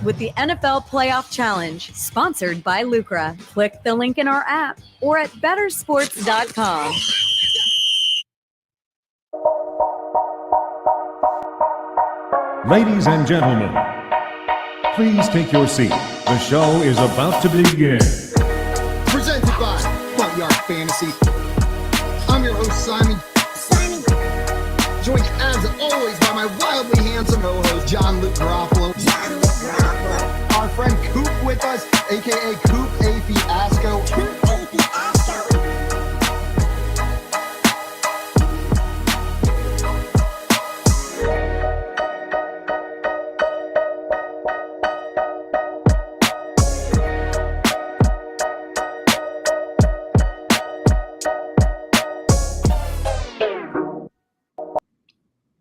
With the NFL Playoff Challenge, sponsored by Lucra. Click the link in our app or at bettersports.com. Ladies and gentlemen, please take your seat. The show is about to begin. Presented by Wildcard Fantasy. I'm your host, Simon. Joined as always by my wildly handsome co-host, John Luke Garofalo. Our friend Coop with us, aka Coop A. Fiasco.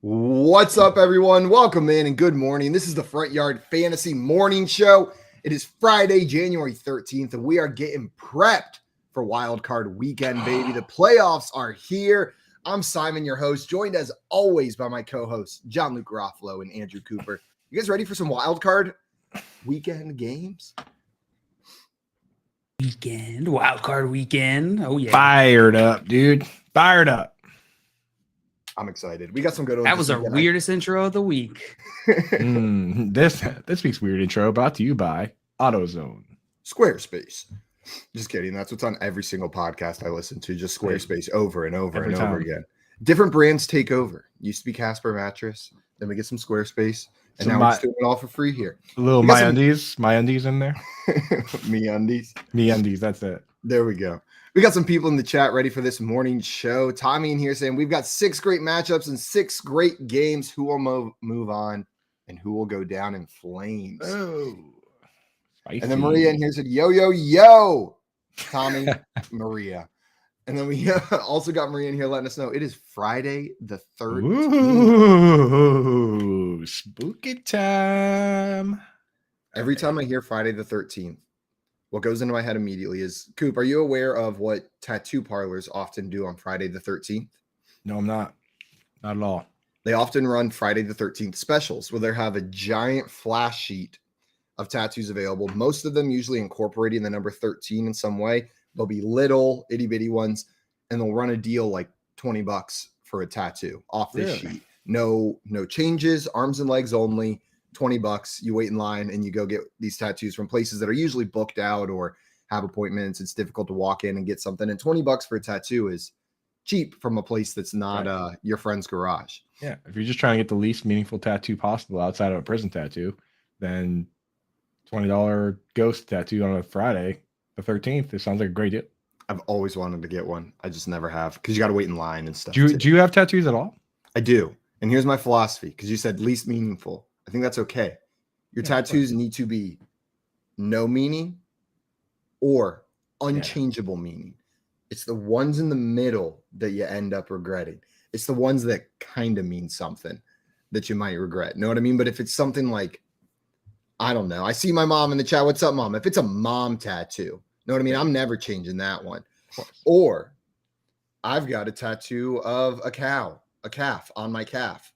What's up, everyone? Welcome in and good morning. This is the Front Yard Fantasy Morning Show. It is Friday, January 13th, and we are getting prepped for Wildcard weekend, baby. The playoffs are here. I'm Simon, your host, joined as always by my co-hosts, John Luke Garofalo and Andrew Cooper. You guys ready for some Wildcard weekend games? Wildcard weekend. Oh, yeah. Fired up, dude. Fired up. I'm excited. We got some good ones. That was our weirdest intro of the week. This week's weird intro brought to you by AutoZone. Squarespace. Just kidding. That's what's on every single podcast I listen to. Just Squarespace over and over and over again. Different brands take over. Used to be Casper Mattress. Then we get some Squarespace. And now we're just doing it all for free here. A little MyUndies in there. MeUndies, that's it. There we go. We got some people in the chat ready for this morning show. Tommy in here saying we've got 6 great matchups and 6 great games. Who will move on and who will go down in flames? Oh, spicy. And then Maria in here said, yo, Tommy, Maria. And then we also got Maria in here letting us know it is Friday the 13th. Ooh, spooky time. Every time I hear Friday the 13th, what goes into my head immediately is, Coop, are you aware of what tattoo parlors often do on Friday the 13th? No, I'm not. Not at all. They often run Friday the 13th specials where they have a giant flash sheet of tattoos available. Most of them usually incorporating the number 13 in some way. They'll be little itty bitty ones, and they'll run a deal like $20 for a tattoo off this sheet. No changes, arms and legs only. $20. You wait in line and you go get these tattoos from places that are usually booked out or have appointments. It's difficult to walk in and get something. And $20 for a tattoo is cheap from a place that's not your friend's garage. Yeah. If you're just trying to get the least meaningful tattoo possible outside of a prison tattoo, then $20 ghost tattoo on a Friday, the 13th, it sounds like a great deal. I've always wanted to get one. I just never have because you got to wait in line and stuff. Do you have tattoos at all? I do. And here's my philosophy, because you said least meaningful. I think that's okay. Your tattoos need to be no meaning or unchangeable meaning. It's the ones in the middle that you end up regretting. It's the ones that kind of mean something that you might regret. Know what I mean? But if it's something like, I don't know. I see my mom in the chat. What's up, Mom? If it's a mom tattoo, know what I mean? I'm never changing that one. Or I've got a tattoo of a calf on my calf.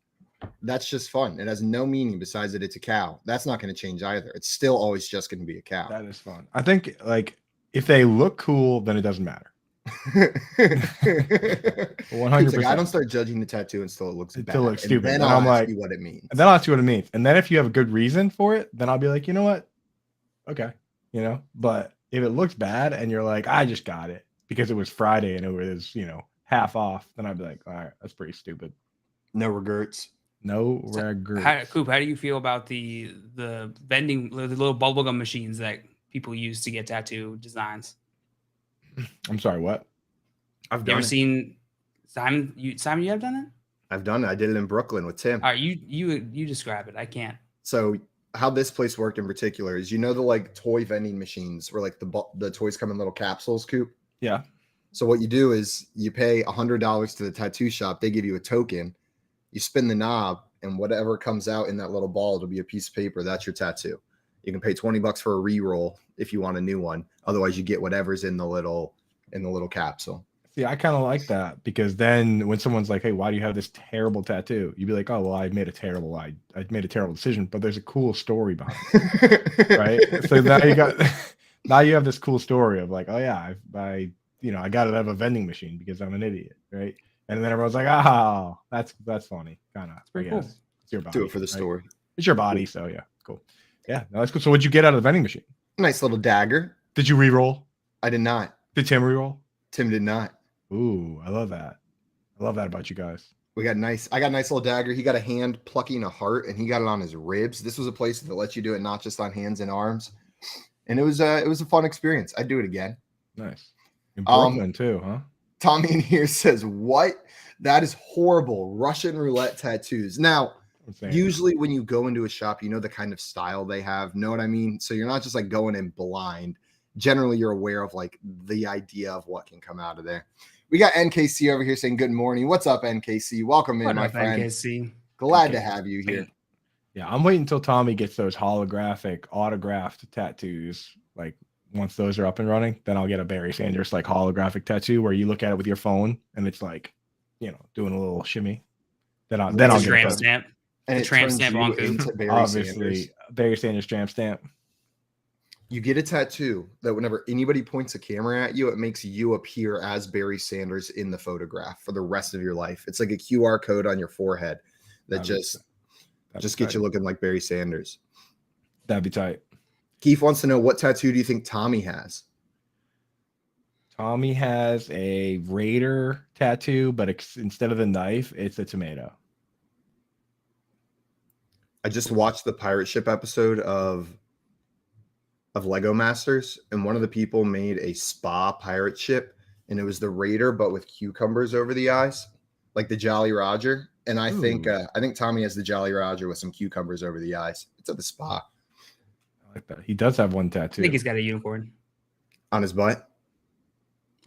That's just fun. It has no meaning besides that it's a cow. That's not going to change either. It's still always just going to be a cow. That is fun. I think like if they look cool, then it doesn't matter. 100%. Like, I don't start judging the tattoo until it looks bad. Until it looks stupid. And then I'll ask you what it means. And then I'll ask you what it means. And then if you have a good reason for it, then I'll be like, you know what? Okay. But if it looks bad and you're like, I just got it because it was Friday and it was, half off, then I'd be like, all right, that's pretty stupid. No regrets. No regrets. Coop, how do you feel about the vending, the little bubblegum machines that people use to get tattoo designs? I'm sorry, what? I've You ever seen Simon? You have done it? I've done it. I did it in Brooklyn with Tim. All right, you describe it. I can't. So how this place worked in particular is, the like toy vending machines where like the toys come in little capsules, Coop. Yeah. So what you do is you pay $100 to the tattoo shop. They give you a token. You spin the knob, and whatever comes out in that little ball, it'll be a piece of paper. That's your tattoo. You can pay $20 for a re-roll if you want a new one. Otherwise, you get whatever's in the little capsule. See, I kind of like that because then when someone's like, "Hey, why do you have this terrible tattoo?" You'd be like, "Oh, well, I made a terrible decision, but there's a cool story behind it, right?" So now now you have this cool story of like, "Oh yeah, I got it out of a vending machine because I'm an idiot," right? And then everyone's like, "Oh, that's funny, kind of." It's pretty I cool. guess it's your body. Do it for the right? story. It's your body, so yeah, cool. Yeah, no, that's cool. So what'd you get out of the vending machine? Nice little dagger. Did you re-roll? I did not. Did Tim re-roll? Tim did not. Ooh, I love that. I love that about you guys. I got a nice little dagger. He got a hand plucking a heart, and he got it on his ribs. This was a place that lets you do it not just on hands and arms, and it was a fun experience. I'd do it again. Nice. In Brooklyn too, huh? Tommy in here says, "What? That is horrible. Russian roulette tattoos." Now, usually when you go into a shop, you know the kind of style they have. Know what I mean? So you're not just like going in blind. Generally, you're aware of like the idea of what can come out of there. We got NKC over here saying good morning. What's up, NKC? Welcome in, my friend. NKC? Glad to have you here. Yeah, I'm waiting until Tommy gets those holographic autographed tattoos. Like once those are up and running, then I'll get a Barry Sanders like holographic tattoo where you look at it with your phone and it's like, doing a little shimmy. Then I'll get tramp stamp. And the tramp stamp on Coop. Obviously, Barry Sanders tramp stamp. You get a tattoo that whenever anybody points a camera at you, it makes you appear as Barry Sanders in the photograph for the rest of your life. It's like a QR code on your forehead that just gets you looking like Barry Sanders. That'd be tight. Keith wants to know, what tattoo do you think Tommy has? Tommy has a Raider tattoo, but instead of the knife, it's a tomato. I just watched the pirate ship episode of Lego Masters, and one of the people made a spa pirate ship, and it was the Raider but with cucumbers over the eyes, like the Jolly Roger. And I think Tommy has the Jolly Roger with some cucumbers over the eyes. It's at the spa. I like that. He does have one tattoo. I think he's got a unicorn On his butt.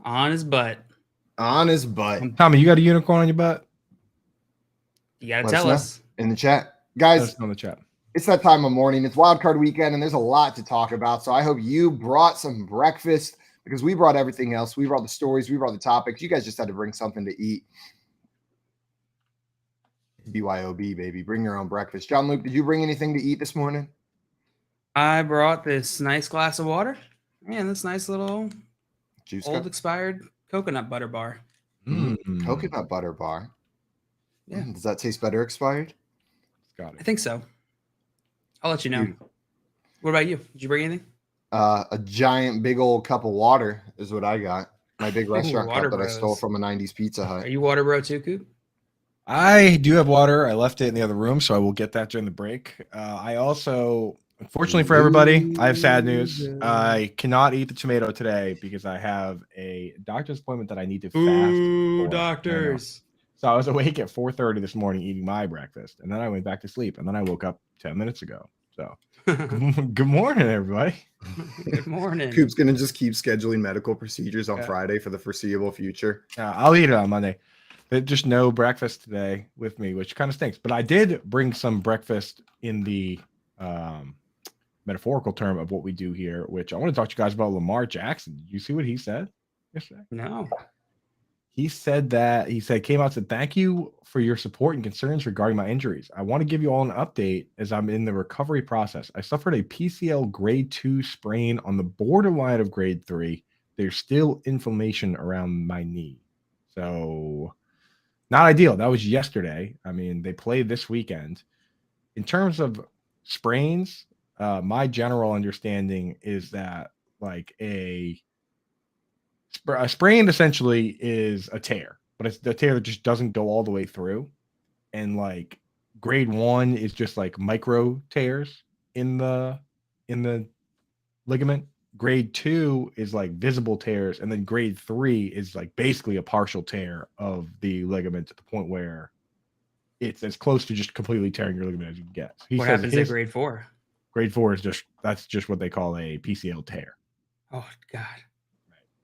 on his butt. On his butt. Tommy, you got a unicorn on your butt? You gotta Let tell know us. in the chat, Let guys. us know in the chat. It's that time of morning. It's Wildcard weekend, and there's a lot to talk about. So I hope you brought some breakfast, because we brought everything else. We brought the stories. We brought the topics. You guys just had to bring something to eat. BYOB, baby. Bring your own breakfast. John Luke, did you bring anything to eat this morning? I brought this nice glass of water and this nice little Juice old cup? expired coconut butter bar. Coconut butter bar. Yeah. Does that taste better expired? Got I it. think so. I'll let you know. Dude. What about you? Did you bring anything? A giant big old cup of water is what I got. My big restaurant Water cup that I Bros. stole from a 90s Pizza Are Hut. you water bro too, Coop? I do have water. I left it in the other room, so I will get that during the break. I also, unfortunately for everybody, I have sad news. I cannot eat the tomato today because I have a doctor's appointment that I need to fast. Ooh, for. doctors. So I was awake at 4:30 this morning eating my breakfast, and then I went back to sleep, and then I woke up 10 minutes ago. So good morning, everybody. Good morning. Coop's going to just keep scheduling medical procedures on Friday for the foreseeable future. I'll eat it on Monday. But just no breakfast today with me, which kind of stinks. But I did bring some breakfast in the metaphorical term of what we do here, which I want to talk to you guys about Lamar Jackson. Did you see what he said yesterday? No. He said, came out and said, "Thank you for your support and concerns regarding my injuries. I want to give you all an update as I'm in the recovery process. I suffered a PCL grade 2 sprain on the borderline of grade 3. There's still inflammation around my knee." So not ideal. That was yesterday. I mean, they played this weekend. In terms of sprains, my general understanding is that like a sprain essentially is a tear, but it's the tear that just doesn't go all the way through. And like grade 1 is just like micro tears in the ligament. Grade 2 is like visible tears, and then grade 3 is like basically a partial tear of the ligament to the point where it's as close to just completely tearing your ligament as you can get. So What happens at grade 4? Grade 4 is just what they call a PCL tear. Oh God.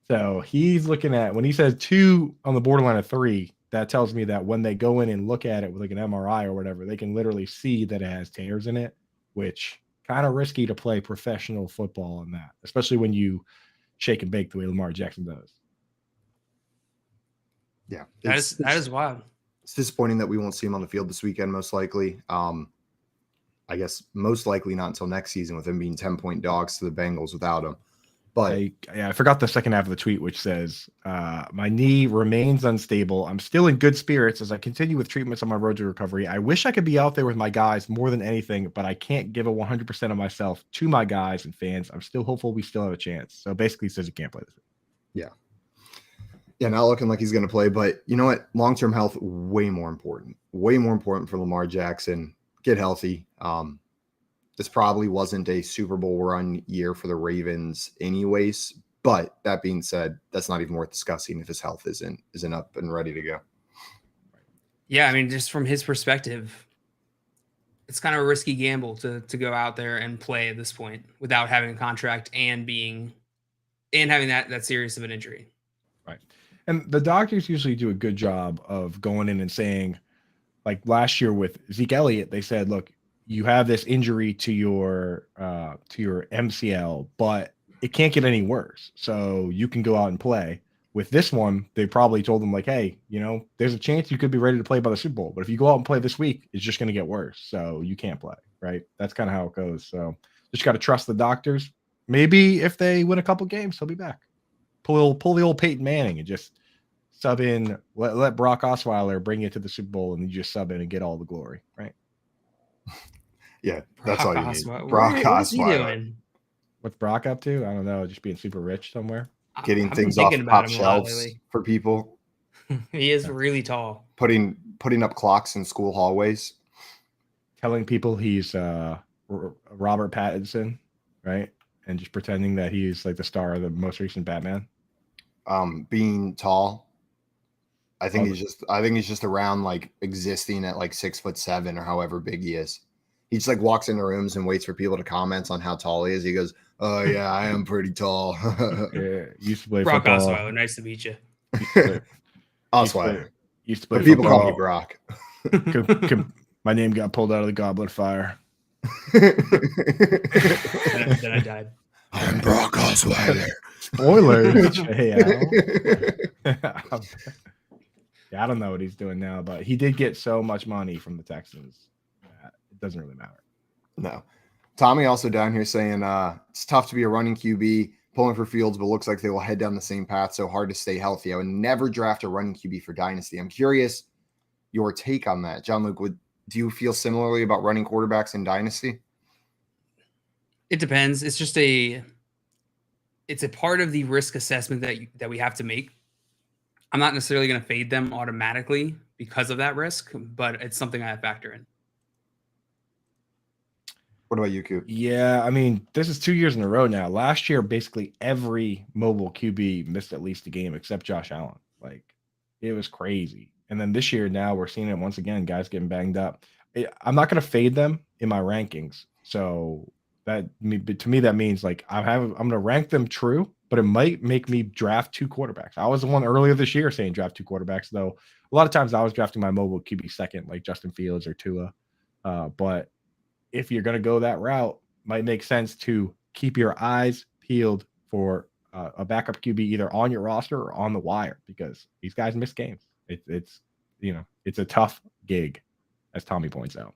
So he's looking at, when he says 2 on the borderline of 3, that tells me that when they go in and look at it with like an MRI or whatever, they can literally see that it has tears in it, which kind of risky to play professional football on that, especially when you shake and bake the way Lamar Jackson does. Yeah, that is wild. It's disappointing that we won't see him on the field this weekend, most likely. I guess most likely not until next season, with him being 10-point dogs to the Bengals without him. But I forgot the second half of the tweet, which says, my knee remains unstable. I'm still in good spirits as I continue with treatments on my road to recovery. I wish I could be out there with my guys more than anything, but I can't give a 100% of myself to my guys and fans. I'm still hopeful we still have a chance. So basically, he says he can't play this week. Yeah. Yeah, not looking like he's going to play. But you know what? Long-term health, way more important. Way more important for Lamar Jackson. Get healthy. This probably wasn't a Super Bowl run year for the Ravens anyways. But that being said, that's not even worth discussing if his health isn't up and ready to go. Yeah, I mean, just from his perspective, it's kind of a risky gamble to go out there and play at this point without having a contract and having that serious of an injury. Right. And the doctors usually do a good job of going in and saying, like last year with Zeke Elliott, they said, look, you have this injury to your MCL, but it can't get any worse. So you can go out and play. With this one, they probably told them like, hey, there's a chance you could be ready to play by the Super Bowl, but if you go out and play this week, it's just going to get worse. So you can't play, right? That's kind of how it goes. So just got to trust the doctors. Maybe if they win a couple games, he'll be back. Pull the old Peyton Manning and just sub in, let Brock Osweiler bring you to the Super Bowl, and you just sub in and get all the glory, right? Yeah, that's all you need. Brock Osweiler. What's Brock up to? I don't know. Just being super rich somewhere. Getting things off top shelves for people. He is really tall. Putting up clocks in school hallways. Telling people he's Robert Pattinson, right? And just pretending that he's like the star of the most recent Batman. Being tall. I think he's just around like existing at like 6'7" or however big he is. He just like walks into rooms and waits for people to comment on how tall he is. He goes, "Oh yeah, I am pretty tall." Yeah, used to play Brock football. Osweiler, nice to meet you. Osweiler. Used to play But people football. call me Brock. My name got pulled out of the goblet fire. Then I died. I'm Brock Osweiler. Spoilers. Yeah, I don't know what he's doing now, but he did get so much money from the Texans. It doesn't really matter. No. Tommy also down here saying it's tough to be a running QB, pulling for Fields, but looks like they will head down the same path, so hard to stay healthy. I would never draft a running QB for Dynasty. I'm curious your take on that. John Luke, do you feel similarly about running quarterbacks in Dynasty? It depends. It's just it's a part of the risk assessment that we have to make. I'm not necessarily going to fade them automatically because of that risk, but it's something I factor in. What about you, Coop? Yeah, I mean, this is 2 years in a row now. Last year, basically every mobile QB missed at least a game except Josh Allen. Like, it was crazy. And then this year, now we're seeing it once again, guys getting banged up. I'm not going to fade them in my rankings. So to me, that means like I'm going to rank them true, but it might make me draft two quarterbacks. I was the one earlier this year saying draft two quarterbacks, though. A lot of times I was drafting my mobile QB second, like Justin Fields or Tua. But if you're going to go that route, might make sense to keep your eyes peeled for a backup QB either on your roster or on the wire, because these guys miss games. It's a tough gig, as Tommy points out.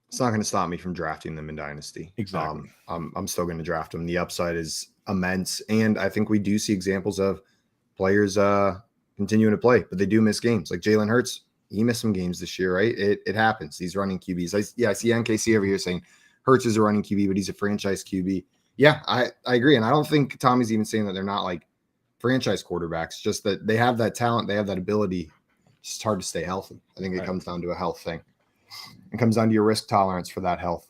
It's not going to stop me from drafting them in Dynasty. Exactly. I'm still going to draft them. The upside is immense, and I think we do see examples of players continuing to play, but they do miss games. Like Jalen Hurts, he missed some games this year, right? It happens. These running QBs. I see NKC over here saying Hurts is a running QB, but he's a franchise QB. Yeah, I agree, and I don't think Tommy's even saying that they're not like franchise quarterbacks. Just that they have that talent, they have that ability. It's just hard to stay healthy. I think it comes down to a health thing. It comes down to your risk tolerance for that health.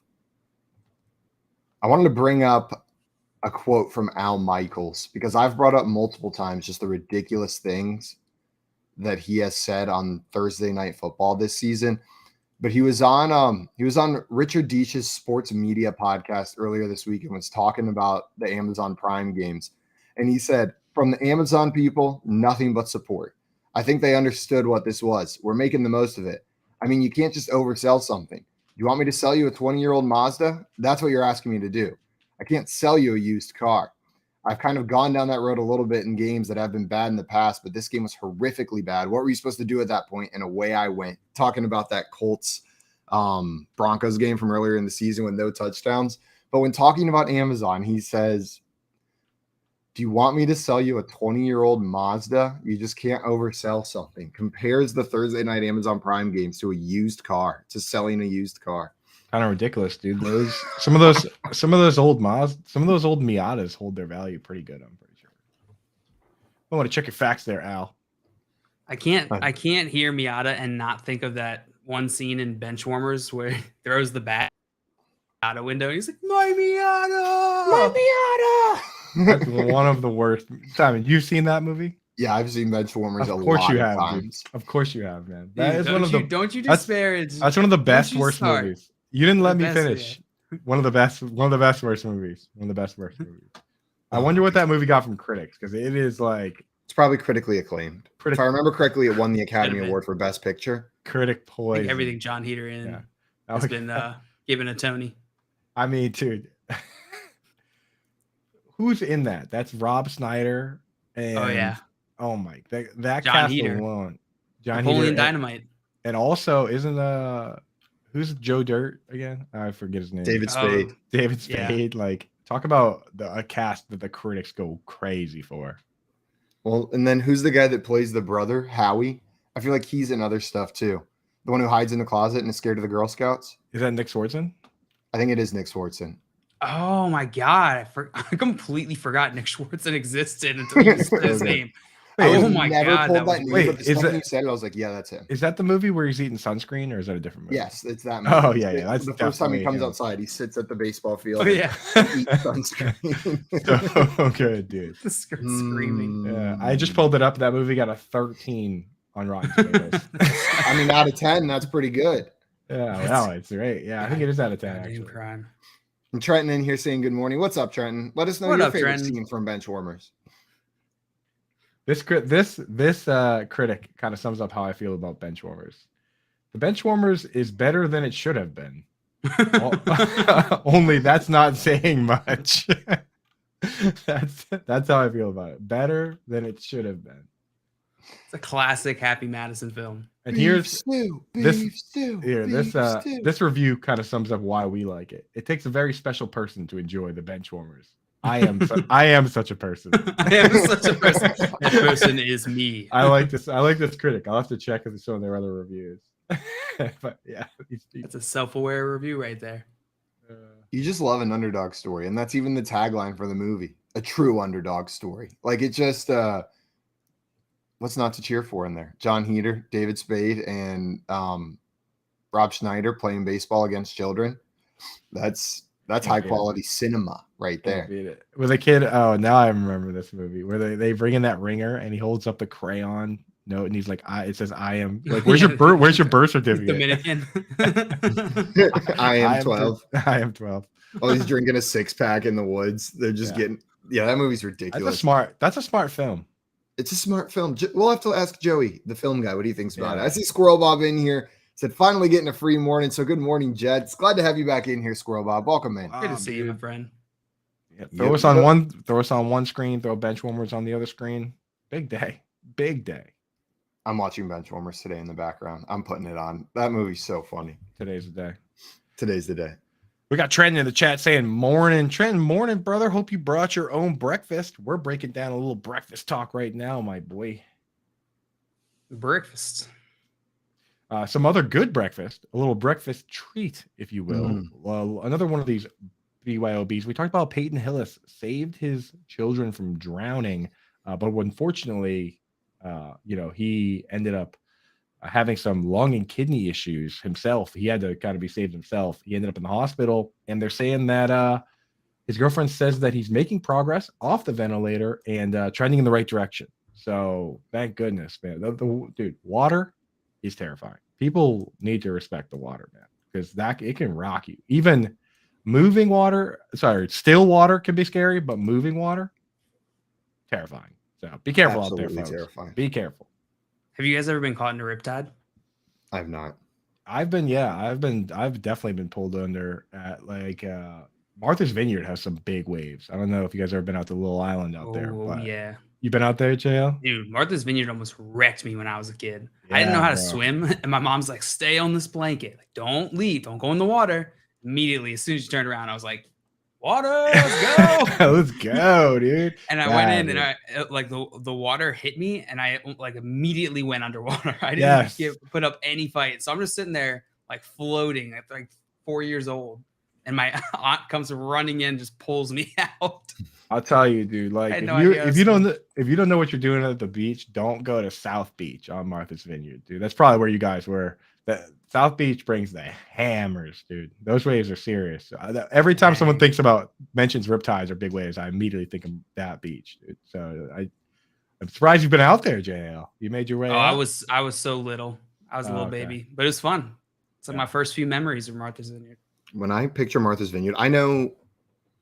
I wanted to bring up a quote from Al Michaels because I've brought up multiple times just the ridiculous things that he has said on Thursday Night Football this season. But he was on Richard Deitch's sports media podcast earlier this week and was talking about the Amazon Prime games. And he said, from the Amazon people, nothing but support. I think they understood what this was. We're making the most of it. I mean, you can't just oversell something. You want me to sell you a 20-year-old Mazda? That's what you're asking me to do. I can't sell you a used car. I've kind of gone down that road a little bit in games that have been bad in the past, but this game was horrifically bad. What were you supposed to do at that point? And away I went. Talking about that Colts Broncos game from earlier in the season with no touchdowns. But when talking about Amazon, he says, do you want me to sell you a 20-year-old Mazda? You just can't oversell something. Compares the Thursday night Amazon Prime games to a used car, to selling a used car. Kind of ridiculous, dude. Some of those old Miatas hold their value pretty good, I'm pretty sure. I want to check your facts there, Al. I can't hear Miata and not think of that one scene in Benchwarmers where he throws the bat out a window and he's like, my Miata! My Miata! That's one of the worst. Simon, you've seen that movie? Yeah, I've seen Benchwarmers a lot of times. Of course you have, man. That is one of the. Don't you disparage? That's one of the best worst movies. You didn't let me finish. Yeah. One of the best worst movies. I wonder what that movie got from critics, because it is like it's probably critically acclaimed. If I remember correctly, it won the Academy Award for Best Picture. Critic poison. Like everything John Heater in has been given a Tony. I mean, dude, who's in that? That's Rob Schneider. And, oh my, that John cast Heater. alone. John Napoleon Heater, Dynamite. And also, isn't who's Joe Dirt again? I forget his name. David Spade. David Spade. Yeah. Like, talk about a cast that the critics go crazy for. Well, and then who's the guy that plays the brother, Howie? I feel like he's in other stuff too. The one who hides in the closet and is scared of the Girl Scouts. Is that Nick Swardson? I think it is Nick Swardson. Oh my god, I completely forgot Nick Swardson existed until you said his name. Oh my god! Wait, is that you said it? I was like, yeah, that's him. Is that the movie where he's eating sunscreen, or is that a different movie? Yes, it's that movie. Oh yeah, yeah. That's the first time he comes outside. He sits at the baseball field. Oh yeah, eats sunscreen. So good, dude. Screaming. Yeah, I just pulled it up. That movie got a 13 on Rotten Tomatoes. I mean, out of 10, that's pretty good. Yeah, wow, it's great. Yeah, I think it is out of 10. Actually. Crime. And Trenton in here saying good morning. What's up, Trenton? Let us know your favorite scene from Benchwarmers. This critic kind of sums up how I feel about Benchwarmers. The Benchwarmers is better than it should have been. Only that's not saying much. That's how I feel about it. Better than it should have been. It's a classic Happy Madison film. And here's this review kind of sums up why we like it. It takes a very special person to enjoy the Benchwarmers. I am such a person. I am such a person. That person is me. I like this critic. I'll have to check some of their other reviews. But yeah, that's a self-aware review right there. You just love an underdog story, and that's even the tagline for the movie: a true underdog story. Like it just what's not to cheer for in there? John Heater, David Spade, and Rob Schneider playing baseball against children. That's high quality cinema right there. With a kid, oh, now I remember this movie where they bring in that ringer and he holds up the crayon note and he's like, it says I am. Like, where's your birth certificate? Dominican. I am 12. I am 12. Oh, he's drinking a 6-pack in the woods. They're just getting that movie's ridiculous. That's a smart film. It's a smart film. We'll have to ask Joey, the film guy, what he thinks about it. I see Squirrel Bob in here. Said finally getting a free morning. So good morning, Jets. Glad to have you back in here, Squirrel Bob. Welcome in. Good to see you, my friend. Yeah, throw us on one screen, throw Benchwarmers on the other screen. Big day. Big day. I'm watching Benchwarmers today in the background. I'm putting it on. That movie's so funny. Today's the day. Today's the day. We got Trenton in the chat saying, morning, Trenton, morning, brother. Hope you brought your own breakfast. We're breaking down a little breakfast talk right now, my boy. Breakfast. Some other good breakfast, a little breakfast treat, if you will. Well, another one of these BYOBs. We talked about Peyton Hillis saved his children from drowning, but unfortunately, he ended up having some lung and kidney issues himself. He had to kind of be saved himself. He ended up in the hospital, and they're saying that his girlfriend says that he's making progress off the ventilator and trending in the right direction. So thank goodness, man. Dude, water is terrifying. People need to respect the water, man, because it can rock you. Even moving water, still water can be scary, but moving water, terrifying. So be careful out there, folks. Terrifying. Be careful. Have you guys ever been caught in a riptide? I've not. I've definitely been pulled under at Martha's Vineyard has some big waves. I don't know if you guys ever been out to Little Island out there, Oh but yeah, you been out there, JL? dude. Martha's Vineyard almost wrecked me when I was a kid. I didn't know how to swim, and my mom's like, "Stay on this blanket. Like, don't leave. Don't go in the water." Immediately, as soon as she turned around, I was like, "Water, let's go!" Let's go, dude. And I went in, and I like the water hit me, and I like immediately went underwater. I didn't put up any fight, so I'm just sitting there like floating at like 4 years old, and my aunt comes running in, just pulls me out. I'll tell you, dude. Like if you don't know what you're doing at the beach, don't go to South Beach on Martha's Vineyard, dude. That's probably where you guys were. The South Beach brings the hammers, dude. Those waves are serious. Every time someone mentions riptides or big waves, I immediately think of that beach, dude. So I'm surprised you've been out there, JL. You made your way. I was so little. I was a little baby, but it was fun. It's like my first few memories of Martha's Vineyard. When I picture Martha's Vineyard, I know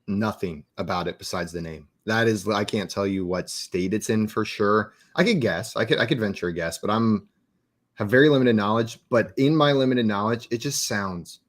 nothing about it besides the name. That is, I can't tell you what state it's in for sure. I could guess. I could venture a guess, but have very limited knowledge. But in my limited knowledge, it just sounds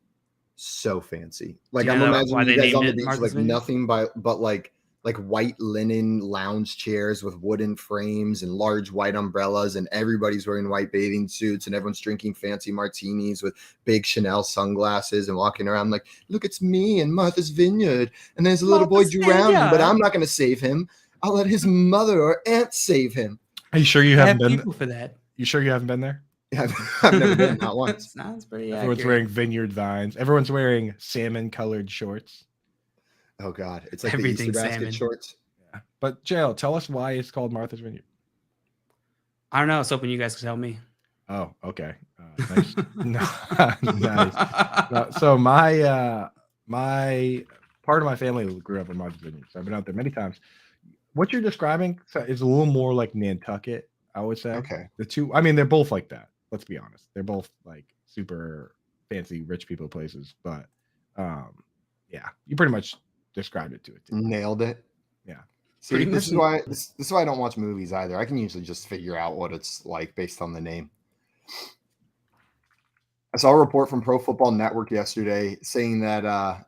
so fancy. Like I'm imagining you guys on the beach, like nothing but like white linen lounge chairs with wooden frames and large white umbrellas, and everybody's wearing white bathing suits, and everyone's drinking fancy martinis with big Chanel sunglasses and walking around like, look, it's me and Martha's Vineyard. And there's a little boy drowning, but I'm not going to save him. I'll let his mother or aunt save him. Are you sure you haven't been people for that? You sure you haven't been there? Yeah, I've never been, not once. Sounds pretty Everyone's wearing vineyard vines. Everyone's wearing salmon-colored shorts. Oh God, it's like everything the Easter basket salmon shorts. Yeah, but JL, tell us why it's called Martha's Vineyard. I don't know. I was hoping you guys could tell me. Oh, okay. Nice. Nice. So my part of my family grew up in Martha's Vineyard, so I've been out there many times. What you're describing is a little more like Nantucket, I would say. Okay. The two, I mean, they're both like that. Let's be honest. They're both like super fancy rich people places, but yeah, you pretty much described it to it. Nailed it. Yeah. See, this is why I don't watch movies either. I can usually just figure out what it's like based on the name. I saw a report from Pro Football Network yesterday saying that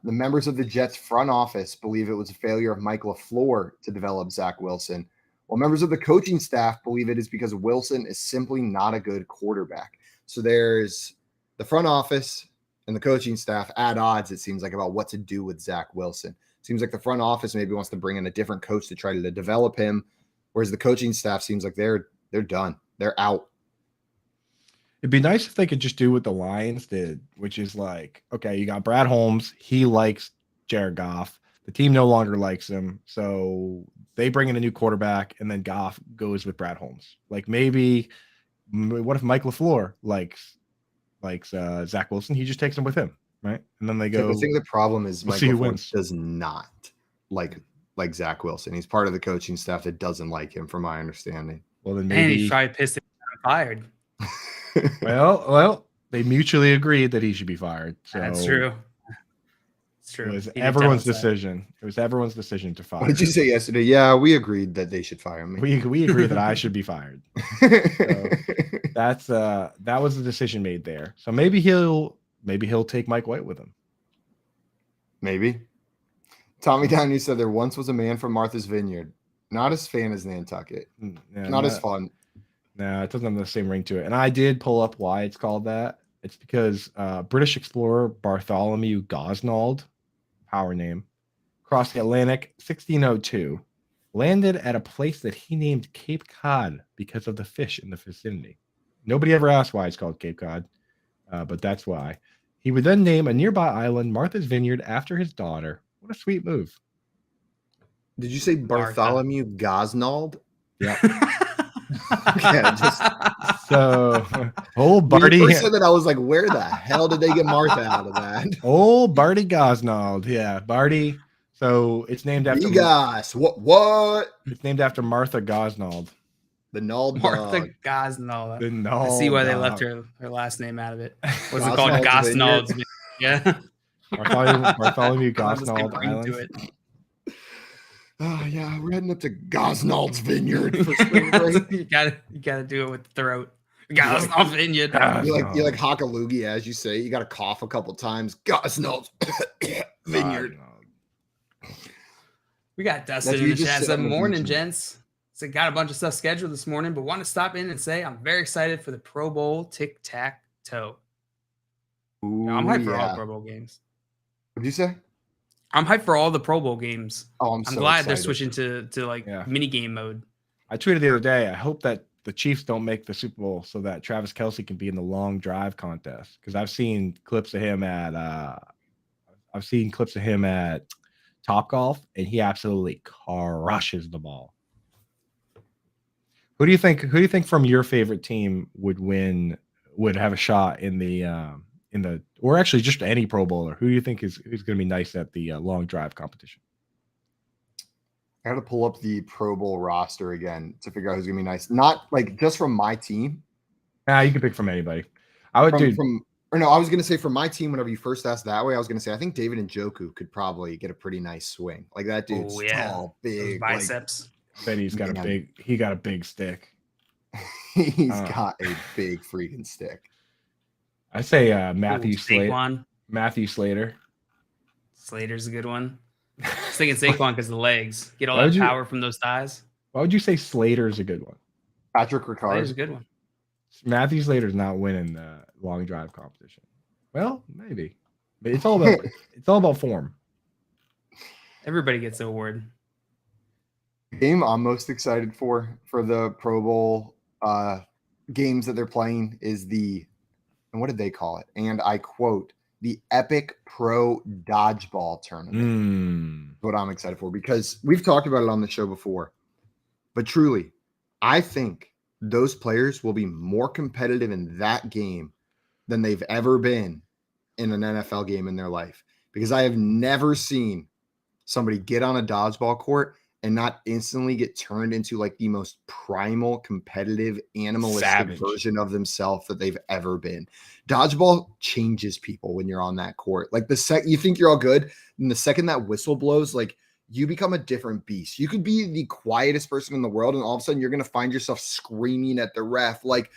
the members of the Jets front office believe it was a failure of Mike LaFleur to develop Zach Wilson, while members of the coaching staff believe it is because Wilson is simply not a good quarterback. So there's the front office and the coaching staff at odds, it seems like, about what to do with Zach Wilson. Seems like the front office maybe wants to bring in a different coach to try to develop him, whereas the coaching staff seems like they're done. They're out. It'd be nice if they could just do what the Lions did, which is like, okay, you got Brad Holmes. He likes Jared Goff. The team no longer likes him. So they bring in a new quarterback, and then Goff goes with Brad Holmes. Like maybe, what if Mike LaFleur likes Zach Wilson? He just takes him with him, right? And then they go. I think the problem is Mike LaFleur does not like Zach Wilson. He's part of the coaching staff that doesn't like him, from my understanding. Well, then maybe he's probably pissed that he got fired. Well, they mutually agreed that he should be fired. So that's true. It's true. It was everyone's decision. It was everyone's decision to fire. What did you say yesterday? Yeah, we agreed that they should fire me. We agreed that I should be fired. So that was the decision made there. So maybe he'll take Mike White with him. Maybe. Tommy Downey said there once was a man from Martha's Vineyard. Not as fan as Nantucket. Yeah, not as fun. No, it doesn't have the same ring to it. And I did pull up why it's called that. It's because British explorer Bartholomew Gosnold, power name, crossed the Atlantic 1602, landed at a place that he named Cape Cod because of the fish in the vicinity. Nobody ever asked why it's called Cape Cod, but that's why. He would then name a nearby island Martha's Vineyard after his daughter. What a sweet move. Did you say Bartholomew Gosnold? Yeah. Yeah, just so old Barty. When you first said that, I was like, where the hell did they get Martha out of that? Old Barty Gosnold. Yeah, Barty. So it's named after What? It's named after Martha Gosnold. The Nald Martha dog. Gosnold. The Nald I see why they dog. left her last name out of it. What's it called? Gosnold's Gosnold's. Yeah. Bartholomew Gosnold Bring Island. to it. Oh yeah, we're heading up to Gosnold's Vineyard for spring break. you gotta do it with the throat. Gosnold Vineyard. You like Hockaloogie, as you say. You got to cough a couple times. Gosnold's Vineyard. We got Dustin That's in you the just chat. sit Said, on the morning, beach and- gents. So got a bunch of stuff scheduled this morning, but want to stop in and say I'm very excited for the Pro Bowl tic-tac-toe. I'm hyped for all the Pro Bowl games. What'd you say? I'm hyped for all the Pro Bowl games. Oh, I'm I'm so glad they're excited. switching to like mini game mode. I tweeted the other day, I hope that the Chiefs don't make the Super Bowl so that Travis Kelce can be in the long drive contest. Because I've seen clips of him at Topgolf, and he absolutely crushes the ball. Who do you think from your favorite team would have a shot in the or actually just any Pro Bowler? Who do you think is going to be nice at the long drive competition? I got to pull up the Pro Bowl roster again to figure out who's gonna be nice. Not like just from my team. Nah, you can pick from anybody. I would I was gonna say from my team. Whenever you first asked that way, I was gonna say I think David Njoku could probably get a pretty nice swing. Like that dude's tall, big, those biceps. I bet he's got a big stick. He's got a big freaking stick. I say Matthew Slater. Matthew Slater. Slater's a good one. I was thinking Saquon because of the legs. Get all that power from those thighs. Why would you say Slater's a good one? Patrick Ricard. Slater's a good one. Matthew Slater's not winning the long drive competition. Well, maybe. But it's all about form. Everybody gets the award. The game I'm most excited for the Pro Bowl games that they're playing is and what did they call it? And I quote, the Epic Pro Dodgeball Tournament. What I'm excited for, because we've talked about it on the show before. But truly, I think those players will be more competitive in that game than they've ever been in an NFL game in their life. Because I have never seen somebody get on a dodgeball court and not instantly get turned into like the most primal, competitive, animalistic version of themselves that they've ever been. Dodgeball changes people when you're on that court. Like you think you're all good, and the second that whistle blows, like you become a different beast. You could be the quietest person in the world, and all of a sudden you're going to find yourself screaming at the ref, like,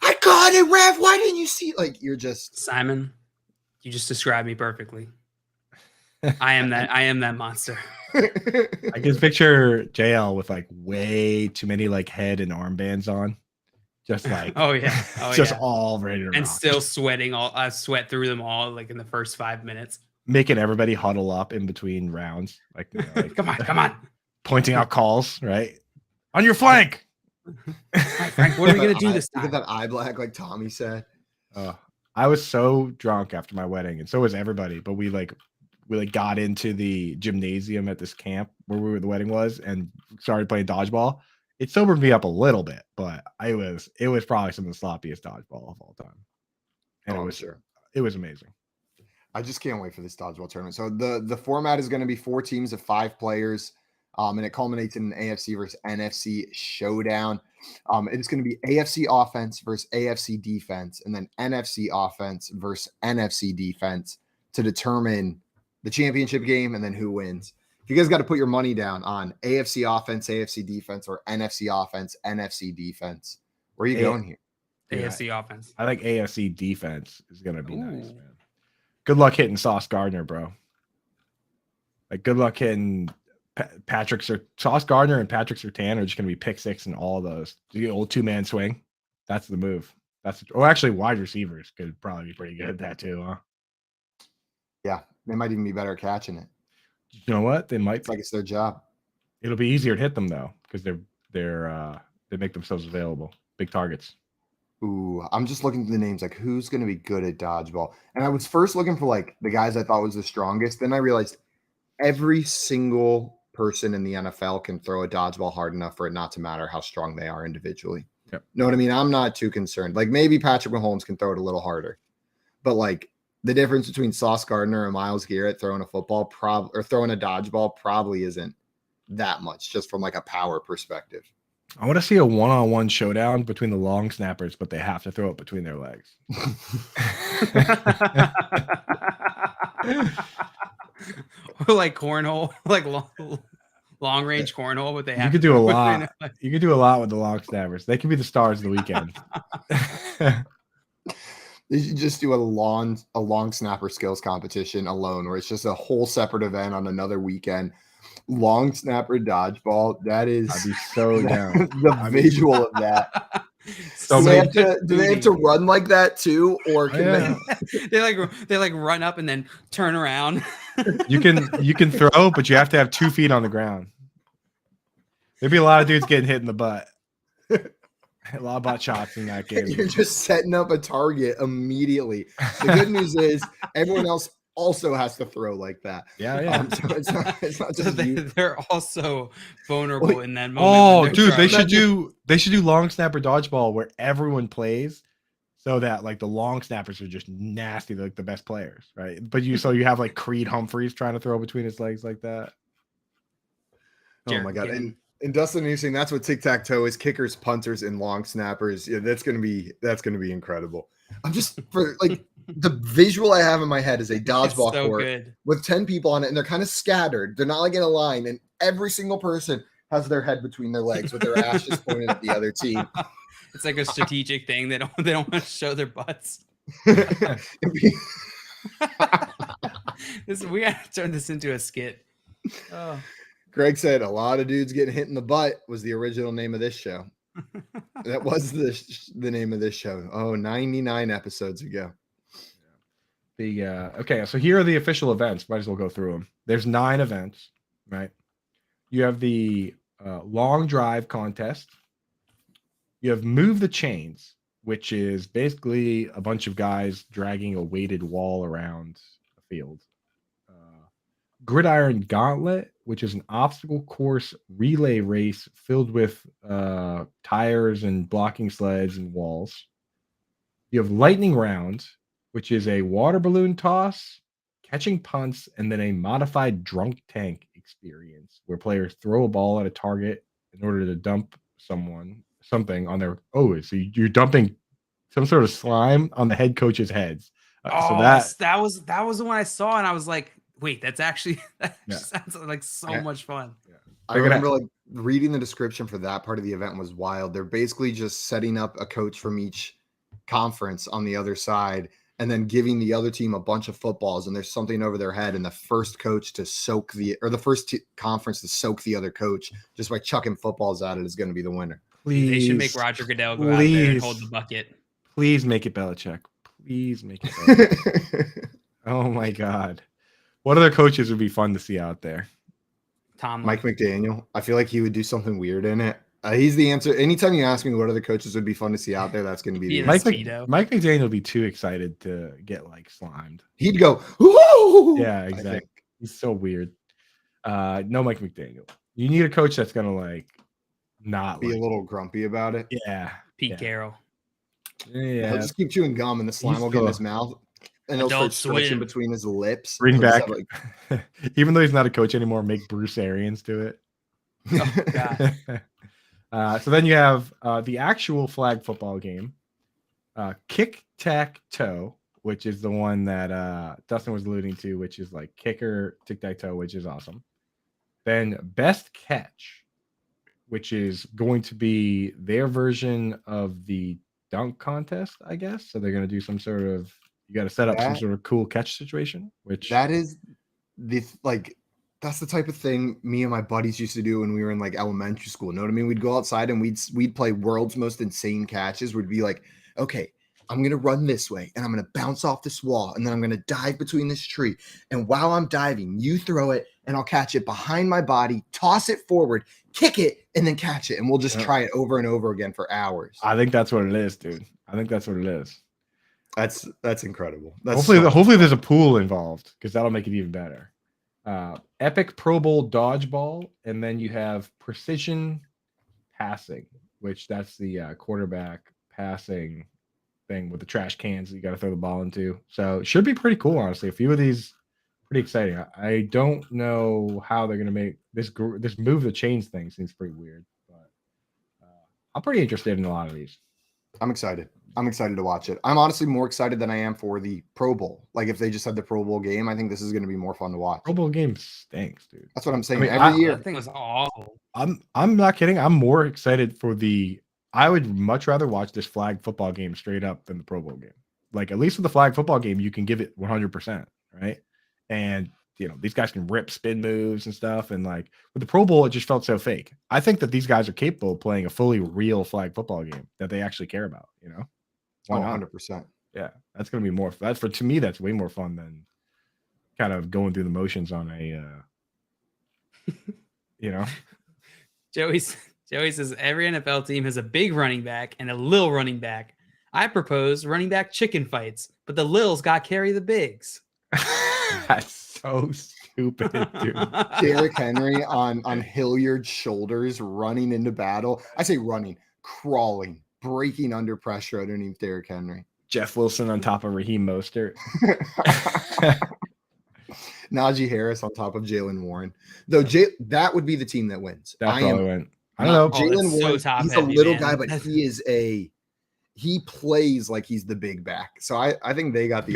I got it, ref. Why didn't you see? Like, you're just Simon. You just described me perfectly. I am that monster. I can picture JL with like way too many like head and armbands on, just like all ready to and rock. Still sweating. I sweat through them all like in the first 5 minutes, making everybody huddle up in between rounds. Like, come on, pointing out calls right on your flank. Right, Frank, what are we gonna do this time? Look at that eye black, like Tommy said. I was so drunk after my wedding, and so was everybody. But we got into the gymnasium at this camp where the wedding was and started playing dodgeball. It sobered me up a little bit, but it was probably some of the sloppiest dodgeball of all time. And it was amazing. I just can't wait for this dodgeball tournament. So the format is going to be 4 teams of 5 players. And it culminates in an AFC versus NFC showdown. It's going to be AFC offense versus AFC defense, and then NFC offense versus NFC defense to determine the championship game and then who wins. If you guys got to put your money down on AFC offense, AFC defense, or NFC offense, NFC defense, where are you going here? AFC offense. I think AFC defense is going to be nice, man. Good luck hitting Sauce Gardner, bro. Like, good luck hitting Sauce Gardner and Patrick Surtain are just going to be pick six in all of those. The old 2-man swing. That's the move. Actually, wide receivers could probably be pretty good at that too, huh? Yeah, they might even be better at catching it. You know what? They might. It's like it's their job. It'll be easier to hit them though, because they make themselves available. Big targets. Ooh, I'm just looking through the names, like who's going to be good at dodgeball. And I was first looking for like the guys I thought was the strongest. Then I realized every single person in the NFL can throw a dodgeball hard enough for it not to matter how strong they are individually. Yep. Know what I mean? I'm not too concerned. Like maybe Patrick Mahomes can throw it a little harder, but like the difference between Sauce Gardner and Myles Garrett throwing a football or throwing a dodgeball probably isn't that much, just from like a power perspective. I want to see a one-on-one showdown between the long snappers, but they have to throw it between their legs. Like cornhole, like long range cornhole, but they have. You could do a lot. You could do a lot with the long snappers. They could be the stars of the weekend. They should just do a long snapper skills competition alone, where it's just a whole separate event on another weekend. Long snapper dodgeball. That is I'd be so down. the visual of that. So Do they have to run like that too, or can they like run up and then turn around? You can throw, but you have to have 2 feet on the ground. There'd be a lot of dudes getting hit in the butt. A lot of butt shots in that game. You're just setting up a target immediately. The good news is everyone else also has to throw like that. Yeah. So it's not So just you. they're also vulnerable in that moment. Oh, when they're dude, trying. they should do long snapper dodgeball where everyone plays, so that like the long snappers are just nasty, like the best players, right? But you have like Creed Humphreys trying to throw between his legs like that. Oh my god! And Dustin, you're saying that's what tic-tac-toe is: kickers, punters, and long snappers. Yeah, that's gonna be incredible. I'm just for like the visual I have in my head is a dodgeball court with 10 people on it, and they're kind of scattered. They're not like in a line, and every single person has their head between their legs with their ass just pointed at the other team. It's like a strategic thing. They don't want to show their butts. We have to turn this into a skit. Oh. Greg said a lot of dudes getting hit in the butt was the original name of this show. That was the name of this show. 99 episodes ago. Okay, so here are the official events. Might as well go through them. There's 9 events, right? You have the long drive contest. You have move the chains, which is basically a bunch of guys dragging a weighted wall around a field. Gridiron Gauntlet, which is an obstacle course relay race filled with tires and blocking sleds and walls. You have Lightning Round, which is a water balloon toss, catching punts, and then a modified drunk tank experience where players throw a ball at a target in order to dump something on their. Oh, so you're dumping some sort of slime on the head coach's heads. So that was the one I saw, and I was like, wait, that sounds like so much fun. Yeah. I remember like reading the description for that part of the event was wild. They're basically just setting up a coach from each conference on the other side and then giving the other team a bunch of footballs, and there's something over their head, and the first coach to soak the first conference to soak the other coach just by chucking footballs at it is going to be the winner. Please, they should make Roger Goodell go out there and hold the bucket. Please make it Belichick. Please make it Belichick. Oh my God. What other coaches would be fun to see out there? Mike McDaniel. I feel like he would do something weird in it. He's the answer. Anytime you ask me what other coaches would be fun to see out there, that's going to be the answer. Mike McDaniel would be too excited to get like slimed. He'd go, woo! Yeah, exactly. He's so weird. No Mike McDaniel. You need a coach that's going to like not be a little grumpy about it. Yeah. Pete Carroll. Yeah. He'll just keep chewing gum and the slime will get in his mouth. And he'll start stretching between his lips. Bring back, even though he's not a coach anymore, make Bruce Arians do it. Oh, God. So then you have the actual flag football game, kick-tack-toe, which is the one that Dustin was alluding to, which is like kicker, tic-tac-toe, which is awesome. Then best catch, which is going to be their version of the dunk contest, I guess. So they're going to do some sort of, you got to set up some sort of cool catch situation, which that is that's the type of thing me and my buddies used to do when we were in like elementary school. You know what I mean? We'd go outside and we'd play world's most insane catches. We'd be like, okay, I'm going to run this way and I'm going to bounce off this wall and then I'm going to dive between this tree. And while I'm diving, you throw it and I'll catch it behind my body, toss it forward, kick it, and then catch it. And we'll just try it over and over again for hours. I think that's what it is, dude. I think that's what it is. That's incredible. Hopefully there's a pool involved because that'll make it even better. Epic Pro Bowl dodgeball, and then you have precision passing, which that's the quarterback passing thing with the trash cans that you got to throw the ball into. So it should be pretty cool, honestly. A few of these pretty exciting. I don't know how they're gonna make this move the chains thing. Seems pretty weird, but I'm pretty interested in a lot of these. I'm excited to watch it. I'm honestly more excited than I am for the Pro Bowl. Like if they just had the Pro Bowl game, I think this is going to be more fun to watch. Pro Bowl game stinks, dude. That's what I'm saying. Every year, I think it was awful. I'm not kidding. I'm more excited for I would much rather watch this flag football game straight up than the Pro Bowl game. like at least with the flag football game, you can give it 100%, right? And these guys can rip spin moves and stuff. And like with the Pro Bowl, it just felt so fake. I think that these guys are capable of playing a fully real flag football game that they actually care about. Why not? 100%. Yeah, that's gonna be more. To me, that's way more fun than kind of going through the motions on a. Joey says every NFL team has a big running back and a lil running back. I propose running back chicken fights, but the lils got carry the bigs. That's so stupid, dude. Derrick Henry on Hilliard's shoulders, running into battle. I say running, crawling, breaking under pressure underneath Derrick Henry. Jeff Wilson on top of Raheem Mostert. Najee Harris on top of Jalen Warren. Though that would be the team that wins. That's probably win. I don't know. Jalen Warren, so he's a little guy, but he plays like he's the big back. So I think they got the.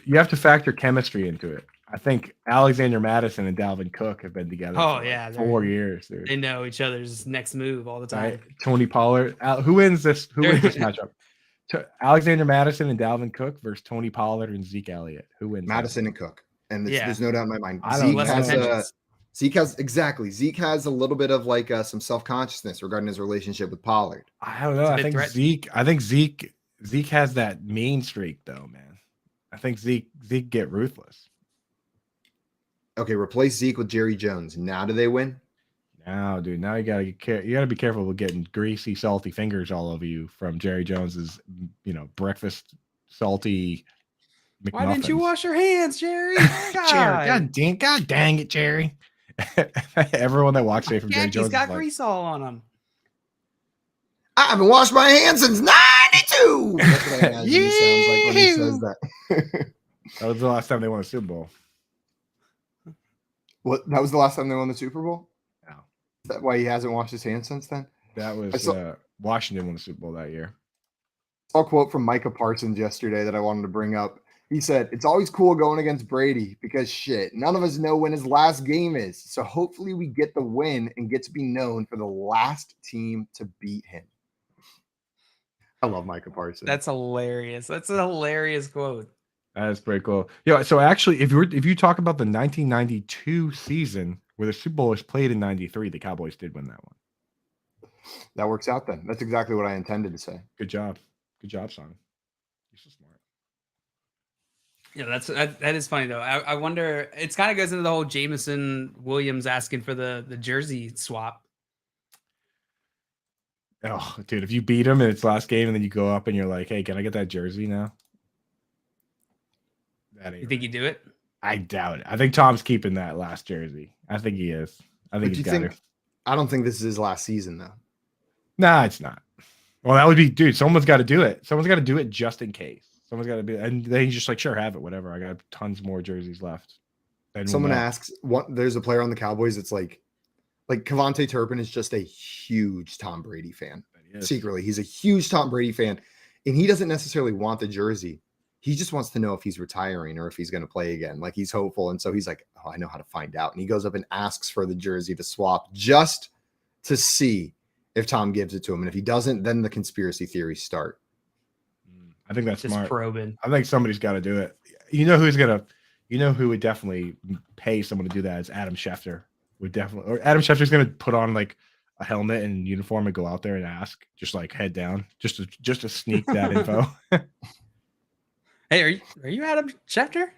You have to factor chemistry into it. I think Alexander Madison and Dalvin Cook have been together. for 4 years. Dude. They know each other's next move all the time. Right? Tony Pollard. Who wins this? Who wins this matchup? Alexander Madison and Dalvin Cook versus Tony Pollard and Zeke Elliott. Who wins? Madison and Cook. And there's no doubt in my mind. Zeke has a little bit of like some self-consciousness regarding his relationship with Pollard. I don't know. I think Zeke has that mean streak though, man. I think Zeke get ruthless. Okay, replace Zeke with Jerry Jones. Now do they win? Now, dude. Now you gotta be careful with getting greasy, salty fingers all over you from Jerry Jones's, breakfast salty. McMuffins. Why didn't you wash your hands, Jerry? God dang it, Jerry. Everyone that walks away from Jerry Jones got grease all on him. I haven't washed my hands since 92. That's what I imagine he sounds like when he says that. That was the last time they won a Super Bowl. What? That was the last time they won the Super Bowl? No. Is that why he hasn't washed his hands since then? That was Washington won the Super Bowl that year. I saw a quote from Micah Parsons yesterday that I wanted to bring up. He said, "It's always cool going against Brady because none of us know when his last game is. So hopefully we get the win and get to be known for the last team to beat him." I love Micah Parsons. That's hilarious. That's a hilarious quote. That is pretty cool. Yeah. So actually, if you talk about the 1992 season where the Super Bowl was played in '93, the Cowboys did win that one. That works out then. That's exactly what I intended to say. Good job, Simon. You're so smart. Yeah, that is funny though. I wonder. It kind of goes into the whole Jameson Williams asking for the jersey swap. Oh, dude, if you beat him in its last game and then you go up and you're like, "Hey, can I get that jersey now?" You think you do it? I doubt it. I think Tom's keeping that last jersey. I think he is. I think he's got it. I don't think this is his last season though. Nah, it's not. Well, that would be, dude. Someone's got to do it. Someone's got to do it just in case. Someone's got to be, and then he's just like, sure, have it, whatever. I got tons more jerseys left. Someone asks, there's a player on the Cowboys that's like Kevontae Turpin is just a huge Tom Brady fan. Secretly, he's a huge Tom Brady fan, and he doesn't necessarily want the jersey. He just wants to know if he's retiring or if he's going to play again. Like he's hopeful, and so he's like, "Oh, I know how to find out." And he goes up and asks for the jersey to swap just to see if Tom gives it to him, and if he doesn't, then the conspiracy theories start. I think that's just smart. Probing. I think somebody's got to do it. Who would definitely pay someone to do that is Adam Schefter. Adam Schefter's going to put on like a helmet and uniform and go out there and ask, just like head down, just to sneak that info. Hey, are you Adam Schefter?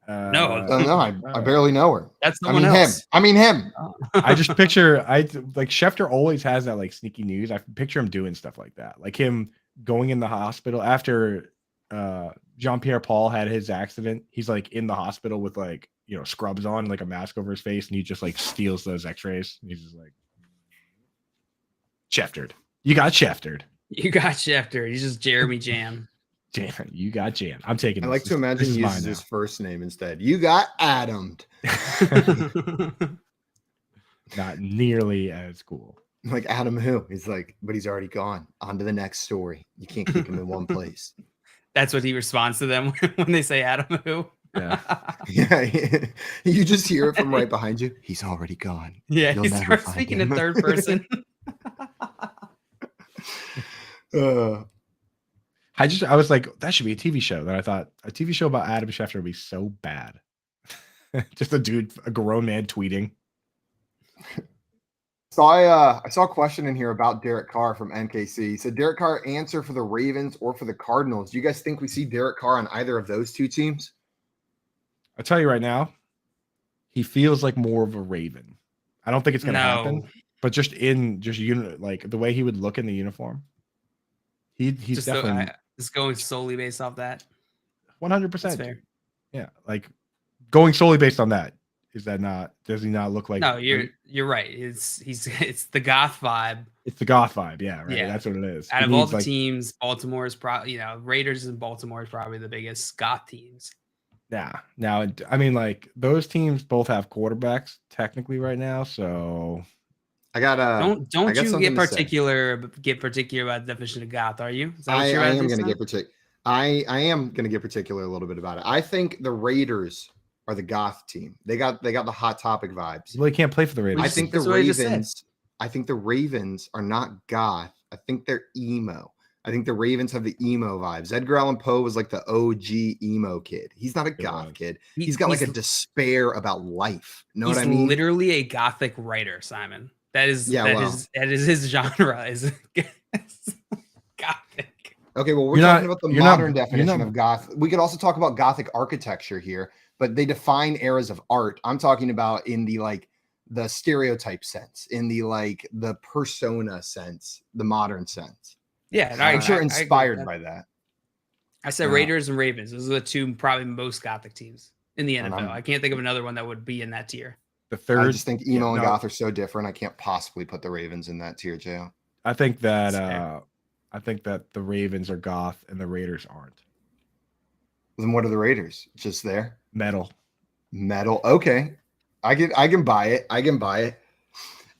No, I barely know her. That's someone else. Him. I just picture Schefter always has that like sneaky news. I picture him doing stuff like that, like him going in the hospital after Jean-Pierre Paul had his accident. He's like in the hospital with like scrubs on, like a mask over his face, and he just like steals those X-rays. And he's just like, Scheftered. You got Scheftered. He's just Jeremy Jam. Jam, you got Jam. I'm taking. I like to imagine he uses his first name instead. You got Adam'd. Not nearly as cool. Like Adam who? He's like, but he's already gone. On to the next story. You can't keep him in one place. That's what he responds to them when they say Adam who. Yeah. Yeah. You just hear it from right behind you. He's already gone. Yeah, he starts speaking in third person. I was like, that should be a TV show. Then I thought a TV show about Adam Schefter would be so bad. Just a grown man tweeting. So I saw a question in here about Derek Carr from NKC. He said Derek Carr answer for the Ravens or for the Cardinals. Do you guys think we see Derek Carr on either of those two teams? I'll tell you right now, he feels like more of a Raven. I don't think it's going to happen, but just like the way he would look in the uniform, he's just definitely just going solely based off that. 100%. Yeah, like going solely based on that. Is that not? Does he not look like? No, you're right. It's the goth vibe. It's the goth vibe. Yeah, right. Yeah. That's what it is. Out of all the teams, Baltimore is probably Raiders and Baltimore is probably the biggest goth teams. Yeah. Now, I mean, like those teams both have quarterbacks technically right now, so I got don't you get particular about the definition of goth? Are you? I am going to get particular. I am going to get particular a little bit about it. I think the Raiders are the goth team. They got the Hot Topic vibes. Well, he can't play for the Raiders. I think the Ravens are not goth. I think they're emo. I think the Ravens have the emo vibes. Edgar Allan Poe was like the OG emo kid. He's not a goth kid. He's got like a despair about life. Know what I mean? He's literally a gothic writer, Simon. That is his genre is gothic. Okay, well, we're talking about the modern definition of goth. We could also talk about gothic architecture here, but they define eras of art. I'm talking about in the stereotype sense, in the persona sense, the modern sense. Yeah, I'm sure inspired by that. I said Raiders and Ravens. Those are the two probably most gothic teams in the NFL. I can't think of another one that would be in that tier. The third, I just think emo and goth are so different. I can't possibly put the Ravens in that tier, Joe. I think that the Ravens are goth and the Raiders aren't. Then what are the Raiders? Just there? Metal. Okay. I can buy it.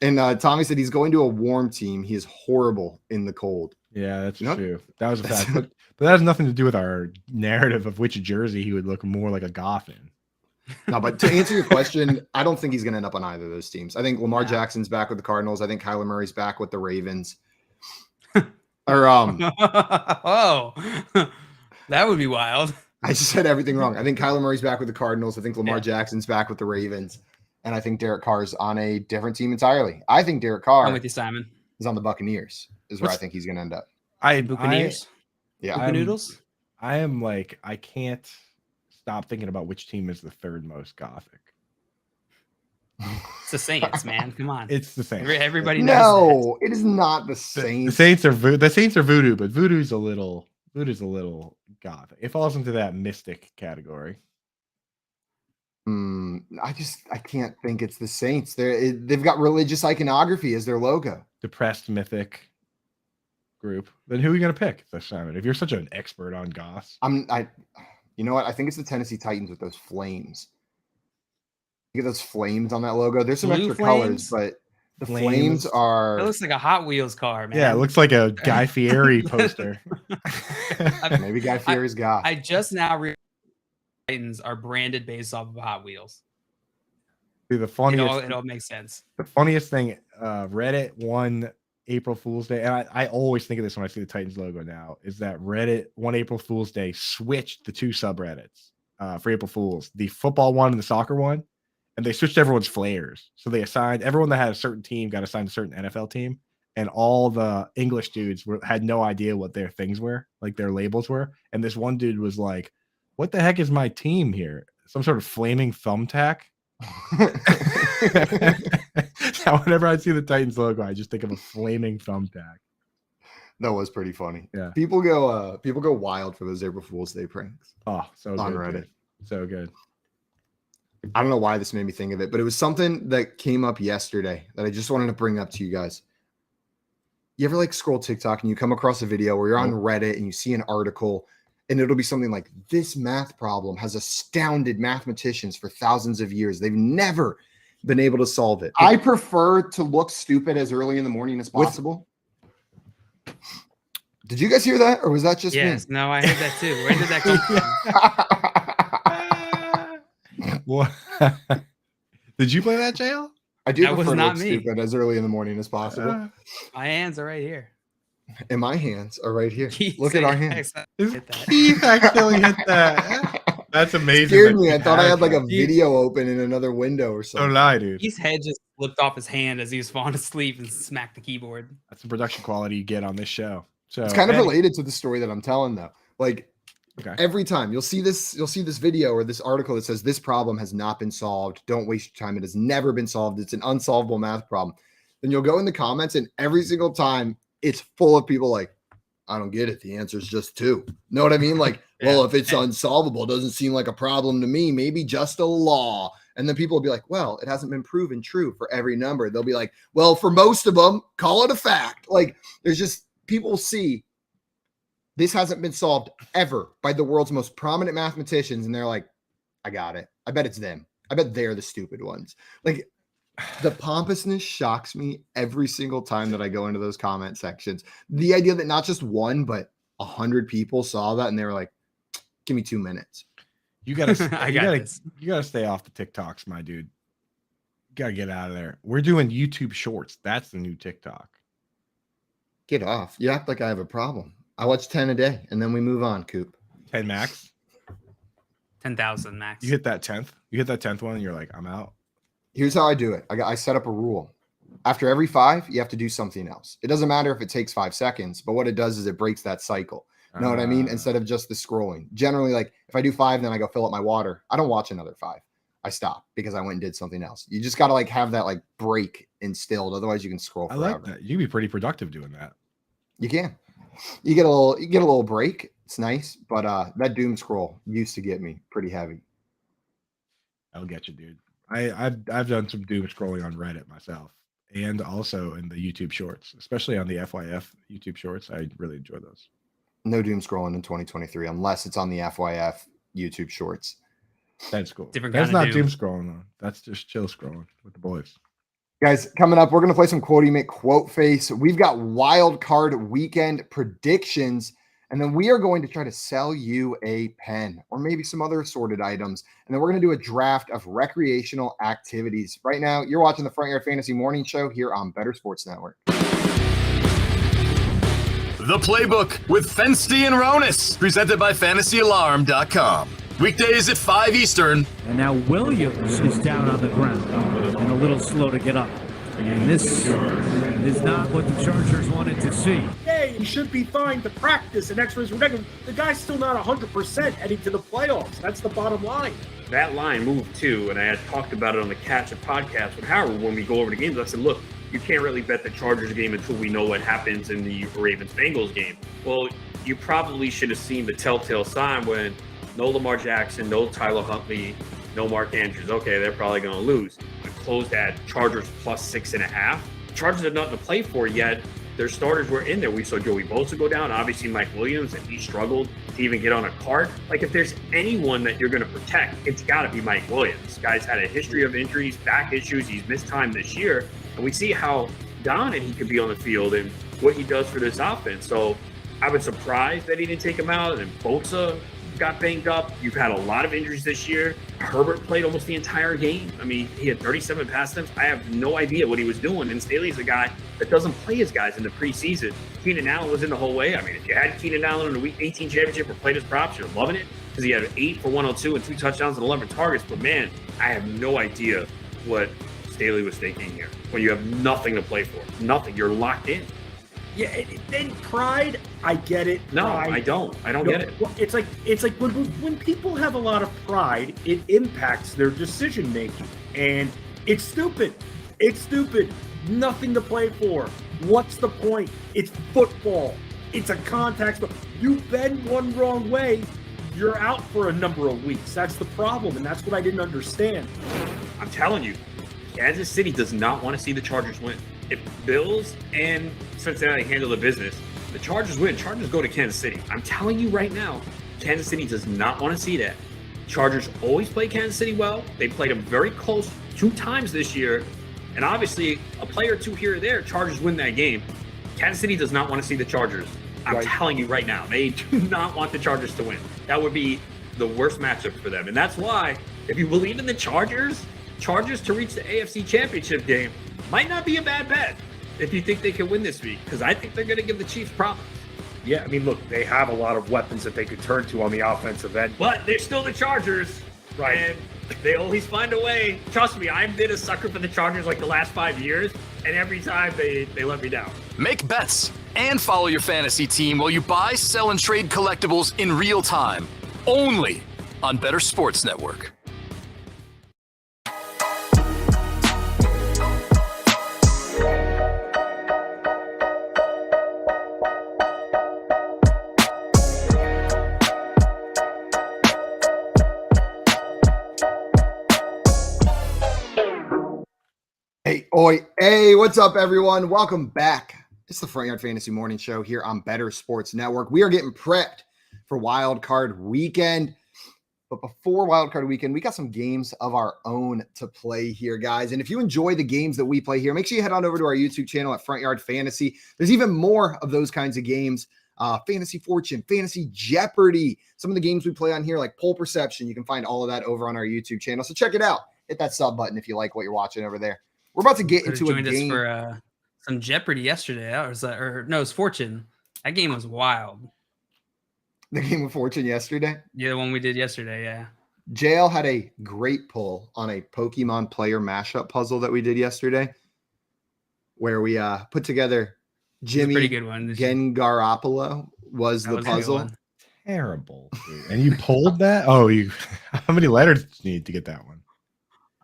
And Tommy said he's going to a warm team. He is horrible in the cold. Yeah, that's true. That was a fact. But that has nothing to do with our narrative of which jersey he would look more like a goth in. No, but to answer your question, I don't think he's going to end up on either of those teams. I think Lamar Jackson's back with the Cardinals. I think Kyler Murray's back with the Ravens. Oh, that would be wild. I just said everything wrong. I think Kyler Murray's back with the Cardinals. I think Lamar Jackson's back with the Ravens. And I think Derek Carr's on a different team entirely. I think Derek Carr I'm with you, Simon. is on the Buccaneers, is where I think he's going to end up. Buccaneers? Buccaneers? I am like, I can't stop thinking about which team is the third most gothic. It's the Saints, man. Come on. It's the Saints. Everybody knows No, it is not the Saints. The Saints are voodoo, but voodoo's a little gothic. It falls into that mystic category. I can't think it's the Saints. They've got religious iconography as their logo. Depressed mythic group. Then who are you going to pick this time? If you're such an expert on goths, you know what? I think it's the Tennessee Titans with those flames. You get those flames on that logo. There's some extra colors, but the flames are. It looks like a Hot Wheels car, man. Yeah, it looks like a Guy Fieri poster. Maybe Guy Fieri's goth. I just now realized Titans are branded based off of Hot Wheels. Dude, the funniest. It all makes sense. The funniest thing, Reddit won April Fool's Day, and I always think of this when I see the Titans logo now, is that Reddit one April Fool's Day switched the two subreddits for April Fools, the football one and the soccer one, and they switched everyone's flares. So they assigned everyone that had a certain team got assigned a certain NFL team, and all the English dudes had no idea what their things were, like their labels were. And this one dude was like, "What the heck is my team here? Some sort of flaming thumbtack?" Now, whenever I see the Titans logo, I just think of a flaming thumbtack. That was pretty funny. Yeah, people go wild for those April Fool's Day pranks. Oh, so on good, Reddit, dude. So good. I don't know why this made me think of it, but it was something that came up yesterday that I just wanted to bring up to you guys. You ever scroll TikTok and you come across a video where you're on Reddit and you see an article and it'll be something like, this math problem has astounded mathematicians for thousands of years. They've never been able to solve it. I prefer to look stupid as early in the morning as possible. Did you guys hear that? Or was that just me? No, I heard that too. Where did that come from? What? Did you play that, JL? I do prefer to look stupid as early in the morning as possible. My hands are right here. And my hands are right here. Keith Look at our said- hands. hit that. Keith actually hit that. That's amazing. Scared that me. I Keith thought I has had like a that. video open in another window or So something. did I, dude. His head just flipped off his hand as he was falling asleep and smacked the keyboard. That's the production quality you get on this show. So It's kind of Eddie- related to the story that I'm telling though. Like Okay. every time you'll see this video or this article that says this problem has not been solved. Don't waste your time. It has never been solved. It's an unsolvable math problem. Then you'll go in the comments and every single time it's full of people like, I don't get it. The answer is just 2. Know what I mean? Like, well, if it's unsolvable, it doesn't seem like a problem to me. Maybe just a law. And then people will be like, well, it hasn't been proven true for every number. They'll be like, well, for most of them, call it a fact. Like there's just people see this hasn't been solved ever by the world's most prominent mathematicians. And they're like, I got it. I bet it's them. I bet they're the stupid ones. Like the pompousness shocks me every single time that I go into those comment sections. The idea that not just 1, but 100 people saw that and they were like, give me 2 minutes. You gotta, I you got gotta, this. you gotta stay off the TikToks, my dude. You gotta get out of there. We're doing YouTube Shorts. That's the new TikTok. Get off. You act like I have a problem. I watch 10 a day and then we move on, Coop. 10 max. 10,000 max. You hit that 10th. You hit that 10th one, and you're like, I'm out. Here's how I do it. I set up a rule. After every 5, you have to do something else. It doesn't matter if it takes 5 seconds, but what it does is it breaks that cycle. Know what I mean? Instead of just the scrolling. Generally, like if I do 5, then I go fill up my water. I don't watch another 5. I stop because I went and did something else. You just got to like have that like break instilled. Otherwise you can scroll I forever. like that. You'd be pretty productive doing that. You can. You get a little break. It's nice, but that doom scroll used to get me pretty heavy. I'll get you, dude. I've done some doom scrolling on Reddit myself, and also in the YouTube Shorts, especially on the FYF YouTube Shorts. I really enjoy those. No doom scrolling in 2023 unless it's on the FYF YouTube Shorts. That's cool. Different That's kind of not doom doom. scrolling though. That's just chill scrolling with the boys. Guys, coming up, we're going to play some Quotey McQuote face. We've got wild card weekend predictions, and then we are going to try to sell you a pen or maybe some other assorted items. And then we're going to do a draft of recreational activities. Right now, you're watching the Front Yard Fantasy Morning Show here on Better Sports Network. The Playbook with Fensty and Ronis, presented by FantasyAlarm.com. Weekdays at 5 Eastern. And now Williams is down on the ground and a little slow to get up. And this is not what the Chargers wanted to see. Hey, he should be fine to practice and X-rays were negative. The guy's still not 100% heading to the playoffs. That's the bottom line. That line moved too, and I had talked about it on the Catch It podcast with Howard when we go over the games. I said, look, you can't really bet the Chargers game until we know what happens in the Ravens-Bengals game. Well, you probably should have seen the telltale sign when no Lamar Jackson, no Tyler Huntley, no Mark Andrews. Okay, they're probably going to lose. It closed at Chargers plus 6.5. Chargers have nothing to play for yet. Their starters were in there. We saw Joey Bosa go down, obviously Mike Williams, and he struggled to even get on a cart. Like, if there's anyone that you're going to protect, it's got to be Mike Williams. This guy's had a history of injuries, back issues. He's missed time this year. And we see how dominant he could be on the field and what he does for this offense. So I was surprised that he didn't take him out. And Bosa got banged up. You've had a lot of injuries this year. Herbert played almost the entire game. I mean, he had 37 pass attempts. I have no idea what he was doing. And Staley's a guy that doesn't play his guys in the preseason. Keenan Allen was in the whole way. I mean, if you had Keenan Allen in the Week 18 championship or played his props, you're loving it because he had 8 for 102 and 2 touchdowns and 11 targets. But man, I have no idea what Staley was thinking here when you have nothing to play for. Nothing. You're locked in. Yeah, and pride, I get it. No, Pride. I don't. I don't get it. Well, it's like when people have a lot of pride, it impacts their decision making, and it's stupid. It's stupid. Nothing to play for. What's the point? It's football. It's a contact sport. You bend one wrong way, you're out for a number of weeks. That's the problem, and that's what I didn't understand. I'm telling you, Kansas City does not want to see the Chargers win. If Bills and Cincinnati handle the business, the Chargers win. Chargers go to Kansas City. I'm telling you right now, Kansas City does not want to see that. Chargers always play Kansas City well. They played them very close 2 times this year. And obviously, a play or 2 here or there, Chargers win that game. Kansas City does not want to see the Chargers. I'm telling you right now, they do not want the Chargers to win. That would be the worst matchup for them. And that's why, if you believe in the Chargers to reach the AFC Championship game might not be a bad bet. if you think they can win this week, because I think they're going to give the Chiefs problems. Yeah, I mean, look, they have a lot of weapons that they could turn to on the offensive end. But they're still the Chargers. Right. And they always find a way. Trust me, I've been a sucker for the Chargers like the last 5 years, and every time they let me down. Make bets and follow your fantasy team while you buy, sell, and trade collectibles in real time. Only on Better Sports Network. Hey, what's up, everyone? Welcome back. It's the Front Yard Fantasy Morning Show here on Better Sports Network. We are getting prepped for Wildcard Weekend. But before Wildcard Weekend, we got some games of our own to play here, guys. And if you enjoy the games that we play here, make sure you head on over to our YouTube channel at Front Yard Fantasy. There's even more of those kinds of games. Fantasy Fortune, Fantasy Jeopardy, some of the games we play on here, like Poll Perception. You can find all of that over on our YouTube channel. So check it out. Hit that sub button if you like what you're watching over there. We're about to get into a game. Us for some Jeopardy yesterday. It was Fortune. That game was wild. The game of Fortune yesterday? Yeah, the one we did yesterday, yeah. JL had a great pull on a Pokemon player mashup puzzle that we did yesterday, where we put together Jimmy pretty good one. Gengaroppolo was the puzzle. Terrible, dude. And you pulled that? Oh, how many letters did you need to get that one?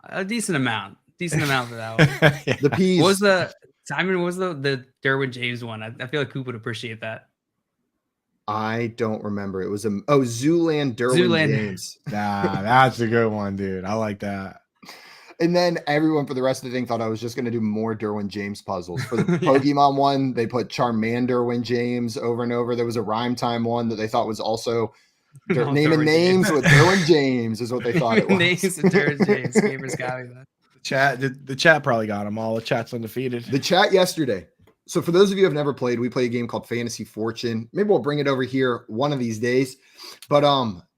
A decent amount for that one. Yeah. The P's. What was the Derwin James one? I feel like Coop would appreciate that. I don't remember. It was Zoolander Derwin James. Nah, that's a good one, dude. I like that. And then everyone for the rest of the thing thought I was just going to do more Derwin James puzzles. For the Pokemon one, they put Charmander Derwin James over and over. There was a Rhyme Time one that they thought was also naming names with Derwin James is what they thought it was. Names with Derwin James. Gamers got me, man. The chat probably got them all. The chat's undefeated. The chat yesterday. So for those of you who have never played, we play a game called Fantasy Fortune. Maybe we'll bring it over here one of these days. But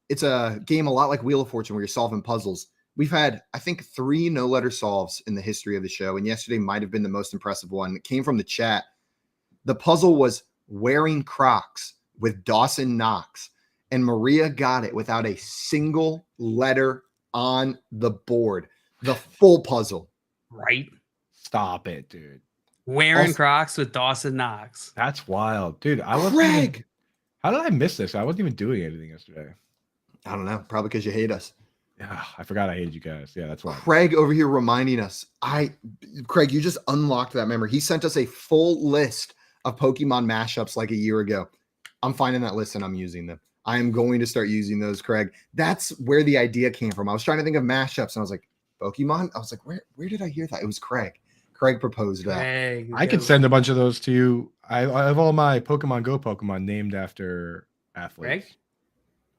it's a game a lot like Wheel of Fortune where you're solving puzzles. We've had, I think, 3 no-letter solves in the history of the show. And yesterday might have been the most impressive one. It came from the chat. The puzzle was wearing Crocs with Dawson Knox. And Maria got it without a single letter on the board. The full puzzle. Right? Stop it, dude. Wearing Crocs with Dawson Knox. That's wild. Dude, how did I miss this? I wasn't even doing anything yesterday. I don't know. Probably because you hate us. Yeah, I forgot I hated you guys. Yeah, that's why. Craig over here reminding us. Craig, you just unlocked that memory. He sent us a full list of Pokemon mashups like a year ago. I'm finding that list and I'm using them. I am going to start using those, Craig. That's where the idea came from. I was trying to think of mashups and I was like, Pokemon? I was like, where did I hear that? It was Craig. Craig proposed that. I could send a bunch of those to you. I have all my Pokemon Go Pokemon named after athletes.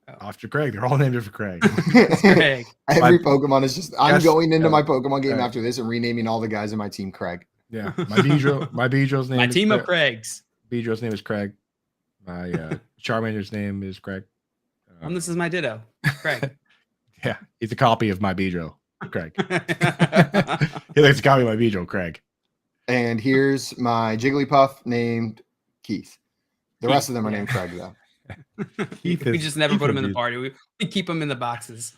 Craig? After Craig. They're all named after Craig. Craig. Every Pokemon is just, I'm going into my Pokemon game after this and renaming all the guys in my team Craig. Yeah. My Beedrill's name my is team Craig. of Craigs. Beedrill's name is Craig. My Charmander's name is Craig. And this is my Ditto, Craig. Yeah. He's a copy of my Beedrill. Craig. He likes to copy my Beedrill, Craig. And here's my Jigglypuff named Keith. The rest of them are named Craig, though. We just never put them in the party. We keep them in the boxes.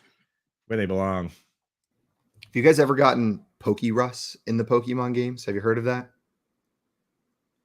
Where they belong. Have you guys ever gotten Pokerus in the Pokemon games? Have you heard of that?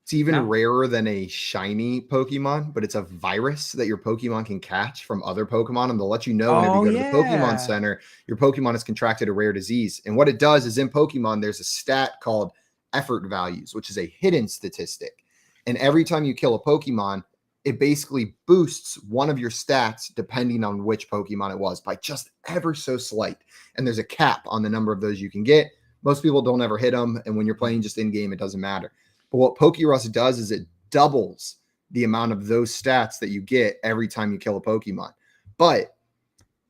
It's even rarer than a shiny Pokemon, but it's a virus that your Pokemon can catch from other Pokemon, and they'll let you know whenever you go to the Pokemon Center, your Pokemon has contracted a rare disease. And what it does is in Pokemon, there's a stat called effort values, which is a hidden statistic. And every time you kill a Pokemon, it basically boosts one of your stats depending on which Pokemon it was by just ever so slight. And there's a cap on the number of those you can get. Most people don't ever hit them. And when you're playing just in-game, it doesn't matter. But what Pokerus does is it doubles the amount of those stats that you get every time you kill a Pokemon. But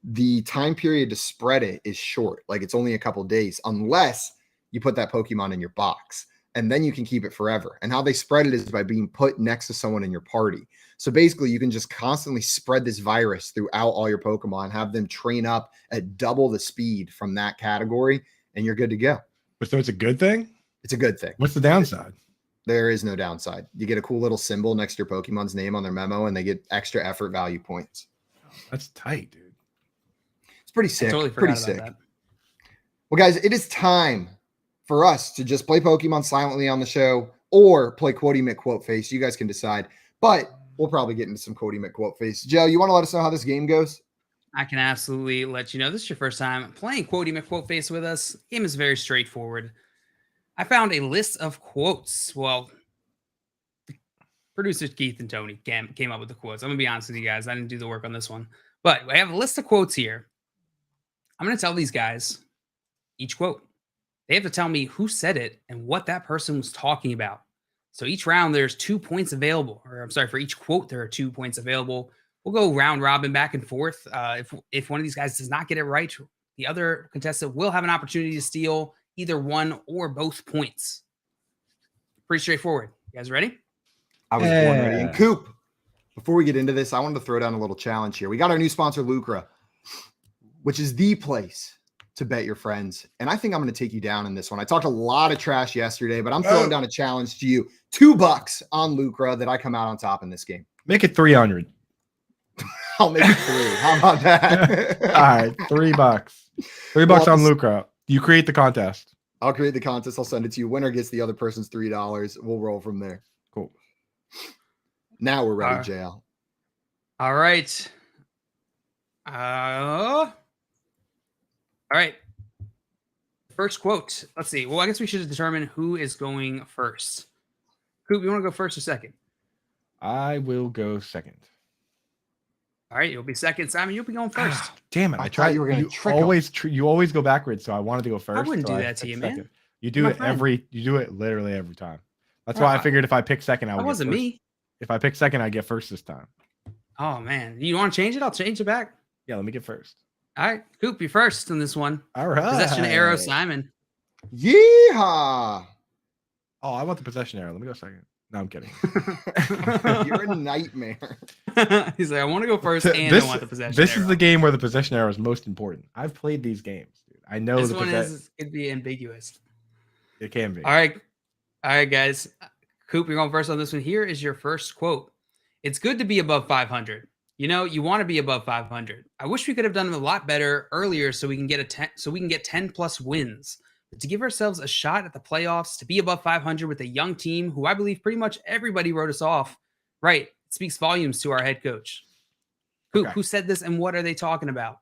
the time period to spread it is short. Like it's only a couple days, unless you put that Pokemon in your box. And then you can keep it forever. And how they spread it is by being put next to someone in your party. So basically, you can just constantly spread this virus throughout all your Pokemon, have them train up at double the speed from that category, and you're good to go. So it's a good thing? It's a good thing. What's the downside? There is no downside. You get a cool little symbol next to your Pokemon's name on their memo, and they get extra effort value points. That's tight, dude. It's pretty sick. I totally pretty forgot sick. about that. Well, guys, it is time for us to just play Pokemon silently on the show or play Quotey McQuote Face. You guys can decide, but we'll probably get into some Quotey McQuote Face. Joe, you want to let us know how this game goes? I can absolutely let you know. This is your first time playing Quotey McQuote Face with us. The game is very straightforward. I found a list of quotes. Well, producers Keith and Tony came up with the quotes. I'm going to be honest with you guys. I didn't do the work on this one. But I have a list of quotes here. I'm going to tell these guys each quote. They have to tell me who said it and what that person was talking about. So each round, there's 2 points available. Or I'm sorry, for each quote, there are 2 points available. We'll go round robin back and forth. If one of these guys does not get it right, the other contestant will have an opportunity to steal either one or both points. Pretty straightforward. You guys ready? I was born ready. And Coop, before we get into this, I wanted to throw down a little challenge here. We got our new sponsor, Lucra, which is the place to bet your friends. And I think I'm going to take you down in this one. I talked a lot of trash yesterday, but I'm throwing down a challenge to you. $2 on Lucra that I come out on top in this game. Make it 300. I'll make it 3. How about that? All right, $3. $3 on Lucra. You create the contest. I'll create the contest. I'll send it to you. Winner gets the other person's $3. We'll roll from there. Cool. Now we're ready, JL. All right. All right. First quote. Let's see. Well, I guess we should determine who is going first. Coop, you want to go first or second? I will go second. All right, you'll be second. Simon, you'll be going first. Damn it! I tried. You were going to trick you always go backwards, so I wanted to go first. I wouldn't so do that to you, man. You do it You do it literally every time. That's why I figured if I pick second, I would. That wasn't me. If I pick second, I get first this time. Oh man, you want to change it? I'll change it back. Yeah, let me get first. All right, Coop, you first on this one. All right. Possession arrow, Simon. Yeehaw! Oh, I want the possession arrow. Let me go second. No, I'm kidding. You're a nightmare. He's like, I want to go first, and I want the possession This arrow. is the game where the possession arrow is most important. I've played these games, dude. I know this one could be ambiguous. It can be. All right, guys. Coop, you're going first on this one. Here is your first quote. It's good to be above 500. You know, you want to be above 500. I wish we could have done a lot better earlier so we can get 10 plus wins. But to give ourselves a shot at the playoffs, to be above 500 with a young team who I believe pretty much everybody wrote us off. Right. It speaks volumes to our head coach. Coop, who said this and what are they talking about?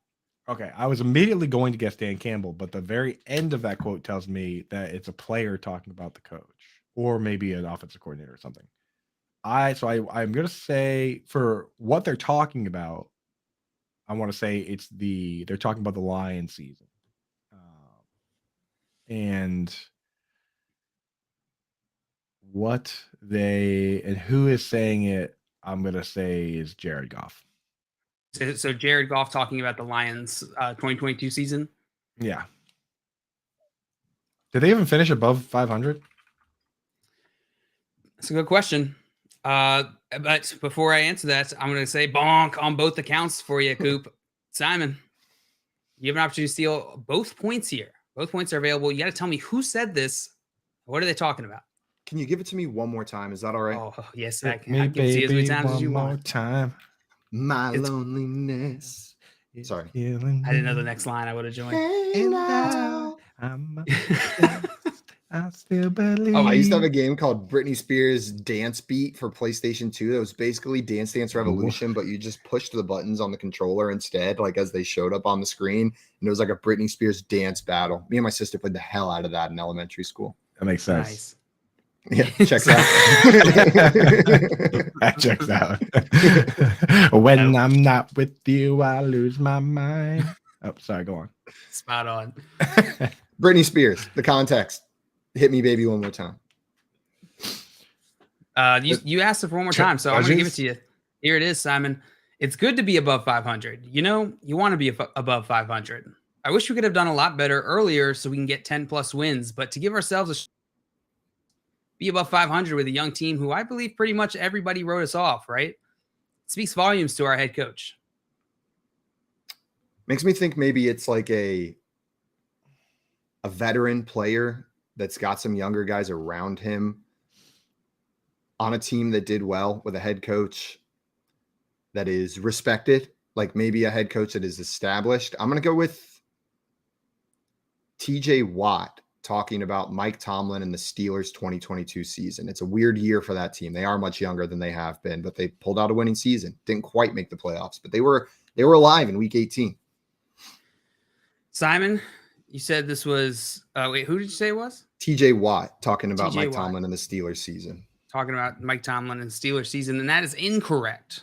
Okay. I was immediately going to guess Dan Campbell, but the very end of that quote tells me that it's a player talking about the coach or maybe an offensive coordinator or something. I'm going to say for what they're talking about, I want to say they're talking about the Lion season. And who is saying it, I'm going to say is Jared Goff. So Jared Goff talking about the Lions 2022 season? Yeah. Did they even finish above 500? That's a good question. But before I answer that, I'm going to say bonk on both accounts for you, Coop. Simon, you have an opportunity to steal both points here. Both points are available. You got to tell me who said this. What are they talking about? Can you give it to me one more time? Is that all right? Oh, yes, I can. I can see as many times as you want. Time. My loneliness. Sorry. I didn't know the next line. I would have joined. I still believe. I used to have a game called Britney Spears Dance Beat for PlayStation 2. That was basically Dance Dance Revolution, but you just pushed the buttons on the controller instead, like as they showed up on the screen. And it was like a Britney Spears dance battle. Me and my sister played the hell out of that in elementary school. That makes sense. Nice. Yeah, checks out. That checks out. When I'm not with you, I lose my mind. Oh, sorry. Go on. Spot on. Britney Spears, the context. Hit me, baby, one more time. You asked it for one more time, so I'm going to give it to you. Here it is, Simon. It's good to be above 500. You know, you want to be above 500. I wish we could have done a lot better earlier so we can get 10 plus wins, but to give ourselves be above 500 with a young team who I believe pretty much everybody wrote us off, right? It speaks volumes to our head coach. Makes me think maybe it's like a veteran player that's got some younger guys around him on a team that did well with a head coach that is respected, like maybe a head coach that is established, I'm going to go with TJ Watt talking about Mike Tomlin and the Steelers 2022 season. It's a weird year for that team. They are much younger than they have been, but they pulled out a winning season. Didn't quite make the playoffs, but they were alive in week 18. Simon, you said this was wait, who did you say it was? TJ Watt talking about TJ Mike Watt. Tomlin and the Steelers season. Talking about Mike Tomlin and Steelers season, and that is incorrect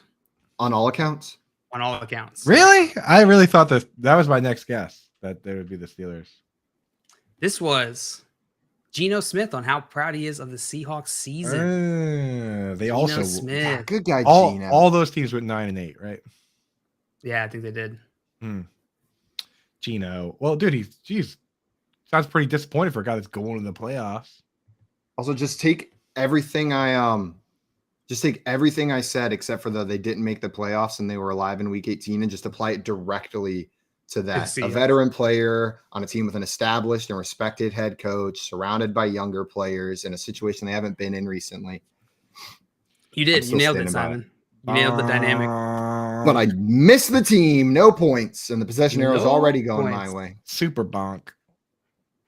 On all accounts? on all accounts. Really? I really thought that was my next guess, that there would be the Steelers. This was Geno Smith on how proud he is of the Seahawks season. They Geno also Smith. Good guy, all, Gino. all those teams went 9-8, right? Yeah, I think they did. Gino. Well, dude, he's sounds pretty disappointed for a guy that's going to the playoffs. Also, just take everything I said, except for they didn't make the playoffs and they were alive in week 18, and just apply it directly to that. A veteran player on a team with an established and respected head coach, surrounded by younger players in a situation they haven't been in recently. You did. You nailed it, Simon. You nailed the dynamic. But I missed the team. No points. And the possession arrow is No already going points. my way. Super bonk.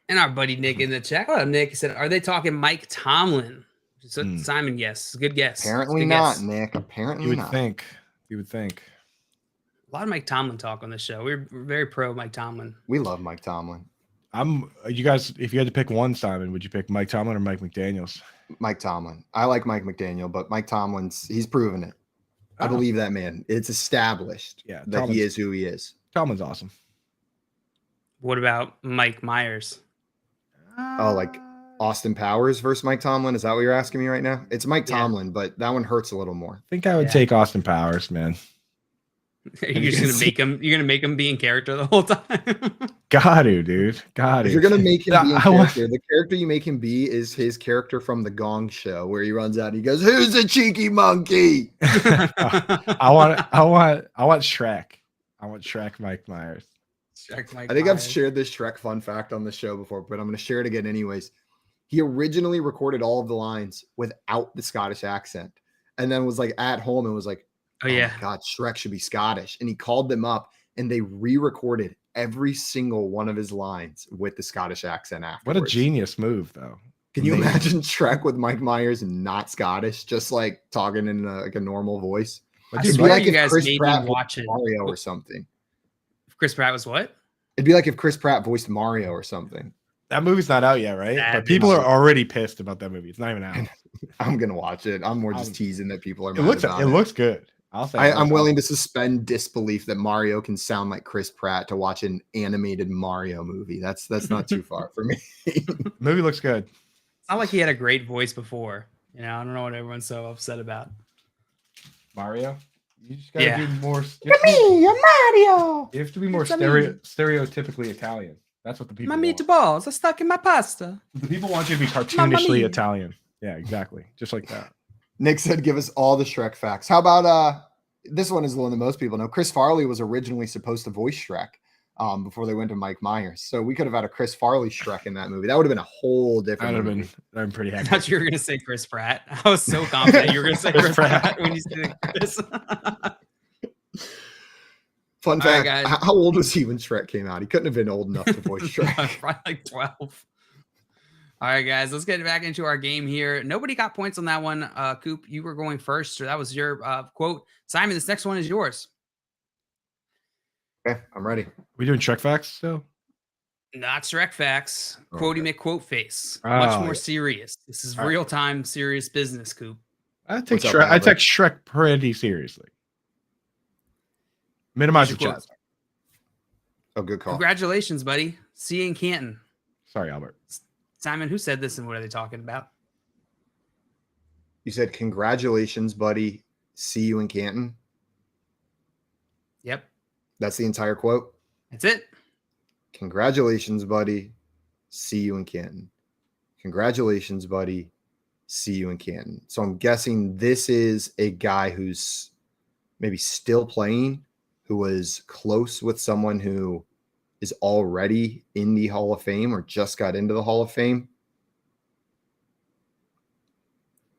And our buddy Nick in the chat. Hello, Nick. He said, "Are they talking Mike Tomlin?" So Simon, yes. Good guess. Apparently Good not, guess. Nick. Apparently You would not. think. You would think. A lot of Mike Tomlin talk on this show. We're very pro Mike Tomlin. We love Mike Tomlin. You guys, if you had to pick one, Simon, would you pick Mike Tomlin or Mike McDaniels? Mike Tomlin. I like Mike McDaniel, but Mike Tomlin's he's proven it. I believe that man. It's established that he is who he is. Tomlin's awesome. What about Mike Myers? Oh, like Austin Powers versus Mike Tomlin? Is that what you're asking me right now? It's Mike Yeah. Tomlin, but that one hurts a little more. I think I would take Austin Powers, man. You're just gonna make him. You're gonna make him be in character the whole time. Got to, dude. Got to. If you're gonna make him be in I want- character, the character you make him be is his character from the Gong Show, where he runs out and he goes, "Who's the cheeky monkey?" I want Shrek. I want Shrek Mike Myers. I think I've shared this Shrek fun fact on the show before, but I'm going to share it again anyways. He originally recorded all of the lines without the Scottish accent, and then was like at home and was like, Oh yeah. my God, Shrek should be Scottish. And he called them up and they re-recorded every single one of his lines with the Scottish accent afterwards. What a genius move, though. Can you imagine Shrek with Mike Myers and not Scottish, just like talking in like a normal voice? I It'd be swear like you if guys Chris made Pratt me watch it. Mario or something. Chris Pratt was what? It'd be like if Chris Pratt voiced Mario or something. That movie's not out yet, right? That'd But be people are awesome. already pissed about that movie. It's not even out. I'm gonna watch it. I'm more just teasing that people are. It looks good. I'll say. I'm willing to suspend disbelief that Mario can sound like Chris Pratt to watch an animated Mario movie. That's not too far for me. Movie looks good. It's not like he had a great voice before. You know, I don't know what everyone's so upset about. Mario. You just gotta Yeah. do more. You're Mario. You have to be more It's a stereotypically Italian. That's what the people My want. meatballs are stuck in my pasta. The people want you to be Mamma cartoonishly mia. Italian. Yeah, exactly. Just like that. Nick said, "Give us all the Shrek facts." How about this one is the one that most people know. Chris Farley was originally supposed to voice Shrek before they went to Mike Myers. So we could have had a Chris Farley Shrek in that movie. That would have been a whole different I'd have movie. been pretty I happy. thought you were gonna say Chris Pratt. I was so confident you were gonna say Chris Pratt when you said Chris. Fun All right, fact, guys. how old was he when Shrek came out? He couldn't have been old enough to voice Shrek. Probably like 12. All right, guys, let's get back into our game here. Nobody got points on that one. Coop, you were going first, so that was your quote. Simon, this next one is yours. Okay, I'm ready. We doing Shrek facts still? Not Shrek facts. Okay. Quotey McQuote face. Oh, Much more yeah. serious. This is All right. real time, serious business, Coop. I take What's up, Shrek. I Albert? take Shrek pretty seriously. Minimize the What's your chat. quote? Oh, good call. Congratulations, buddy. See you in Canton. Sorry, Albert. Simon, who said this and what are they talking about? You said, "Congratulations, buddy. See you in Canton." Yep, That's the entire quote. that's it. Congratulations, buddy. See you in Canton. Congratulations, buddy. See you in Canton. So I'm guessing this is a guy who's maybe still playing, who was close with someone who is already in the Hall of Fame or just got into the Hall of Fame.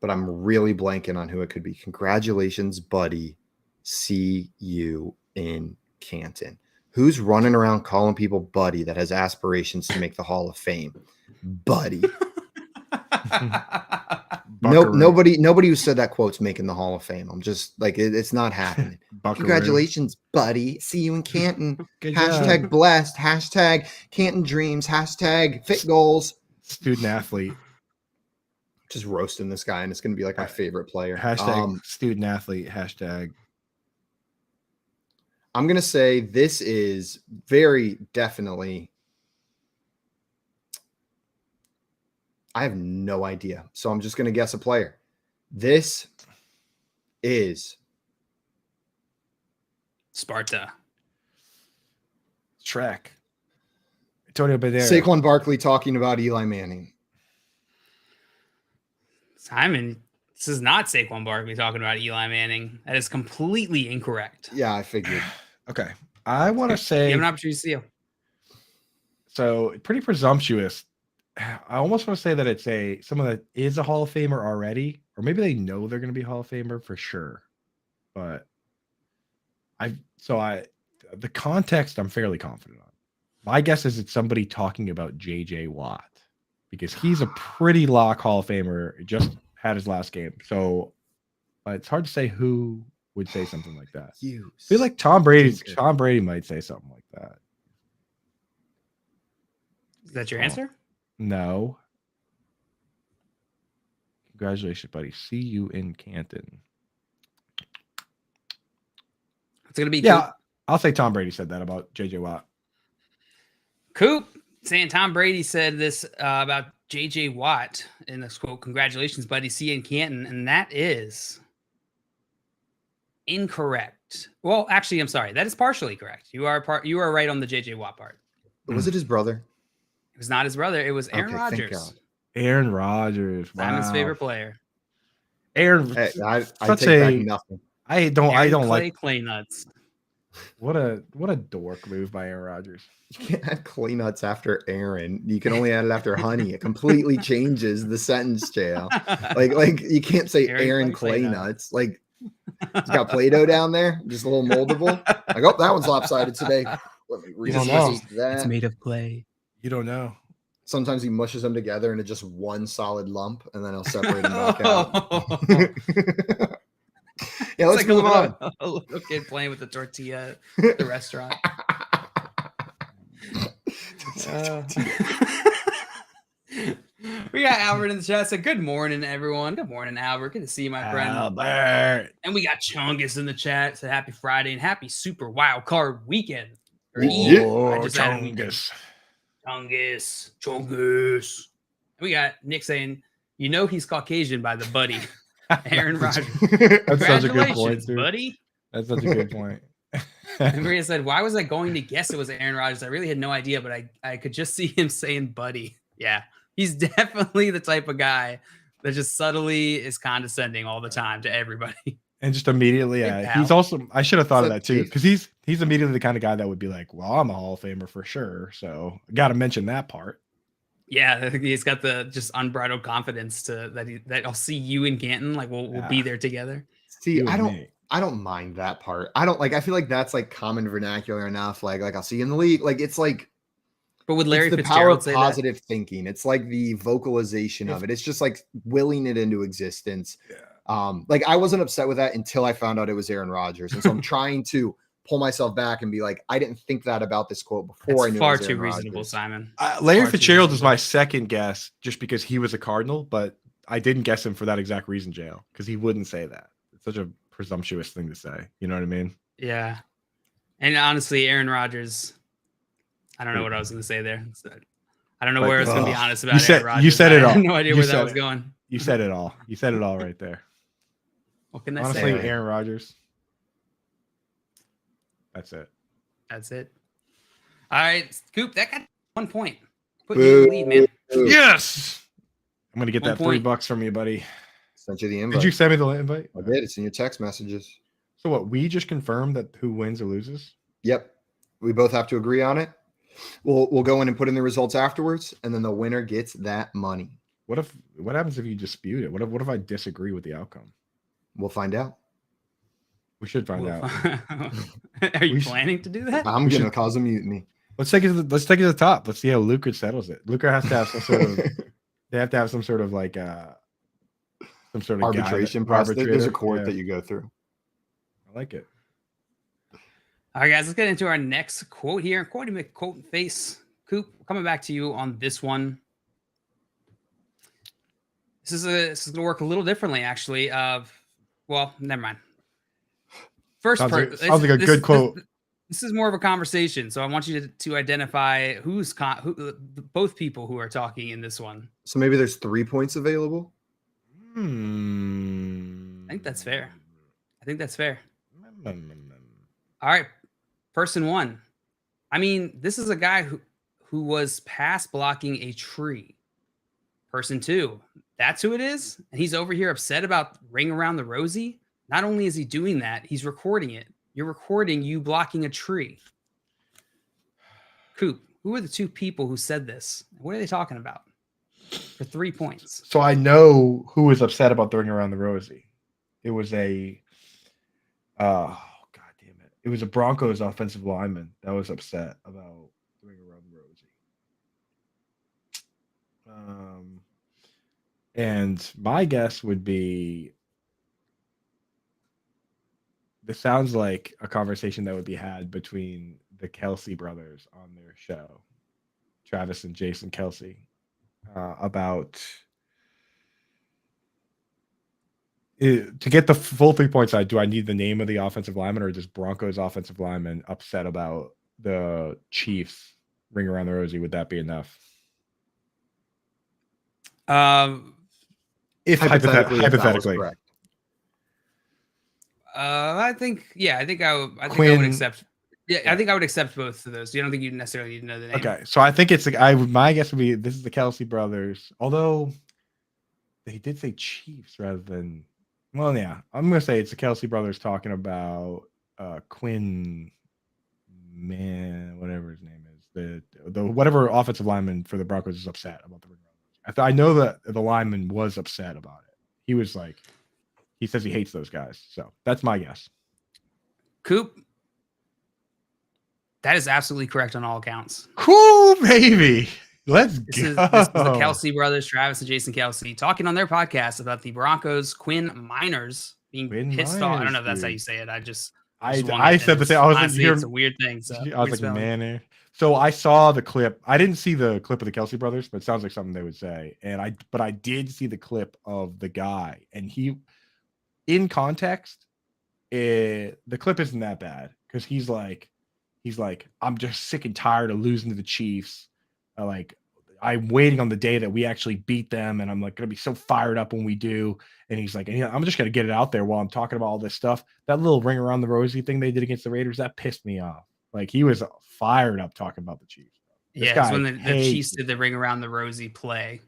but I'm really blanking on who it could be. Congratulations, buddy. See you in Canton. Who's running around calling people buddy that has aspirations to make the Hall of Fame? Buddy. Nobody who said that quote's making the Hall of Fame. I'm just like, it's not happening. Congratulations, buddy. See you in Canton. Hashtag job. blessed. Hashtag Canton dreams. Hashtag fit goals. Student athlete. Just roasting this guy, and it's going to be like my favorite player. Hashtag student athlete. Hashtag. I'm going to say this is very definitely. I have no idea. So I'm just going to guess a player. This is Sparta. Track. Antonio Banderas. Saquon Barkley talking about Eli Manning. Simon, this is not Saquon Barkley talking about Eli Manning. That is completely incorrect. Yeah, I figured. Okay. I want to say. You have an opportunity to see him. So pretty presumptuous. I almost want to say that it's someone that is a Hall of Famer already, or maybe they know they're going to be Hall of Famer for sure. But the context I'm fairly confident on. My guess is it's somebody talking about JJ Watt because he's a pretty lock Hall of Famer. Just had his last game, so it's hard to say who would say something like that. I feel like Tom Brady might say something like that. Is that your answer? No. Congratulations, buddy. See you in Canton. It's going to be Coop. I'll say Tom Brady said that about JJ Watt. Coop saying Tom Brady said this about JJ Watt in this quote. Congratulations, buddy. See you in Canton. And that is incorrect. Well, actually, I'm sorry. That is partially correct. You are right on the JJ Watt part. Was it his brother? It was not his brother. It was Aaron Rodgers. Aaron Rodgers. Simon's favorite player. Aaron. Hey, I take back nothing. I don't like clay nuts. What a dork move by Aaron Rodgers. You can't have clay nuts after Aaron. You can only add it after honey. It completely changes the sentence, JL. Like you can't say Aaron clay nuts. Like he's got Play-Doh down there, just a little moldable. Like, oh, that one's lopsided today. Let me read that. It's made of clay. You don't know. Sometimes he mushes them together into just one solid lump, and then he'll separate them back out. Yeah, let's move on. A little kid playing with the tortilla at the restaurant. We got Albert in the chat. Said, good morning, everyone. Good morning, Albert. Good to see you, my friend. Albert. And we got Chungus in the chat. Said, happy Friday and happy Super Wildcard weekend. Chungus. Chungus. We got Nick saying, you know he's Caucasian by the buddy. Aaron Rodgers. That's such a good point, dude. Buddy. That's such a good point. And Maria said, why was I going to guess it was Aaron Rodgers? I really had no idea, but I could just see him saying buddy. Yeah. He's definitely the type of guy that just subtly is condescending all the time to everybody. And just immediately, he's also, I should have thought of that too, because he's immediately the kind of guy that would be like, well, I'm a Hall of Famer for sure. So got to mention that part. Yeah, he's got the just unbridled confidence that I'll see you in Canton. Like we'll be there together. See, I don't mind that part. I feel like that's like common vernacular enough. Like I'll see you in the league. Like it's like, but with Larry the Fitzgerald power of positive thinking. It's like the vocalization of it. It's just like willing it into existence. Yeah. Like I wasn't upset with that until I found out it was Aaron Rodgers. And so I'm trying to pull myself back and be like, I didn't think that about this quote before. I knew far it was too Aaron reasonable, Rodgers. Simon. Larry Fitzgerald was my second guess just because he was a Cardinal, but I didn't guess him for that exact reason, JL, because he wouldn't say that. It's such a presumptuous thing to say. You know what I mean? Yeah. And honestly, Aaron Rodgers, I don't know what I was going to say there. I don't know where I was going to be honest about Aaron Rodgers. You said it all. I have no idea where that was going. You said it all. You said it all right there. What can I Honestly, say? Aaron Rodgers. That's it. That's it. All right, Coop, that got 1 point. Put you in the lead, man. Yes. I'm going to get 1 that point. $3 from you, buddy. Sent you the invite. Did you send me the invite? I did. It's in your text messages. So what? We just confirmed that who wins or loses? Yep. We both have to agree on it. We'll go in and put in the results afterwards, and then the winner gets that money. What happens if you dispute it? What if I disagree with the outcome? We'll find out. We should find out. Are you planning to do that? I'm gonna cause a mutiny. Let's take it to the top. Let's see how Luca settles it. Luca has to have some sort of they have to have some sort of like some sort of arbitration process. There's a court that you go through. I like it. All right, guys, let's get into our next quote here. Quotey McQuote and face. Coop, coming back to you on this one. This is going to work a little differently, actually. Well, never mind. Sounds like a good quote. This is more of a conversation, so I want you to identify who both people who are talking in this one. So maybe there's 3 points available. I think that's fair. All right, person one. I mean, this is a guy who was pass blocking a tree. Person two, that's who it is, and he's over here upset about Ring Around the Rosie. Not only is he doing that, he's recording it. You're recording you blocking a tree. Coop, who are the two people who said this? What are they talking about? For 3 points. So I know who was upset about the Ring Around the Rosie. It was a God damn it. It was a Broncos offensive lineman that was upset about the Ring Around the Rosie. And my guess would be this sounds like a conversation that would be had between the Kelsey brothers on their show, Travis and Jason Kelsey, about to get the full 3 points. Do I need the name of the offensive lineman, or just Broncos offensive lineman upset about the Chiefs Ring Around the Rosie? Would that be enough? If hypothetically, correct. I think I would accept. Yeah, I think I would accept both of those. You don't think you necessarily need to know the name. Okay, so I think it's my guess would be this is the Kelsey brothers. Although they did say Chiefs rather than, well, yeah, I'm gonna say it's the Kelsey brothers talking about Quinn, man, whatever his name is, the whatever offensive lineman for the Broncos is upset about the. I know that the lineman was upset about it. He was like, he says he hates those guys. So that's my guess. Coop, that is absolutely correct on all accounts. Cool, baby. Let's go. This is the Kelsey brothers, Travis and Jason Kelsey, talking on their podcast about the Broncos Quinn Miners being pissed off. I don't know if that's how you say it. I said the same. Honestly, it's a weird thing. So I was like, man. So I saw the clip. I didn't see the clip of the Kelsey brothers, but it sounds like something they would say. But I did see the clip of the guy, and he, in context, the clip isn't that bad because he's like, I'm just sick and tired of losing to the Chiefs. I'm waiting on the day that we actually beat them, and I'm like gonna be so fired up when we do. And he's like, I'm just gonna get it out there while I'm talking about all this stuff. That little Ring Around the Rosie thing they did against the Raiders, that pissed me off. Like, he was fired up talking about the Chiefs. Yeah, it's when the Chiefs did the Ring Around the Rosie play.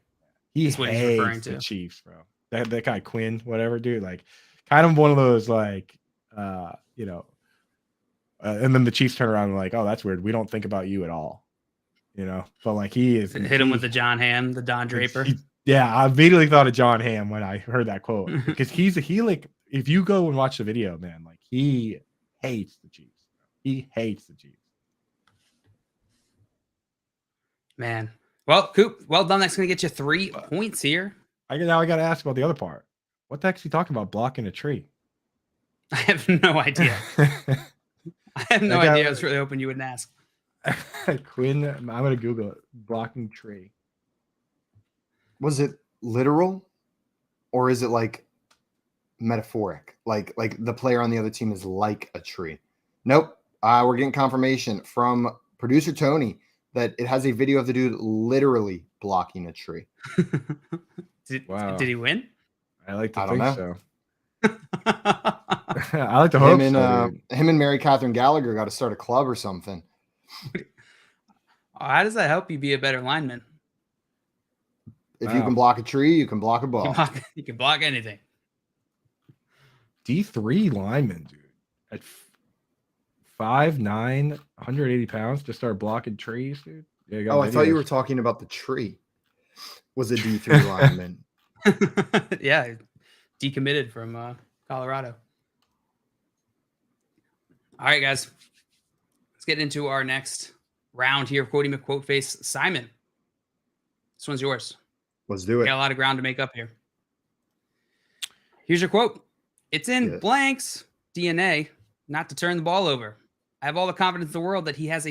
That's what he's referring to. The Chiefs, bro. That guy Quinn, whatever, dude. Like, kind of one of those, like, and then the Chiefs turn around and like, oh, that's weird. We don't think about you at all, But like, he is hit him with the John Hamm, the Don Draper. I immediately thought of John Hamm when I heard that quote because he like, if you go and watch the video, man, like, he hates the Chiefs. He hates the Chiefs. Man. Well, Coop, well done. That's going to get you 3 points here. Now I got to ask about the other part. What the heck is he talking about blocking a tree? I have no idea. I have no idea. I was really hoping you wouldn't ask. Quinn, I'm going to Google it. Blocking tree. Was it literal or is it like metaphoric? Like the player on the other team is like a tree? Nope. We're getting confirmation from producer Tony that it has a video of the dude literally blocking a tree. Did he win? I like to think so. I like to hope him and Mary Catherine Gallagher got to start a club or something. How does that help you be a better lineman? If you can block a tree, you can block a ball. You can block anything. D3 lineman, dude. At 5'9", 180 pounds to start blocking trees, dude. I thought you were talking about the tree. was a D3 lineman. Yeah, decommitted from Colorado. All right, guys. Let's get into our next round here of Quotey McQuote face. Simon, this one's yours. Let's do We it. got a lot of ground to make up here. Here's your quote. It's in blank's DNA not to turn the ball over. I have all the confidence in the world that he has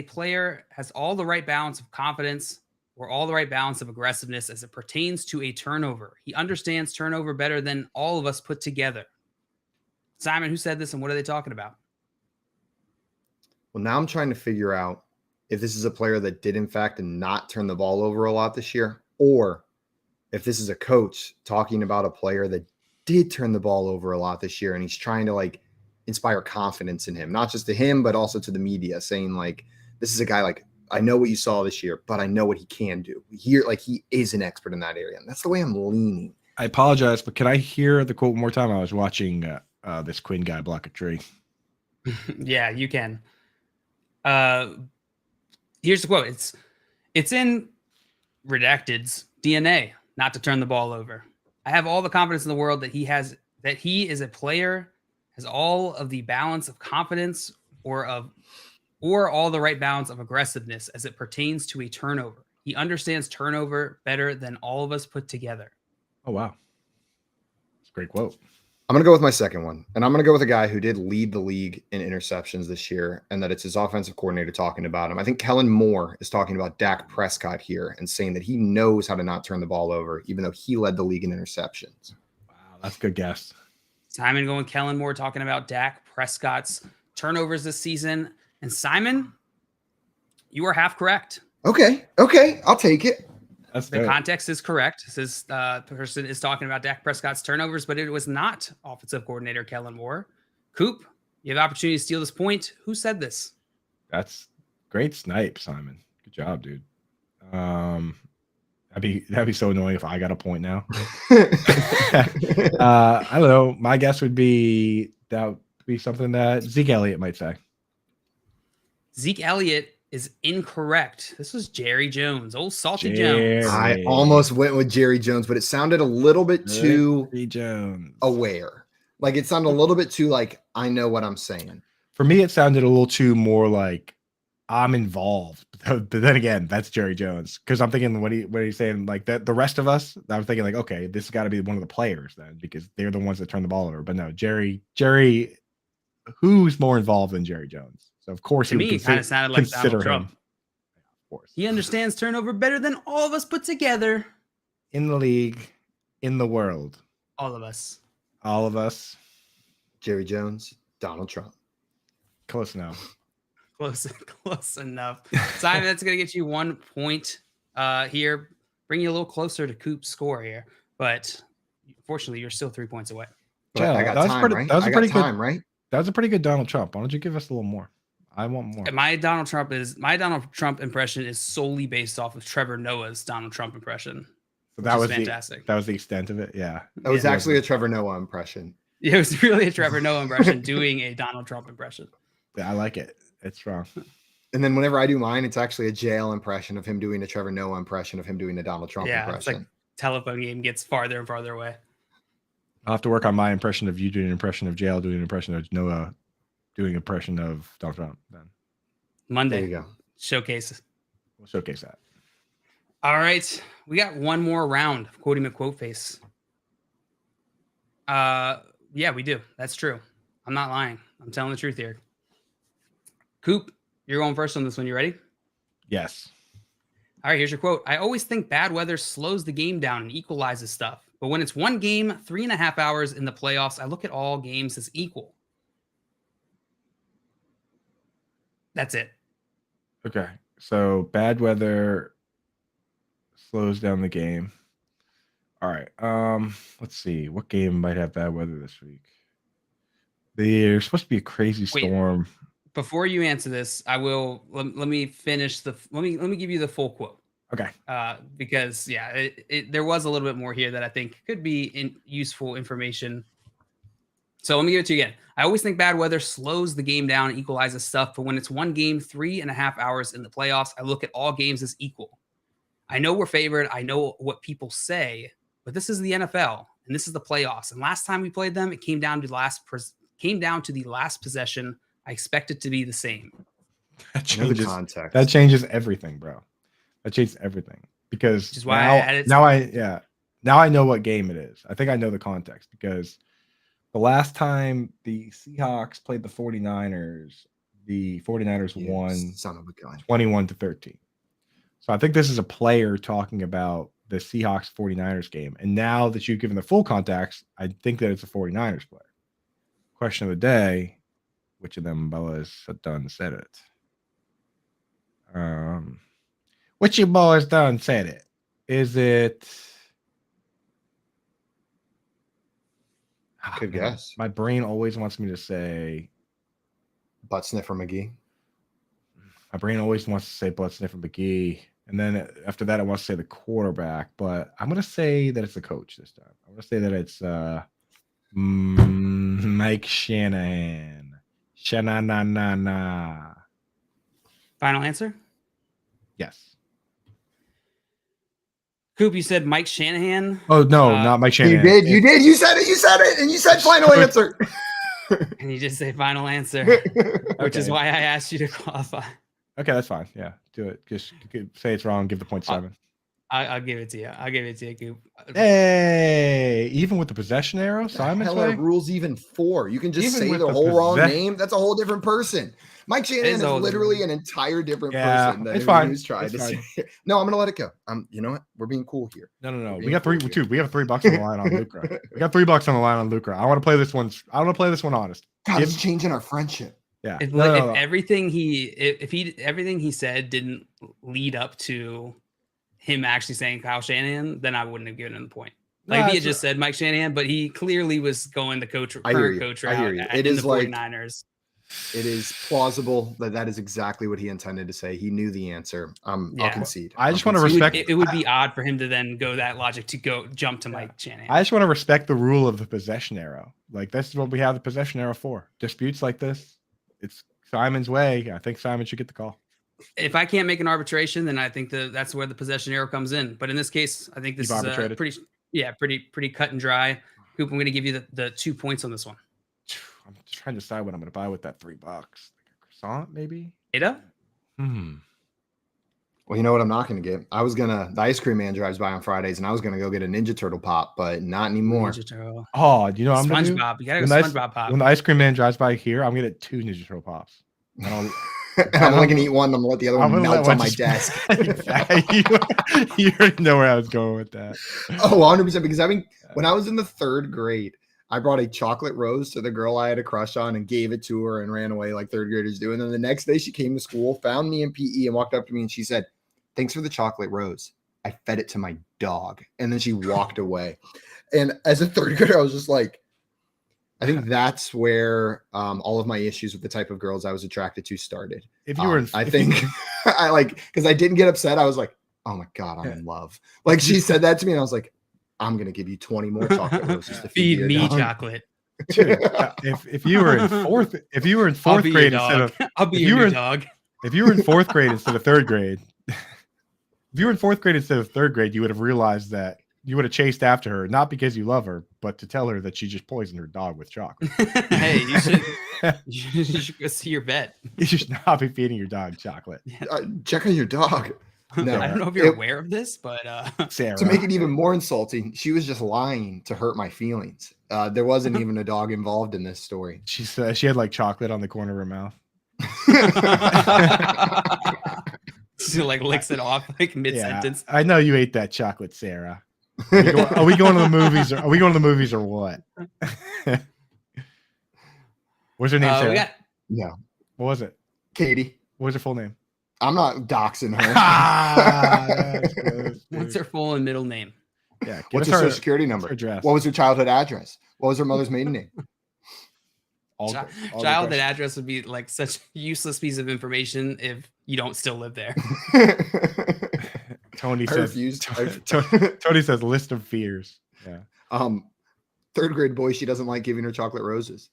all the right balance of confidence or all the right balance of aggressiveness as it pertains to a turnover. He understands turnover better than all of us put together. Simon, who said this and what are they talking about? Well, now I'm trying to figure out if this is a player that did, in fact, not turn the ball over a lot this year, or if this is a coach talking about a player that did turn the ball over a lot this year, and he's trying to like inspire confidence in him, not just to him, but also to the media, saying like, this is a guy like, I know what you saw this year, but I know what he can do. He is an expert in that area. And that's the way I'm leaning. I apologize, but can I hear the quote one more time? I was watching this Quinn guy block a tree. Yeah, you can. Here's the quote. It's in Redacted's DNA not to turn the ball over. I have all the confidence in the world that he is a player, has all of the balance of confidence or all the right balance of aggressiveness as it pertains to a turnover. He understands turnover better than all of us put together. Oh, wow. That's a great quote. I'm going to go with my second one, and I'm going to go with a guy who did lead the league in interceptions this year, and that it's his offensive coordinator talking about him. I think Kellen Moore is talking about Dak Prescott here and saying that he knows how to not turn the ball over, even though he led the league in interceptions. Wow, that's a good guess. Simon going Kellen Moore talking about Dak Prescott's turnovers this season. And Simon, you are half correct. Okay, I'll take it. The context is correct. This person is talking about Dak Prescott's turnovers, but it was not offensive coordinator Kellen Moore. Coop, you have the opportunity to steal this point. Who said this? That's great snipe, Simon. Good job, dude. That'd be so annoying if I got a point now. I don't know. My guess would be that would be something that Zeke Elliott might say. Zeke Elliott is incorrect. This was Jerry Jones, old Salty Jones. I almost went with Jerry Jones, but it sounded a little bit too Jones aware. Like it sounded a little bit too like I know what I'm saying. For me, it sounded a little too more like I'm involved. But then again, that's Jerry Jones. Because I'm thinking when he's saying like that, the rest of us, I'm thinking like, okay, this has got to be one of the players then, because they're the ones that turn the ball over. But no, Jerry, who's more involved than Jerry Jones? So of course, to me, it kind of sounded like Donald Trump. Of course, he understands turnover better than all of us put together. In the league, in the world, all of us. Jerry Jones, Donald Trump. Close enough. Close enough. Simon, that's going to get you 1 point here. Bring you a little closer to Coop's score here, but unfortunately, you're still 3 points away. Yeah, I got time, right? That was a pretty good time, right? That was a pretty good Donald Trump. Why don't you give us a little more? I want more. My Donald Trump impression is solely based off of Trevor Noah's Donald Trump impression. So that was fantastic. That was the extent of it. Yeah. That was actually a Trevor Noah impression. It was really a Trevor Noah impression doing a Donald Trump impression. Yeah, I like it. It's strong. And then whenever I do mine, it's actually a JL impression of him doing a Trevor Noah impression of him doing a Donald Trump impression. It's like telephone game gets farther and farther away. I'll have to work on my impression of you doing an impression of JL, doing an impression of Noah, doing an impression of Donald Trump. Then Monday, there you go. Showcase. We'll showcase that. All right, we got one more round of Quotey McQuote face. Yeah, we do. That's true. I'm not lying. I'm telling the truth here. Coop, you're going first on this one. You ready? Yes. All right, here's your quote. I always think bad weather slows the game down and equalizes stuff. But when it's one game, 3.5 hours in the playoffs, I look at all games as equal. That's it. Okay. So bad weather slows down the game. All right. Let's see. What game might have bad weather this week? There's supposed to be a crazy storm. Before you answer this, I will let me finish let me give you the full quote. Okay. Because there was a little bit more here that I think could be useful information. So let me give it to you again. I always think bad weather slows the game down and equalizes stuff, but when it's one game, 3.5 hours in the playoffs, I look at all games as equal. I know we're favored. I know what people say, but this is the NFL and this is the playoffs. And last time we played them, it came down to the last possession. I expect it to be the same. That Know the changes context. That changes everything, bro. That changes everything because Which is why I added now I know what game it is. I think I know the context because the last time the Seahawks played the 49ers, the 49ers won son of a gun. 21-13. So I think this is a player talking about the Seahawks 49ers game. And now that you've given the full context, I think that it's a 49ers player. Question of the day, which of them boys have done said it? Which you boys done said it? Is it? Good guess. My brain always wants me to say Butt sniffer McGee. My brain always wants to say Butt Sniffer McGee. And then after that, I want to say the quarterback. But I'm going to say that it's the coach this time. I'm going to say that it's Mike Shanahan. Shanana. Final answer? Yes. Coop, you said Mike Shanahan. Oh, no, not Mike Shanahan. You did. You said it. And you said final answer. And you just say final answer, which is why I asked you to qualify. Okay, that's fine. Yeah, do it. Just say it's wrong. Give the point 7. I'll give it to you. I'll give it to you, Coop. Hey, even with the possession arrow, Simon's Hell, way? are rules even for? You can just Even say with the the whole wrong possess- name. That's a whole different person. Mike Shanahan is a whole literally different- an entire different Yeah, person than it's fine. who's trying It's to fine. say. No, I'm gonna let it go. You know what? We're being cool here. No. We're We got being three. cool Dude, we have $3 on the line on Lucra. We got $3 on the line on Lucra. I want to play this one. I want to play this one honest. God, it's changing our friendship. Yeah. If, No. everything everything he said didn't lead up to him actually saying Kyle Shanahan, then I wouldn't have given him the point. Like if he had just said Mike Shanahan, but he clearly was going the current coach route It in is the like 49ers. It is plausible that is exactly what he intended to say. He knew the answer. I'll concede. I just want to respect. It would be odd for him to then go that logic to jump to Mike Shanahan. I just want to respect the rule of the possession arrow. Like this is what we have the possession arrow for. Disputes like this, it's Simon's way. I think Simon should get the call. If I can't make an arbitration, then I think that's where the possession arrow comes in. But in this case, I think this is pretty cut and dry. Coop, I'm going to give you the 2 points on this one. I'm just trying to decide what I'm going to buy with that $3. Like a croissant, maybe. Ada? Well, you know what I'm not going to get? The ice cream man drives by on Fridays, and I was going to go get a Ninja Turtle pop, but not anymore. Ninja Turtle. Oh, you know what I'm going to do? SpongeBob. You got to go SpongeBob pop. When the ice cream man drives by here, I'm going to get 2 Ninja Turtle pops. And I'm only going to eat one. I'm going to let the other one melt on my desk. You already know where I was going with that. Oh, 100%. Because when I was in the 3rd grade, I brought a chocolate rose to the girl I had a crush on and gave it to her and ran away like 3rd graders do. And then the next day she came to school, found me in PE and walked up to me and she said, "Thanks for the chocolate rose. I fed it to my dog." And then she walked away. And as a 3rd grader, I was just like, I think that's where all of my issues with the type of girls I was attracted to started. If you were, because I didn't get upset. I was like, oh my God, I'm in love. Like she said that to me and I was like, I'm going to give you 20 more chocolate roses to feed your me dog. chocolate. Dude, if you were in fourth grade instead of I'll be your dog. If you were in 4th grade instead of 3rd grade, if you were in 4th grade instead of 3rd grade, you would have realized that you would have chased after her, not because you love her, but to tell her that she just poisoned her dog with chocolate. Hey, you should go see your vet. You should not be feeding your dog chocolate. Check on your dog. No, I don't know if you're aware of this, but Sarah. To make it even more insulting, she was just lying to hurt my feelings. There wasn't even a dog involved in this story. She said she had like chocolate on the corner of her mouth. She like licks it off like mid-sentence. I know you ate that chocolate, Sarah. Are we going to the movies? Are we going to the movies or what? What's her name, Sarah? No. What was it? Katie. What was her full name? I'm not doxing her. What's her full and middle name? Yeah. What's her social security number? Address. What was her childhood address? What was her mother's maiden name? Childhood address would be like such a useless piece of information if you don't still live there. Tony says list of fears. Yeah. 3rd grade boy, she doesn't like giving her chocolate roses.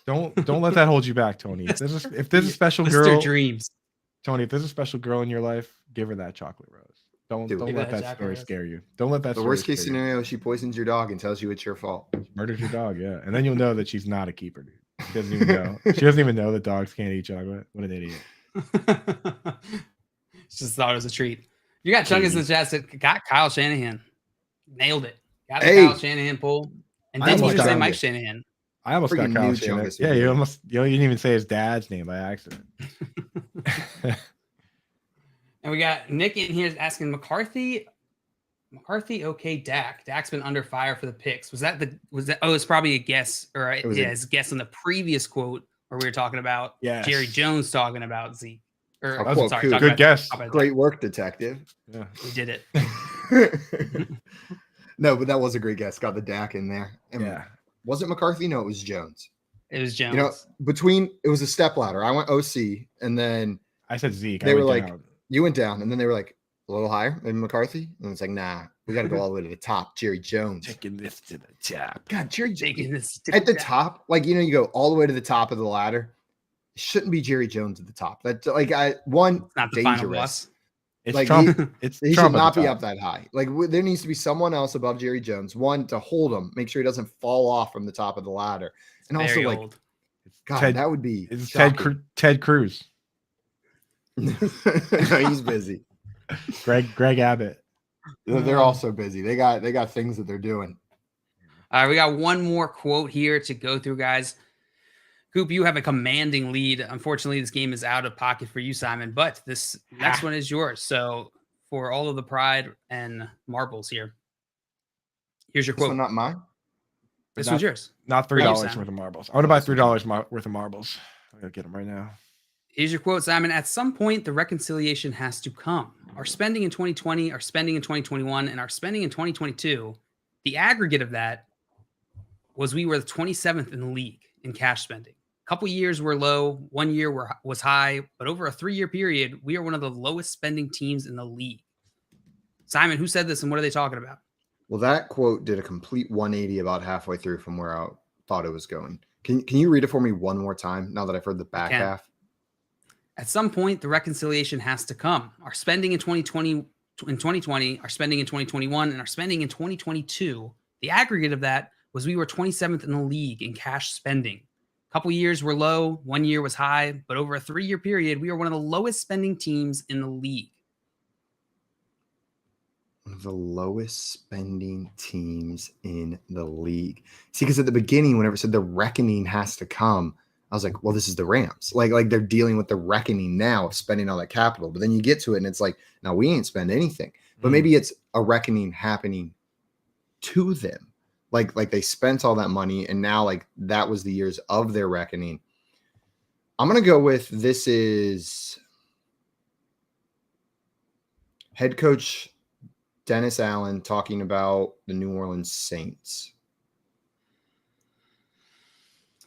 Don't let that hold you back, Tony. If there's a special List girl, her dreams. Tony, if there's a special girl in your life, give her that chocolate rose. Don't Do it. don't Maybe let that that Jack story Harris. scare you. Don't let that The story worst case scare you. scenario, she poisons your dog and tells you it's your fault. Murders your dog, yeah. And then you'll know that she's not a keeper, dude. She doesn't even know. She doesn't even know that dogs can't eat chocolate. What an idiot. Just thought it was a treat. You got Chungus in the chat said, got Kyle Shanahan. Nailed it. Got the Hey. Kyle Shanahan pull. And I didn't almost even say got Mike it. Shanahan. I almost got Freaking Kyle knew Shanahan. Chungus would Yeah, do you it. almost you didn't even say his dad's name by accident. And we got Nick in here asking McCarthy, okay, Dak. Dak's been under fire for the picks. Was that it's probably a guess, or was his guess on the previous quote where we were talking about Yes. Jerry Jones talking about Zeke. Or I'll quote Coop. talking Good about- guess. talking about Great Dak. work, detective. Yeah. We did it. No, but that was a great guess. Got the Dak in there. And Yeah. was it McCarthy? No, it was Jones. It was Jones. You know, it was a step ladder. I went OC, and then I said Zeke. They I were went like- down. you went down, and then they were like a little higher than McCarthy, and it's like, nah, we got to go all the way to the top. Jerry Jones. Taking this to the top. God, Jerry taking this at the top, like you go all the way to the top of the ladder. It shouldn't be Jerry Jones at the top. That's like It's not the final dangerous. boss. It's Like, Trump. It's He Trump should at not the be top. up that high. Like there needs to be someone else above Jerry Jones. One to hold him, make sure he doesn't fall off from the top of the ladder, and also Very like, old. God, Ted- that would be. It's shocking. Ted Cruz. No, he's busy. Greg Abbott. They're all so busy. They got things that they're doing. All right, we got one more quote here to go through, guys. Coop, you have a commanding lead. Unfortunately, this game is out of pocket for you, Simon, but this next one is yours. So for all of the pride and marbles here, here's your This one quote. not mine. This Not- one's yours. Not For you, $3 Simon. worth of marbles. I want to buy $3 worth of marbles. I gotta get them right now. Here's your quote, Simon. At some point, the reconciliation has to come. Our spending in 2020, our spending in 2021, and our spending in 2022, the aggregate of that was we were the 27th in the league in cash spending. A couple years were low, 1 year was high, but over a 3-year period, we are one of the lowest spending teams in the league. Simon, who said this and what are they talking about? Well, that quote did a complete 180 about halfway through from where I thought it was going. Can you read it for me one more time now that I've heard the back can. half? At some point, the reconciliation has to come. Our spending in 2020, our spending in 2021, and our spending in 2022, the aggregate of that was we were 27th in the league in cash spending. A couple years were low, 1 year was high, but over a 3-year period, we are one of the lowest spending teams in the league. One of the lowest spending teams in the league. See, because at the beginning, whenever it said the reckoning has to come, I was like, well, this is the Rams. Like they're dealing with the reckoning now of spending all that capital. But then you get to it and it's like, no, we ain't spend anything. But maybe it's a reckoning happening to them. Like they spent all that money and now like that was the years of their reckoning. I'm going to go with this is head coach Dennis Allen talking about the New Orleans Saints.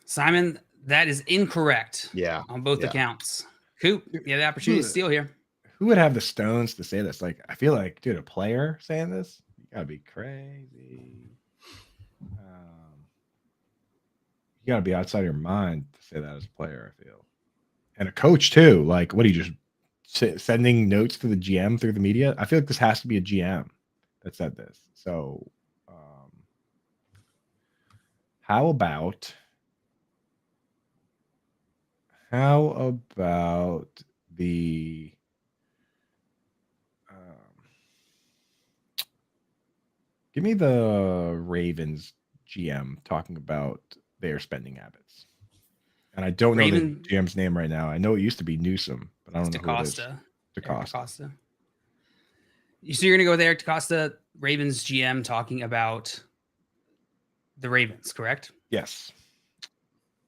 Simon, that is incorrect. Yeah. On both accounts. Coop, you have the opportunity to steal here. Who would have the stones to say this? Like, I feel like, dude, a player saying this, you gotta be crazy. You gotta be outside your mind to say that as a player, I feel. And a coach too. Like, what are you just sending notes to the GM through the media? I feel like this has to be a GM that said this. So, how about the give me the Ravens GM talking about their spending habits. And I don't know the GM's name right now. I know it used to be Newsom, but I don't know who it is. DaCosta. So you're going to go there, DaCosta, Ravens GM talking about the Ravens, correct? Yes.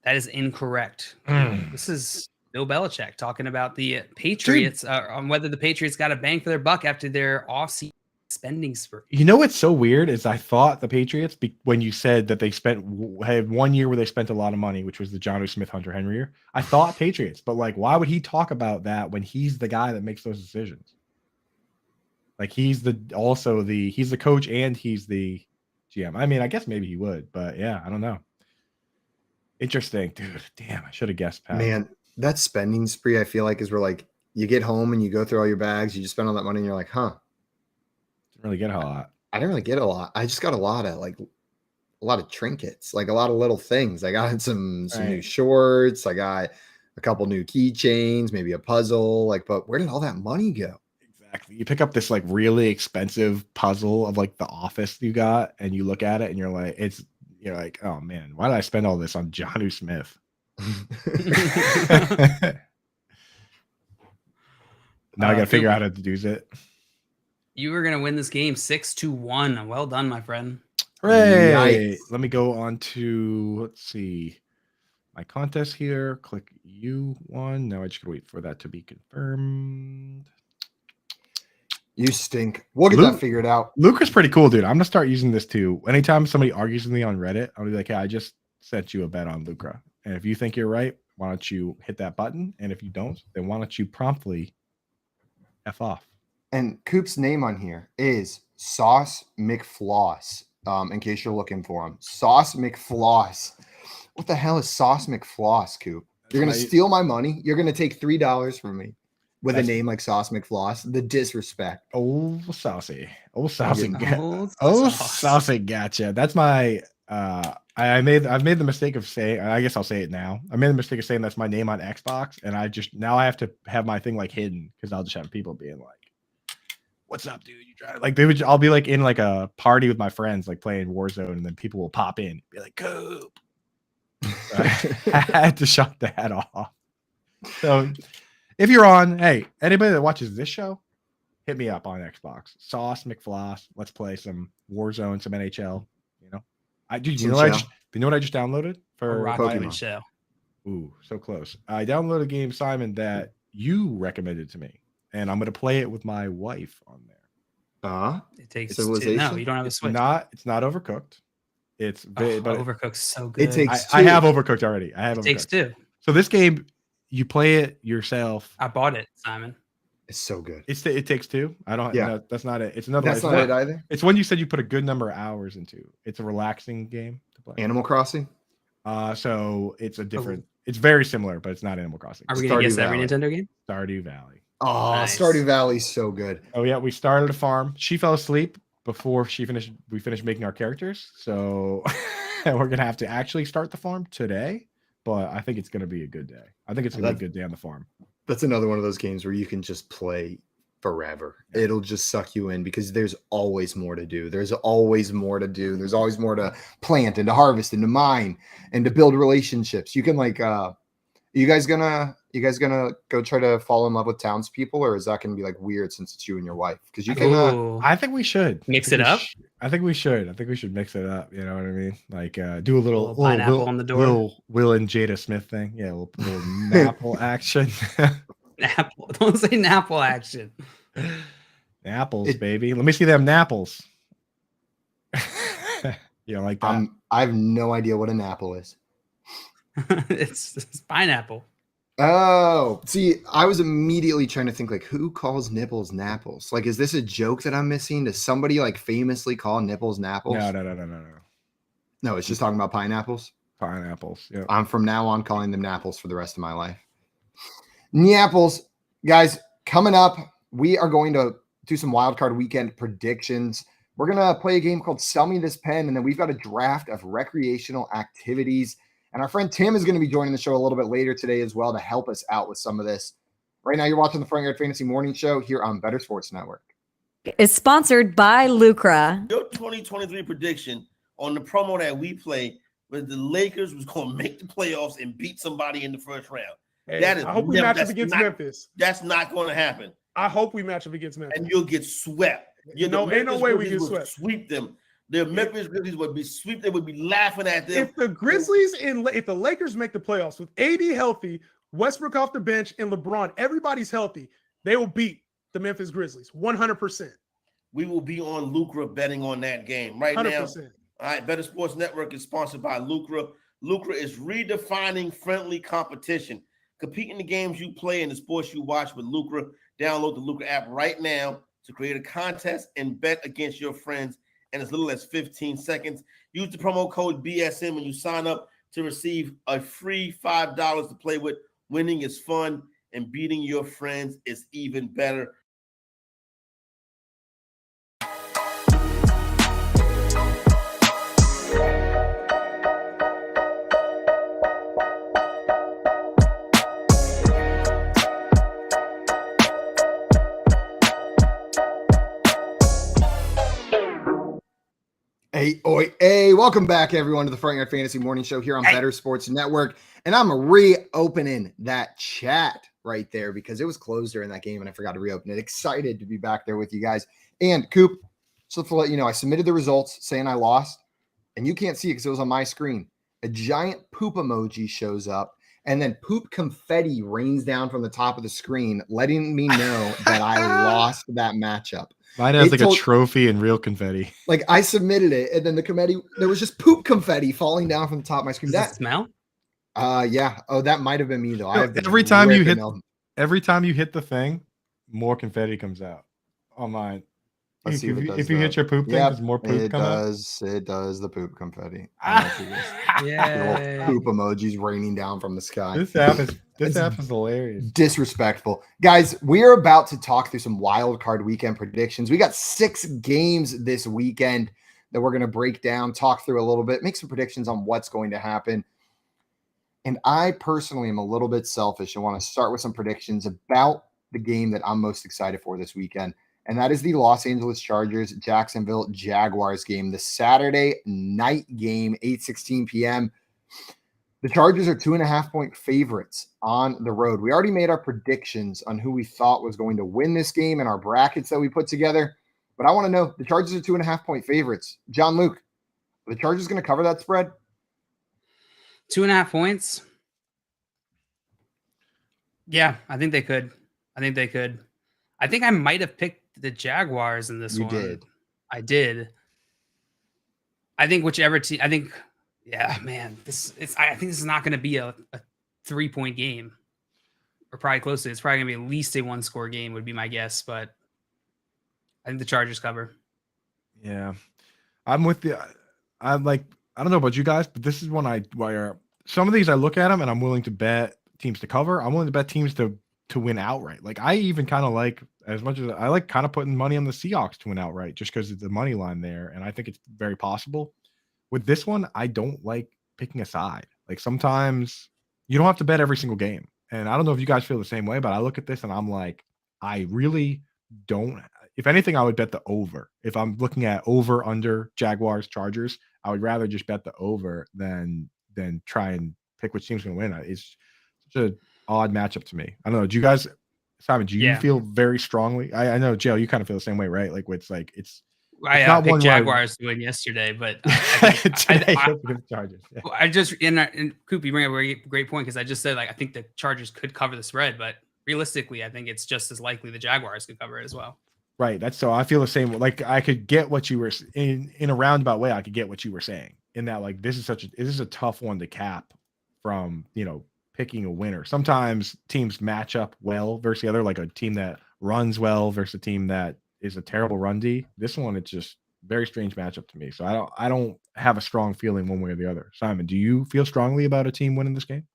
That is incorrect. This is Bill Belichick talking about the Patriots, on whether the Patriots got a bang for their buck after their off-season spending spree. You know what's so weird is I thought the Patriots, when you said that they had 1 year where they spent a lot of money, which was the Jonnu Smith, Hunter Henry year, I thought Patriots, but like, why would he talk about that when he's the guy that makes those decisions? Like he's the coach and he's the GM. I mean, I guess maybe he would, but yeah, I don't know. Interesting, dude. Damn, I should have guessed. Pat. Man, that spending spree, I feel like, is where like you get home and you go through all your bags, you just spend all that money, and you're like, huh, really get a lot. I didn't really get a lot. I just got a lot of trinkets, like a lot of little things. I got some new shorts. I got a couple new keychains, maybe a puzzle. Like, but where did all that money go? Exactly. You pick up this like really expensive puzzle of like The Office you got, and you look at it, and you're like, oh man, why did I spend all this on Jonnu Smith? Now I got to figure out how to use it. You were gonna win this game 6-1. Well done, my friend. Hooray! Let me go on to, let's see, my contest here. Click U1. Now I just gotta wait for that to be confirmed. You stink. We'll get that figured out. Luca's pretty cool, dude. I'm gonna start using this too. Anytime somebody argues with me on Reddit, I'll be like, hey, I just sent you a bet on Luca. And if you think you're right, why don't you hit that button? And if you don't, then why don't you promptly F off? And Coop's name on here is Sauce McFloss. In case you're looking for him, Sauce McFloss. What the hell is Sauce McFloss, Coop? You're gonna steal my money. You're gonna take $3 from me with a name like Sauce McFloss. The disrespect. Oh, saucy. Oh, saucy. Oh, saucy. Gotcha. That's my. I've made the mistake of saying. I guess I'll say it now. I made the mistake of saying that's my name on Xbox, and now I have to have my thing like hidden because I'll just have people being like, what's up, dude? You try like I'll be like in like a party with my friends, like playing Warzone, and then people will pop in, be like, Coop. So I had to shut that off. So if you're on, hey, anybody that watches this show, hit me up on Xbox. Sauce McFloss. Let's play some Warzone, some NHL. You know, you know what I just downloaded for Rocket Show. Ooh, so close. I downloaded a game, Simon, that you recommended to me. And I'm going to play it with my wife on there. It takes Civilization. No, you don't have a Switch. It's not Overcooked. But Overcooked's so good. It takes I have Overcooked already. It takes 2. So this game, you play it yourself. I bought it, Simon. It's so good. It takes 2. I don't. Yeah, no, that's not it. It's another. That's not it either. It's one you said you put a good number of hours into. It's a relaxing game to play. Animal Crossing. So it's a different. It's very similar, but it's not Animal Crossing. Are we gonna guess every Nintendo game? Stardew Valley. Oh, Nice. Stardew Valley's so good. Oh yeah, we started a farm. She fell asleep before we finished making our characters. So we're gonna have to actually start the farm today. But I think it's gonna be a good day. I think it's gonna be a good day on the farm. That's another one of those games where you can just play forever. It'll just suck you in because there's always more to do. There's always more to do. There's always more to plant and to harvest and to mine and to build relationships. You can like you guys gonna go try to fall in love with townspeople, or is that gonna be like weird since it's you and your wife? Because you can I think we should mix it up. I think we should mix it up. You know what I mean? Like do a little pineapple on the door. Will and Jada Smith thing. Yeah, a little Napple action. Apple. Don't say Napple action. Apples, baby. Let me see them Napples. You don't like that? I have no idea what an apple is. It's pineapple. Oh, see, I was immediately trying to think like, who calls nipples napples? Like, is this a joke that I'm missing? Does somebody like famously call nipples napples? No. No, it's just talking about pineapples. Pineapples. Yeah. I'm from now on calling them napples for the rest of my life. Napples, guys, coming up, we are going to do some wildcard weekend predictions. We're going to play a game called Sell Me This Pen, and then we've got a draft of recreational activities. And our friend Tim is going to be joining the show a little bit later today as well to help us out with some of this. Right now, you're watching the Front Yard Fantasy Morning Show here on Better Sports Network. Is sponsored by Lucra. Your 2023 prediction on the promo that we play was the Lakers was going to make the playoffs and beat somebody in the first round. Hey, That is I hope we match up against Memphis. That's not going to happen. I hope we match up against Memphis. And you'll get swept. Ain't no way we get swept. Sweep them. The Memphis Grizzlies would be swept. They would be laughing at them. If the Grizzlies if the Lakers make the playoffs with AD healthy, Westbrook off the bench, and LeBron, everybody's healthy, they will beat the Memphis Grizzlies 100%. We will be on Lucra betting on that game right 100%. now. All right, Better Sports Network is sponsored by Lucra. Lucra is redefining friendly competition. Compete in the games you play and the sports you watch with Lucra. Download the Lucra app right now to create a contest and bet against your friends in as little as 15 seconds. Use the promo code BSM when you sign up to receive a free $5 to play with. Winning is fun, and beating your friends is even better. BYOB. Welcome back, everyone, to the Front Yard Fantasy Morning Show here on Better Sports Network. And I'm reopening that chat right there because it was closed during that game and I forgot to reopen it. Excited to be back there with you guys. And Coop, so to let you know, I submitted the results saying I lost, and you can't see it because it was on my screen. A giant poop emoji shows up, and then poop confetti rains down from the top of the screen, letting me know that I lost that matchup. Mine has a trophy and real confetti. Like I submitted it, and then the confetti, there was just poop confetti falling down from the top of my screen. Does that smell? Yeah. Oh, that might have been me though. Every time you hit the thing, more confetti comes out on mine. Let's see if you hit your poop thing, does more poop come out? It does the poop confetti. Yeah. Poop emojis raining down from the sky. This app is hilarious. Disrespectful. Guys, we are about to talk through some wild card weekend predictions. We got 6 games this weekend that we're going to break down, talk through a little bit, make some predictions on what's going to happen. And I personally am a little bit selfish and want to start with some predictions about the game that I'm most excited for this weekend. And that is the Los Angeles Chargers Jacksonville Jaguars game, the Saturday night game, 8:16 p.m. The Chargers are 2.5-point favorites on the road. We already made our predictions on who we thought was going to win this game in our brackets that we put together. But I want to know, the Chargers are 2.5-point favorites. John Luke, are the Chargers going to cover that spread? 2.5 points. Yeah, I think they could. I think I might have picked the Jaguars in this one. You did. I did. I think whichever team. I think this is not going to be a 3-point game, or probably close to it. It's probably going to be at least a 1-score game would be my guess, but I think the Chargers cover. Yeah, I'm with you. I don't know about you guys, but this is one where some of these I look at them and I'm willing to bet teams to cover. I'm willing to bet teams to win outright. Like I even kind of like, as much as I like kind of putting money on the Seahawks to win outright just because of the money line there. And I think it's very possible. With this one, I don't like picking a side. Like sometimes you don't have to bet every single game. And I don't know if you guys feel the same way, but I look at this and I'm like, I really don't. If anything, I would bet the over. If I'm looking at over, under Jaguars, Chargers, I would rather just bet the over than try and pick which team's going to win. It's such an odd matchup to me. I don't know. Do you guys, Simon, do you feel very strongly? I know, Jill, you kind of feel the same way, right? Like I picked Jaguars to win yesterday, but Chargers. Yeah. I just and Coop, you bring up a great point because I just said I think the Chargers could cover the spread, but realistically, I think it's just as likely the Jaguars could cover it as well. Right. So I feel the same. Like I could get what you were in a roundabout way. I could get what you were saying in that this is a tough one to cap from picking a winner. Sometimes teams match up well versus the other, like a team that runs well versus a team that is a terrible run D. This one, it's just very strange matchup to me. So I don't have a strong feeling one way or the other. Simon, do you feel strongly about a team winning this game?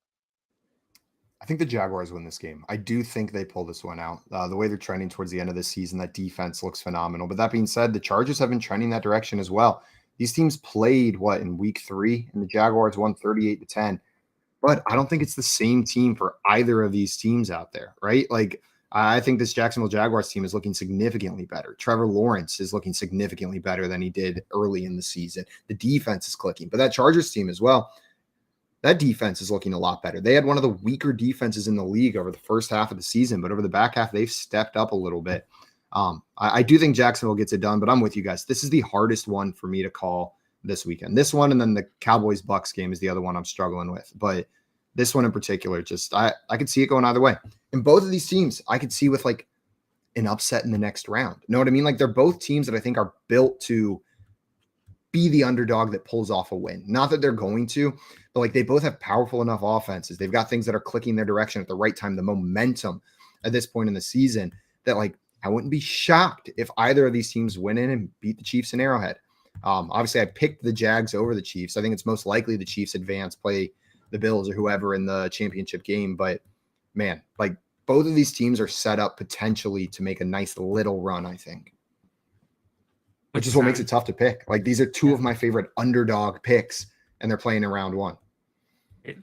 I think the Jaguars win this game. I do think they pull this one out. The way they're trending towards the end of the season, that defense looks phenomenal. But that being said, the Chargers have been trending that direction as well. These teams played in week 3, and the Jaguars won 38-10. But I don't think it's the same team for either of these teams out there, right? I think this Jacksonville Jaguars team is looking significantly better. Trevor Lawrence is looking significantly better than he did early in the season. The defense is clicking. But that Chargers team as well, that defense is looking a lot better. They had one of the weaker defenses in the league over the first half of the season, but over the back half, they've stepped up a little bit. I do think Jacksonville gets it done, but I'm with you guys. This is the hardest one for me to call this weekend. This one, and then the Cowboys-Bucks game is the other one I'm struggling with. But this one in particular, just I could see it going either way. In both of these teams, I could see with an upset in the next round. You know what I mean? They're both teams that I think are built to be the underdog that pulls off a win. Not that they're going to, but they both have powerful enough offenses. They've got things that are clicking their direction at the right time, the momentum at this point in the season that I wouldn't be shocked if either of these teams win in and beat the Chiefs in Arrowhead. Obviously I picked the Jags over the Chiefs. I think it's most likely the Chiefs advance, play the Bills or whoever in the championship game. But man, both of these teams are set up potentially to make a nice little run, I think. Which is what makes it tough to pick. These are two of my favorite underdog picks, and they're playing in round 1. Yeah.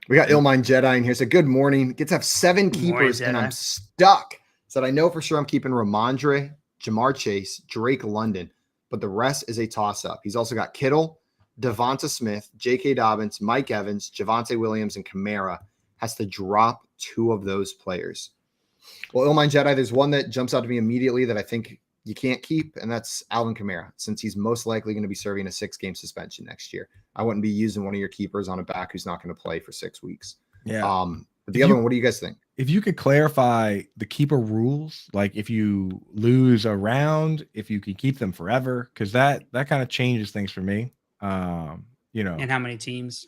We got Illmind Jedi in here. Said, good morning. Gets to have 7 keepers, and I'm stuck. Said, I know for sure I'm keeping Ramondre, Jamar Chase, Drake London. but the rest is a toss-up. He's also got Kittle, Devonta Smith, J.K. Dobbins, Mike Evans, Javonte Williams, and Kamara. Has to drop 2 of those players. Well, Illmind Jedi, there's one that jumps out to me immediately that I think you can't keep, and that's Alvin Kamara, since he's most likely going to be serving a 6-game suspension next year. I wouldn't be using one of your keepers on a back who's not going to play for 6 weeks. Yeah. But the other one, what do you guys think? If you could clarify the keeper rules, like if you lose a round, if you can keep them forever, because that kind of changes things for me. And how many teams?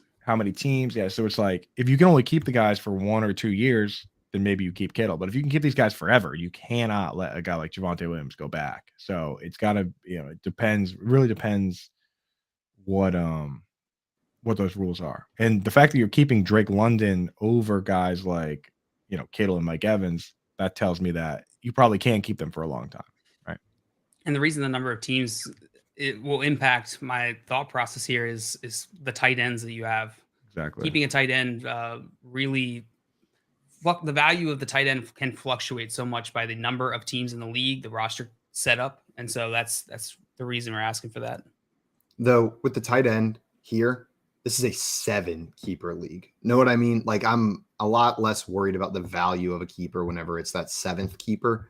Yeah. So it's like if you can only keep the guys for 1 or 2 years, then maybe you keep Kittle. But if you can keep these guys forever, you cannot let a guy like Javonte Williams go back. So it's got to, it depends. It really depends what those rules are. And the fact that you're keeping Drake London over guys like, Kittle and Mike Evans, that tells me that you probably can keep them for a long time, right? And the reason the number of teams it will impact my thought process here is the tight ends that you have. Exactly. Keeping a tight end really the value of the tight end can fluctuate so much by the number of teams in the league, the roster setup, and so that's the reason we're asking for that. Though with the tight end here, this is a 7-keeper league. Know what I mean? Like I'm a lot less worried about the value of a keeper whenever it's that 7th keeper.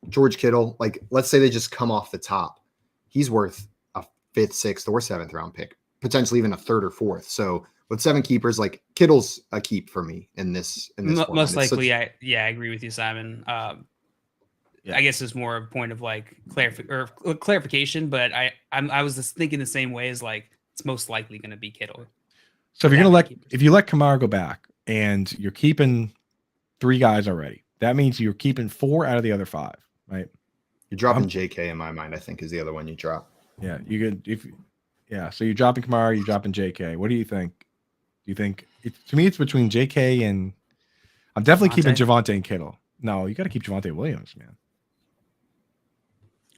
George Kittle, like let's say they just come off the top. He's worth a 5th, 6th, or 7th round pick, potentially even a 3rd or 4th. So with 7 keepers, like Kittle's a keep for me in this. Most likely, I agree with you, Simon. I guess it's more a point of like clarification, but I was just thinking the same way as like it's most likely going to be Kittle. So if you let Kamara go back and you're keeping 3 guys already, that means you're keeping 4 out of the other 5, right? You're dropping JK in my mind, I think, is the other one you drop. Yeah, so you're dropping Kamara, you're dropping JK. What do you think? Do you think to me it's between JK and I'm definitely keeping Javonte and Kittle. No, you got to keep Javonte Williams, man.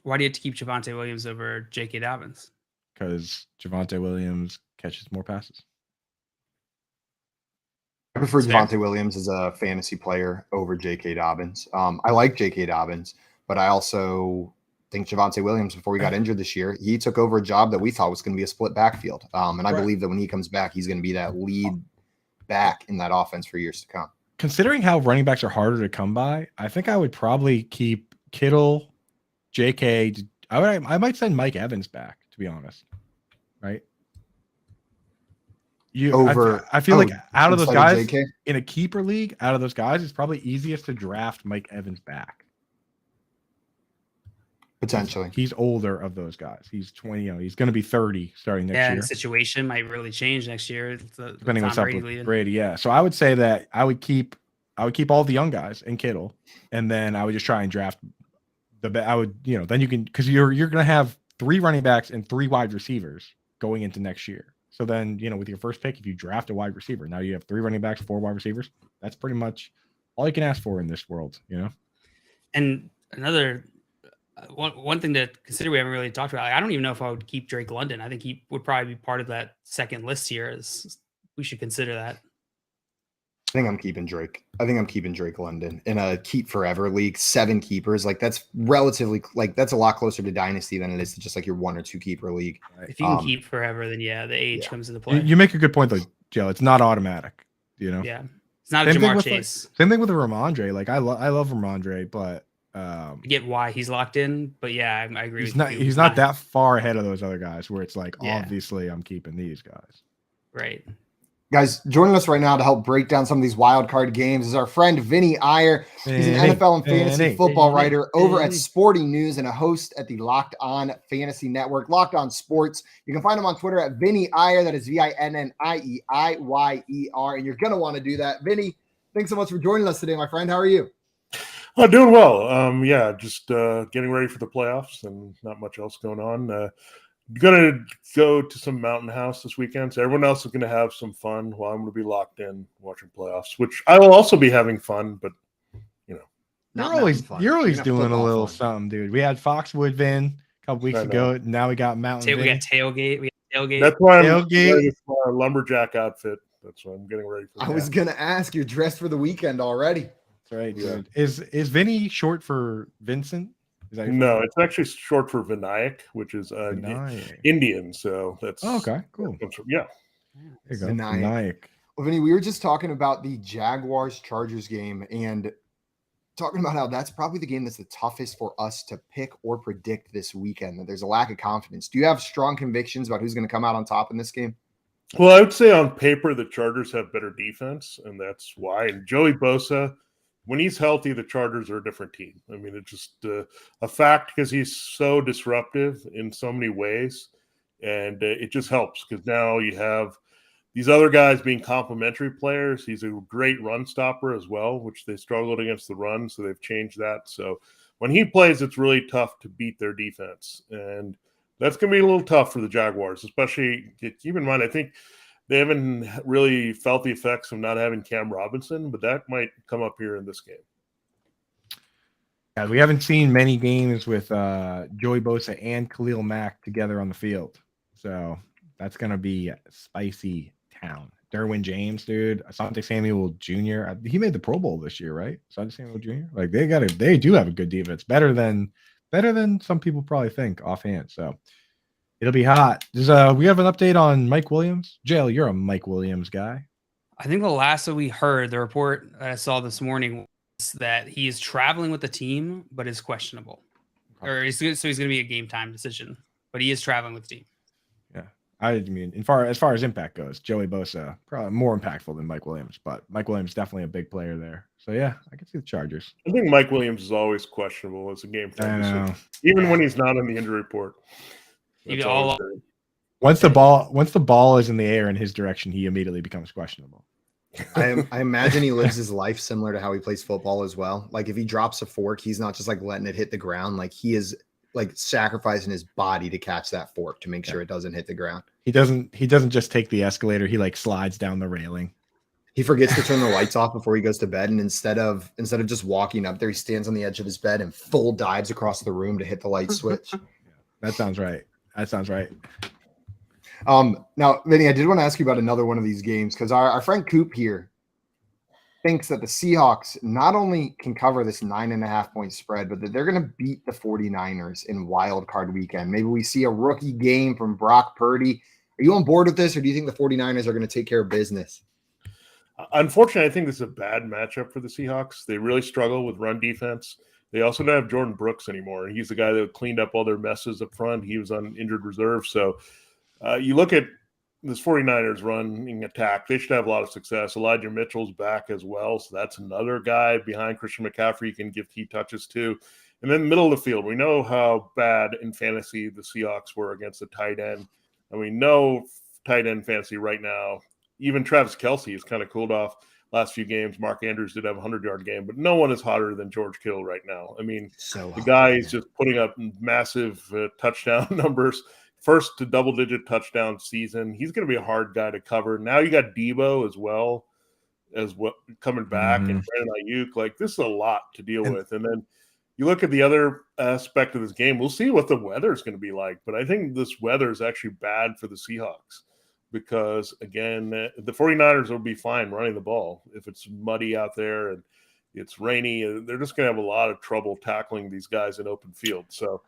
Why do you have to keep Javonte Williams over J.K. Dobbins? Because Javonte Williams catches more passes. I prefer Javonte Williams as a fantasy player over J.K. Dobbins. I like J.K. Dobbins, but I also think Javonte Williams, before he got injured this year, he took over a job that we thought was going to be a split backfield. And I believe that when he comes back, he's going to be that lead back in that offense for years to come. Considering how running backs are harder to come by, I think I would probably keep Kittle, JK. I might send Mike Evans back, to be honest. Right? I feel like out of those guys in a keeper league, out of those guys, it's probably easiest to draft Mike Evans back. Potentially. He's older of those guys. He's 20, he's going to be 30 starting next year. Yeah, the situation might really change next year. Depending on what's up with Brady, yeah. So I would say that I would keep all the young guys and Kittle, and then I would just try and draft then you can, because you're going to have 3 running backs and 3 wide receivers going into next year. So then, with your first pick, if you draft a wide receiver, now you have 3 running backs, 4 wide receivers. That's pretty much all you can ask for in this world, And another one thing to consider we haven't really talked about, I don't even know if I would keep Drake London. I think he would probably be part of that second list here. We should consider that. I think I'm keeping Drake. I think I'm keeping Drake London in a keep forever league, 7 keepers. Like that's relatively that's a lot closer to dynasty than it is to just like your 1 or 2 keeper league. If you can keep forever, then the age comes into play. You make a good point though, Joe. It's not automatic, Yeah, it's not a Jamar Chase. Same thing with Ramondre. Like I love Ramondre, but I get why he's locked in, but I agree. He's not that far ahead of those other guys where it's like obviously I'm keeping these guys. Right. Guys, joining us right now to help break down some of these wild card games is our friend Vinny Iyer. He's an NFL and fantasy football writer over at Sporting News and a host at the Locked On Fantasy Network, Locked On Sports. You can find him on Twitter at Vinny Iyer. That is VINNIEIYER. And you're going to want to do that. Vinny, thanks so much for joining us today, my friend. How are you? Doing well. Just getting ready for the playoffs and not much else going on. Gonna go to some mountain house this weekend, so everyone else is gonna have some fun while I'm gonna be locked in watching playoffs, which I will also be having fun. But you're always doing a little something, dude. We had Foxwood Vin a couple weeks ago. Now we got Mountain. We got tailgate. That's why I'm wearing my lumberjack outfit. That's why I'm getting ready for. I was gonna ask, you're dressed for the weekend already. That's right, dude. Is Vinny short for Vincent? Is that your No, full- it's actually short for Vinayak, which is Vinayak. Indian. So that's okay, cool. Yeah. There you go. Vinayak. Vinayak. Well, Vinny, we were just talking about the Jaguars Chargers game and talking about how that's probably the game that's the toughest for us to pick or predict this weekend. That there's a lack of confidence. Do you have strong convictions about who's going to come out on top in this game? Well, I would say on paper the Chargers have better defense, and that's why. And Joey Bosa, when he's healthy, the Chargers are a different team. I mean, it's just a fact because he's so disruptive in so many ways, and it just helps because now you have these other guys being complementary players. He's a great run stopper as well, which they struggled against the run, so they've changed that. So when he plays, it's really tough to beat their defense, and that's going to be a little tough for the Jaguars, especially keep in mind, I think they haven't really felt the effects of not having Cam Robinson, but that might come up here in this game. Yeah, we haven't seen many games with Joey Bosa and Khalil Mack together on the field. So that's going to be spicy town. Derwin James, dude. Asante Samuel Jr. He made the Pro Bowl this year, right? Asante Samuel Jr. Like they do have a good defense, better than some people probably think offhand. So it'll be hot. We have an update on Mike Williams. Jail, you're a Mike Williams guy. I think the last that we heard, the report that I saw this morning was that he is traveling with the team, but is questionable. So he's going to be a game time decision, but he is traveling with the team. Yeah. I mean, as far as impact goes, Joey Bosa probably more impactful than Mike Williams, but Mike Williams definitely a big player there. So yeah, I can see the Chargers. I think Mike Williams is always questionable as a game time decision, even when he's not on the injury report. Once the ball is in the air in his direction, he immediately becomes questionable. I imagine he lives his life similar to how he plays football as well. Like if he drops a fork, he's not just like letting it hit the ground. Like he is like sacrificing his body to catch that fork to make sure it doesn't hit the ground. He doesn't just take the escalator. He like slides down the railing. He forgets to turn the lights off before he goes to bed. And instead of just walking up there, he stands on the edge of his bed and full dives across the room to hit the light switch. That sounds right. Now, Vinny, I did want to ask you about another one of these games because our friend Coop here thinks that the Seahawks not only can cover this 9.5 point spread, but that they're going to beat the 49ers in Wildcard weekend. Maybe we see a rookie game from Brock Purdy. Are you on board with this, or do you think the 49ers are going to take care of business? Unfortunately, I think this is a bad matchup for the Seahawks. They really struggle with run defense. They also don't have Jordan Brooks anymore. He's the guy that cleaned up all their messes up front. He was on injured reserve. So you look at this 49ers running attack, they should have a lot of success. Elijah Mitchell's back as well. So that's another guy behind Christian McCaffrey you can give key touches to. And then middle of the field, we know how bad in fantasy the Seahawks were against the tight end. And we know tight end fantasy right now, even Travis Kelce has kind of cooled off last few games. Mark Andrews did have a 100-yard game, but no one is hotter than George Kittle right now. I mean, the guy is just putting up massive touchdown numbers. First to double-digit touchdown season. He's going to be a hard guy to cover. Now you got Debo as well coming back, and Brandon Ayuk. Like, this is a lot to deal with. And then you look at the other aspect of this game. We'll see what the weather is going to be like, but I think this weather is actually bad for the Seahawks because, again, the 49ers will be fine running the ball. If it's muddy out there and it's rainy, they're just going to have a lot of trouble tackling these guys in open field. So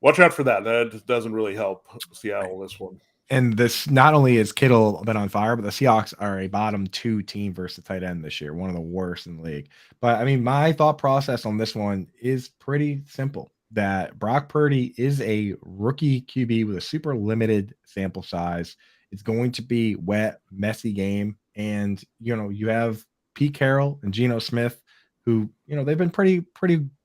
watch out for that. That doesn't really help Seattle this one. And this not only is Kittle been on fire, but the Seahawks are a bottom 2 team versus tight end this year, one of the worst in the league. But I mean, my thought process on this one is pretty simple. That Brock Purdy is a rookie QB with a super limited sample size. It's going to be wet, messy game. And, you have Pete Carroll and Geno Smith, who, they've been pretty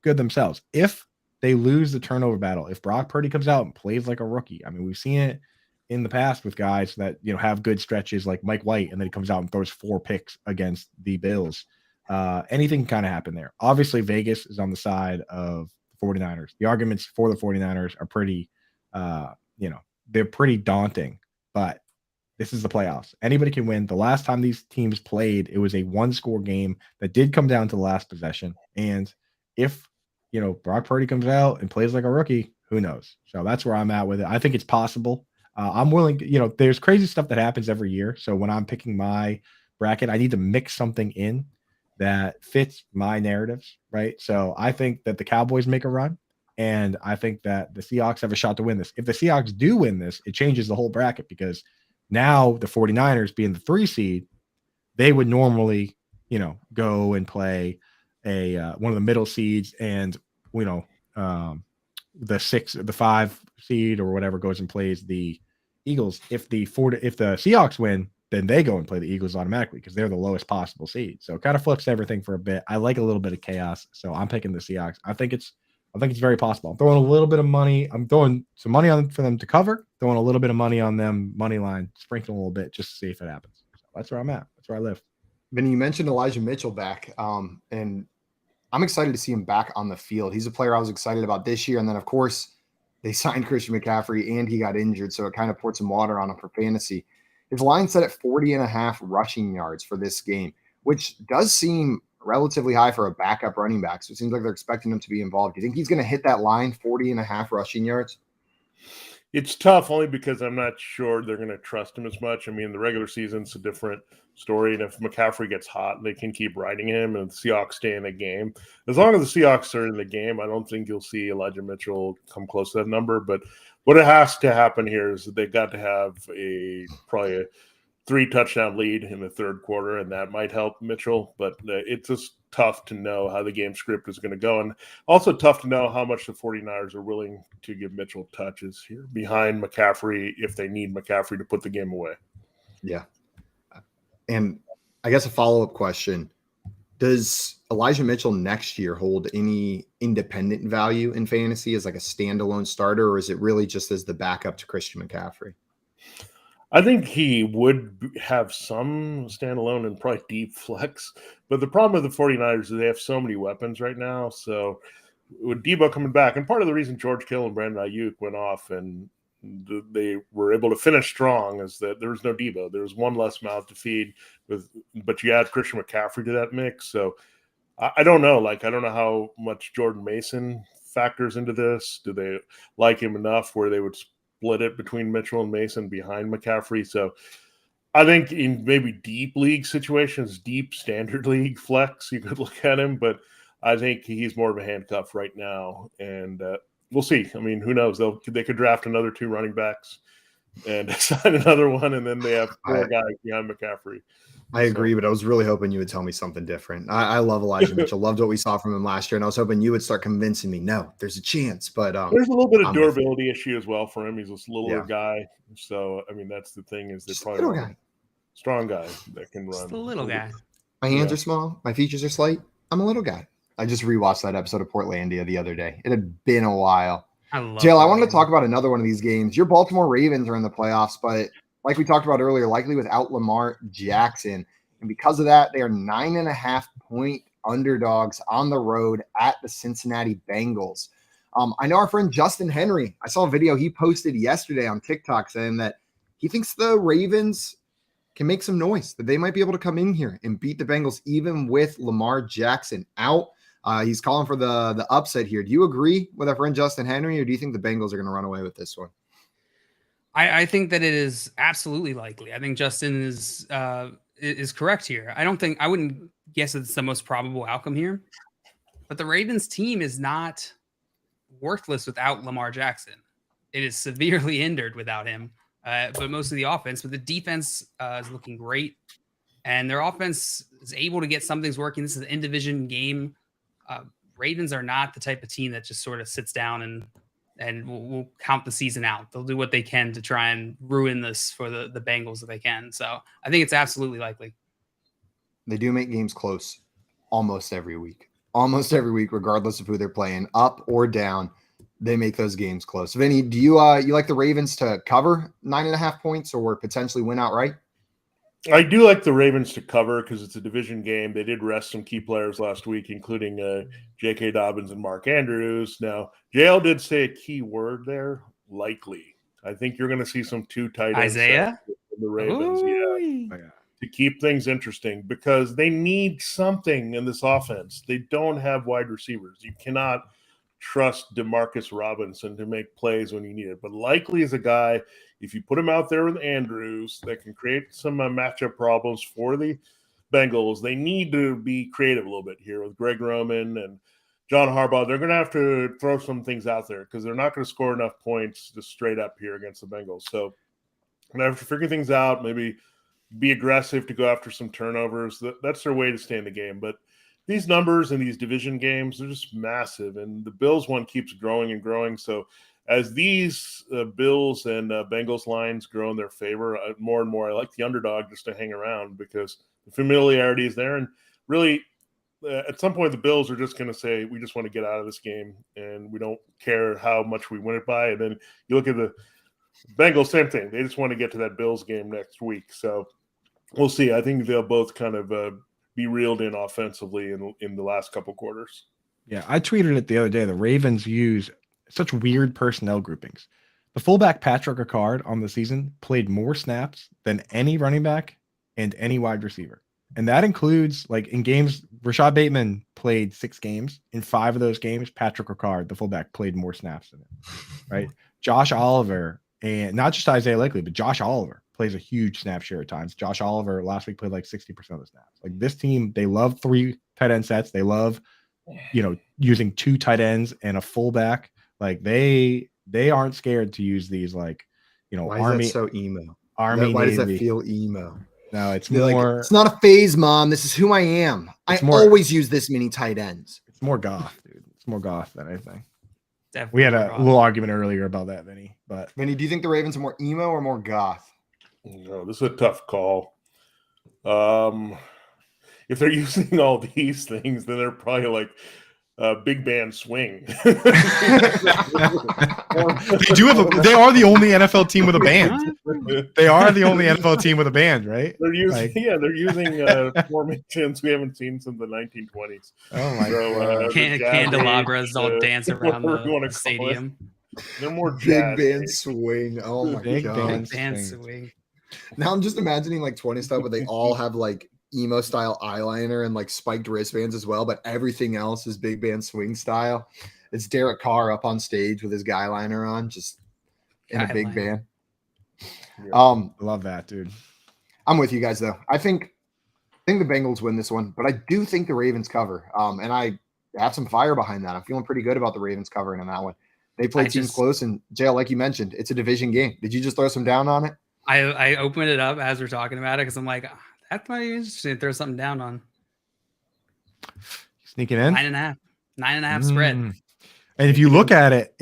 good themselves. If they lose the turnover battle, if Brock Purdy comes out and plays like a rookie, I mean, we've seen it in the past with guys that, have good stretches like Mike White, and then he comes out and throws 4 picks against the Bills. Anything can kind of happen there. Obviously, Vegas is on the side of the 49ers. The arguments for the 49ers are pretty, they're pretty daunting, but this is the playoffs. Anybody can win. The last time these teams played, it was a 1-score game that did come down to the last possession. And if, Brock Purdy comes out and plays like a rookie, who knows? So that's where I'm at with it. I think it's possible. I'm willing, there's crazy stuff that happens every year. So when I'm picking my bracket, I need to mix something in that fits my narratives, right? So I think that the Cowboys make a run. And I think that the Seahawks have a shot to win this. If the Seahawks do win this, it changes the whole bracket, because now the 49ers being the 3 seed, they would normally, go and play one of the middle seeds, and the 5 seed or whatever goes and plays the Eagles. If the Seahawks win, then they go and play the Eagles automatically because they're the lowest possible seed. So it kind of flips everything for a bit. I like a little bit of chaos, so I'm picking the Seahawks. I think it's very possible. I'm throwing a little bit of money. I'm throwing some money on for them to cover, throwing a little bit of money on them, money line, sprinkling a little bit just to see if it happens. So that's where I'm at. That's where I live. Vinny, you mentioned Elijah Mitchell back, and I'm excited to see him back on the field. He's a player I was excited about this year, and then, of course, they signed Christian McCaffrey, and he got injured, so it kind of poured some water on him for fantasy. His line set at 40.5 rushing yards for this game, which does seem relatively high for a backup running back. So it seems like they're expecting him to be involved. Do you think he's going to hit that line, 40.5 rushing yards? It's tough only because I'm not sure they're going to trust him as much. I mean, the regular season's a different story, and if McCaffrey gets hot, they can keep riding him, and the Seahawks stay in the game. As long as the Seahawks are in the game, I don't think you'll see Elijah Mitchell come close to that number. But what it has to happen here is that they've got to have probably a 3-touchdown lead in the third quarter, and that might help Mitchell. But it's just tough to know how the game script is going to go, and also tough to know how much the 49ers are willing to give Mitchell touches here behind McCaffrey if they need McCaffrey to put the game away. Yeah. And I guess a follow-up question, does Elijah Mitchell next year hold any independent value in fantasy as like a standalone starter, or is it really just as the backup to Christian McCaffrey? I think he would have some standalone and probably deep flex. But the problem with the 49ers is they have so many weapons right now. So with Debo coming back, and part of the reason George Kittle and Brandon Ayuk went off and they were able to finish strong is that there was no Debo. There was one less mouth to feed, but you add Christian McCaffrey to that mix. So I don't know. I don't know how much Jordan Mason factors into this. Do they like him enough where they would split it between Mitchell and Mason behind McCaffrey? So I think in maybe deep league situations, deep standard league flex, you could look at him, but I think he's more of a handcuff right now. And we'll see. I mean, who knows? They could draft another 2 running backs and sign another one, and then they have 4 guys behind McCaffrey. I agree, but I was really hoping you would tell me something different. I love Elijah Mitchell. Loved what we saw from him last year, and I was hoping you would start convincing me, no, there's a chance. But there's a little bit of durability issue as well for him. He's this littler guy. So, I mean, that's the thing is they're probably a strong guy that can run. Just a little guy. My hands are small. My features are slight. I'm a little guy. I just rewatched that episode of Portlandia the other day. It had been a while. Jill, I wanted to talk about another one of these games. Your Baltimore Ravens are in the playoffs, but like we talked about earlier, likely without Lamar Jackson. And because of that, they are 9.5-point underdogs on the road at the Cincinnati Bengals. I know our friend Justin Henry, I saw a video he posted yesterday on TikTok saying that he thinks the Ravens can make some noise, that they might be able to come in here and beat the Bengals even with Lamar Jackson out. He's calling for the upset here. Do you agree with our friend Justin Henry, or do you think the Bengals are going to run away with this one? I think that it is absolutely likely. I think Justin is correct here. I wouldn't guess it's the most probable outcome here, but the Ravens team is not worthless without Lamar Jackson. It is severely hindered without him, but most of the offense, but the defense is looking great, and their offense is able to get some things working. This is an in-division game. Ravens are not the type of team that just sort of sits down and will count the season out. They'll do what they can to try and ruin this for the Bengals if they can. So I think it's absolutely likely. They do make games close almost every week. Almost every week, regardless of who they're playing, up or down, they make those games close. Vinny, do you like the Ravens to cover 9.5 points or potentially win outright? I do like the Ravens to cover because it's a division game. They did rest some key players last week, including J.K. Dobbins and Mark Andrews. Now, JL did say a key word there, likely. I think you're going to see some 2 tight ends. Isaiah? The Ravens, to keep things interesting because they need something in this offense. They don't have wide receivers. You cannot trust Demarcus Robinson to make plays when you need it. But likely is a guy, if you put him out there with Andrews, that can create some matchup problems for the Bengals. They need to be creative a little bit here with Greg Roman and John Harbaugh, they're going to have to throw some things out there because they're not going to score enough points just straight up here against the Bengals. So they have to figure things out, maybe be aggressive to go after some turnovers. That's their way to stay in the game. But these numbers in these division games, they're just massive. And the Bills one keeps growing and growing. So as these Bills and Bengals lines grow in their favor, more and more I like the underdog just to hang around because the familiarity is there. And really, at some point, the Bills are just going to say, we just want to get out of this game, and we don't care how much we win it by. And then you look at the Bengals, same thing. They just want to get to that Bills game next week. So we'll see. I think they'll both kind of be reeled in offensively in the last couple quarters. Yeah, I tweeted it the other day. The Ravens use such weird personnel groupings. The fullback Patrick Ricard on the season played more snaps than any running back and any wide receiver. And that includes, like, in games, Rashad Bateman played 6 games. In 5 of those games, Patrick Ricard, the fullback, played more snaps than him, right? Josh Oliver, and not just Isaiah Likely, but Josh Oliver plays a huge snap share at times. Josh Oliver last week played like 60% of the snaps. Like, this team, they love 3 tight end sets. They love, using 2 tight ends and a fullback. Like, they aren't scared to use these, like, Why Army. is that so emo? Army. Why does that Navy. feel emo? No, it's They're more. like, it's not a phase, Mom. This is who I am. I always use this many tight ends. It's more goth, dude. It's more goth than anything. Definitely We had a goth. little argument earlier about that, Vinny. But Vinny, do you think the Ravens are more emo or more goth? No, this is a tough call. If they're using all these things, then they're probably like big band swing. they do have they are the only NFL team with a band. They are the only NFL team with a band, right? They're using they're using formations we haven't seen since the 1920s. Oh my god! Candelabras all dance around the stadium. They're more big band swing. Oh my big god! Band swing. Now I'm just imagining like 20 stuff, but they all have like emo style eyeliner and like spiked wristbands as well, but everything else is big band swing style. It's Derek Carr up on stage with his guy liner on, just in a big band. Love that, dude. I'm with you guys though. I think the Bengals win this one, but I do think the Ravens cover. And I have some fire behind that. I'm feeling pretty good about the Ravens covering in that one. They play teams close, and Jail, like you mentioned, it's a division game. Did you just throw some down on it? I opened it up as we're talking about it because I'm like, that might be interesting to throw something down on. Sneaking in 9.5 spread. And if you look at it,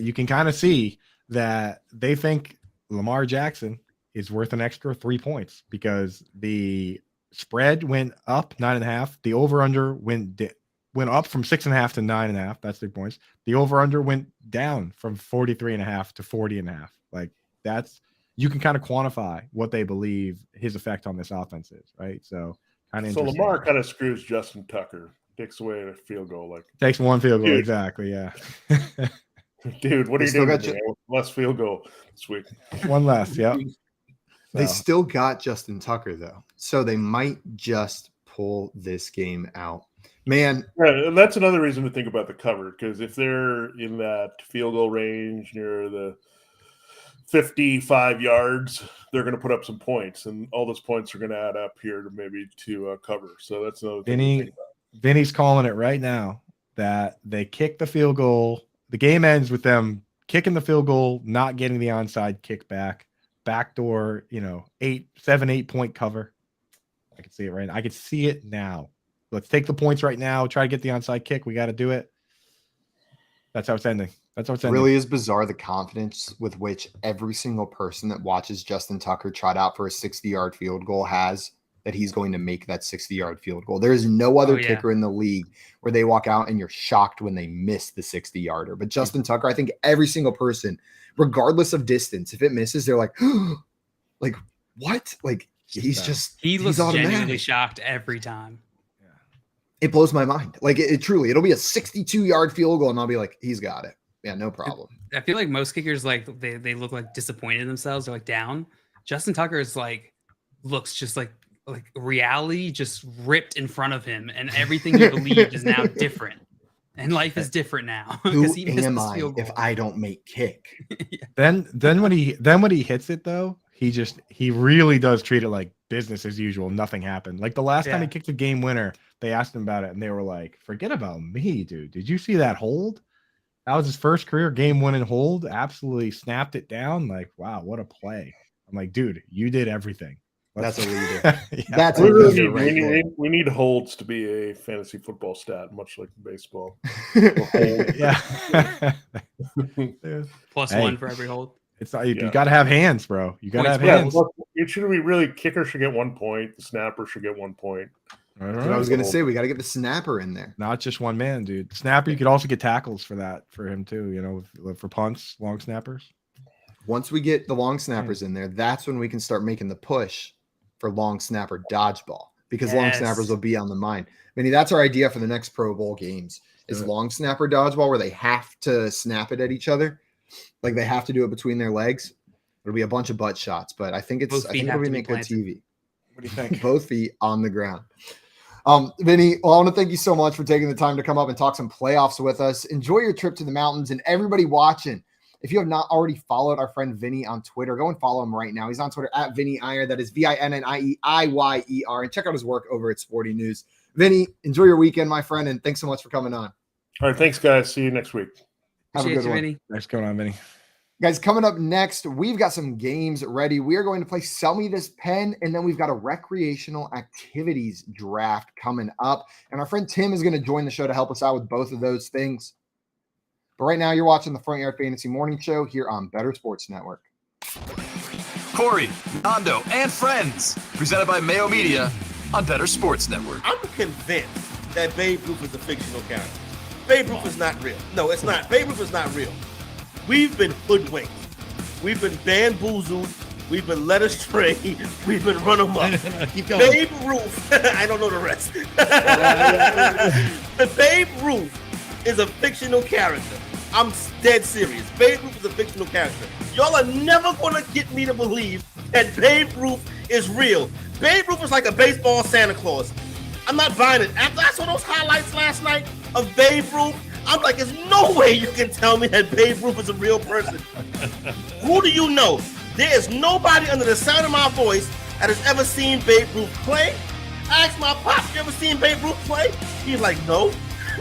you can kind of see that they think Lamar Jackson is worth an extra 3 points because the spread went up 9.5. The over/under went up from 6.5 to 9.5. That's 3 points. The over/under went down from 43.5 to 40.5. Like, that's, you can kind of quantify what they believe his effect on this offense is, right? So kind of. So Lamar kind of screws Justin Tucker, takes away a field goal, like takes one field goal, exactly. Yeah. Dude, what are you doing? Less field goal this week. One less. Yeah. They still got Justin Tucker though, so they might just pull this game out. Man, yeah, and that's another reason to think about the cover, because if they're in that field goal range near the 55 yards, they're going to put up some points, and all those points are going to add up here to maybe to cover. So that's another thing to think about. Vinny's calling it right now that they kick the field goal. The game ends with them kicking the field goal, not getting the onside kickback, backdoor, 7-8 point cover. I can see it right now. I can see it now. Let's take the points right now. Try to get the onside kick. We got to do it. That's how it's ending. It really is bizarre the confidence with which every single person that watches Justin Tucker trot out for a 60-yard field goal has that he's going to make that 60-yard field goal. There is no other kicker in the league where they walk out and you're shocked when they miss the 60-yarder. But Justin Tucker, I think every single person, regardless of distance, if it misses, they're like, like, what? Like, he looks genuinely shocked every time. It blows my mind. Like, it truly, it'll be a 62-yard field goal, and I'll be like, he's got it. Yeah, no problem. I feel like most kickers, like, they look like disappointed in themselves. They're like down. Justin Tucker is like, looks just like reality just ripped in front of him, and everything he believed is now different. And life is different now. Who am I if I don't make kick? Then when he hits it though, he really does treat it like business as usual. Nothing happened. Like the last time he kicked a game winner, they asked him about it, and they were like, "Forget about me, dude. Did you see that hold? That was his first career game-winning hold. Absolutely snapped it down. Like, wow, what a play." I'm like, dude, you did everything. That's a leader. Yeah. That's We a really leader need, right there. we need holds to be a fantasy football stat, much like baseball. Yeah. Plus Hey, one for every hold. It's not, you got to have hands, bro. You got to have hands. Look, it should be really kicker should get 1 point. The snapper should get 1 point. That's what I was going to say. We got to get the snapper in there. Not just one man, dude. Snapper, you could also get tackles for that for him too. You know, for punts, long snappers. Once we get the long snappers in there, that's when we can start making the push for long snapper dodgeball, because long snappers will be on the mind. Vinny, that's our idea for the next Pro Bowl games is long snapper dodgeball, where they have to snap it at each other. Like they have to do it between their legs. It'll be a bunch of butt shots, but I think it'll be make good TV. What do you think? Both feet on the ground. Vinny, well, I want to thank you so much for taking the time to come up and talk some playoffs with us. Enjoy your trip to the mountains, and everybody watching, if you have not already followed our friend Vinny on Twitter, go and follow him right now. He's on Twitter at Vinny Iyer. That is VINNIEIYER. And check out his work over at Sporty News. Vinny, enjoy your weekend, my friend, and thanks so much for coming on. All right, thanks, guys. See you next week. Have a good one. Vinny. Thanks for coming on, Vinny. Guys, coming up next, we've got some games ready. We are going to play Sell Me This Pen, and then we've got a recreational activities draft coming up. And our friend Tim is going to join the show to help us out with both of those things. But right now, you're watching the Front Yard Fantasy Morning Show here on Better Sports Network. Corey, Nando, and friends, presented by Mayo Media on Better Sports Network. I'm convinced that Babe Ruth is a fictional character. Babe Ruth is not real. No, it's not. Babe Ruth is not real. We've been hoodwinked. We've been bamboozled. We've been led astray. We've been run amok. Keep going. Babe Ruth, I don't know the rest. Babe Ruth is a fictional character. I'm dead serious. Babe Ruth is a fictional character. Y'all are never going to get me to believe that Babe Ruth is real. Babe Ruth is like a baseball Santa Claus. I'm not buying it. After I saw those highlights last night of Babe Ruth, I'm like, there's no way you can tell me that Babe Ruth is a real person. Who do you know? There is nobody under the sound of my voice that has ever seen Babe Ruth play. I asked my pops, you ever seen Babe Ruth play? He's like, no.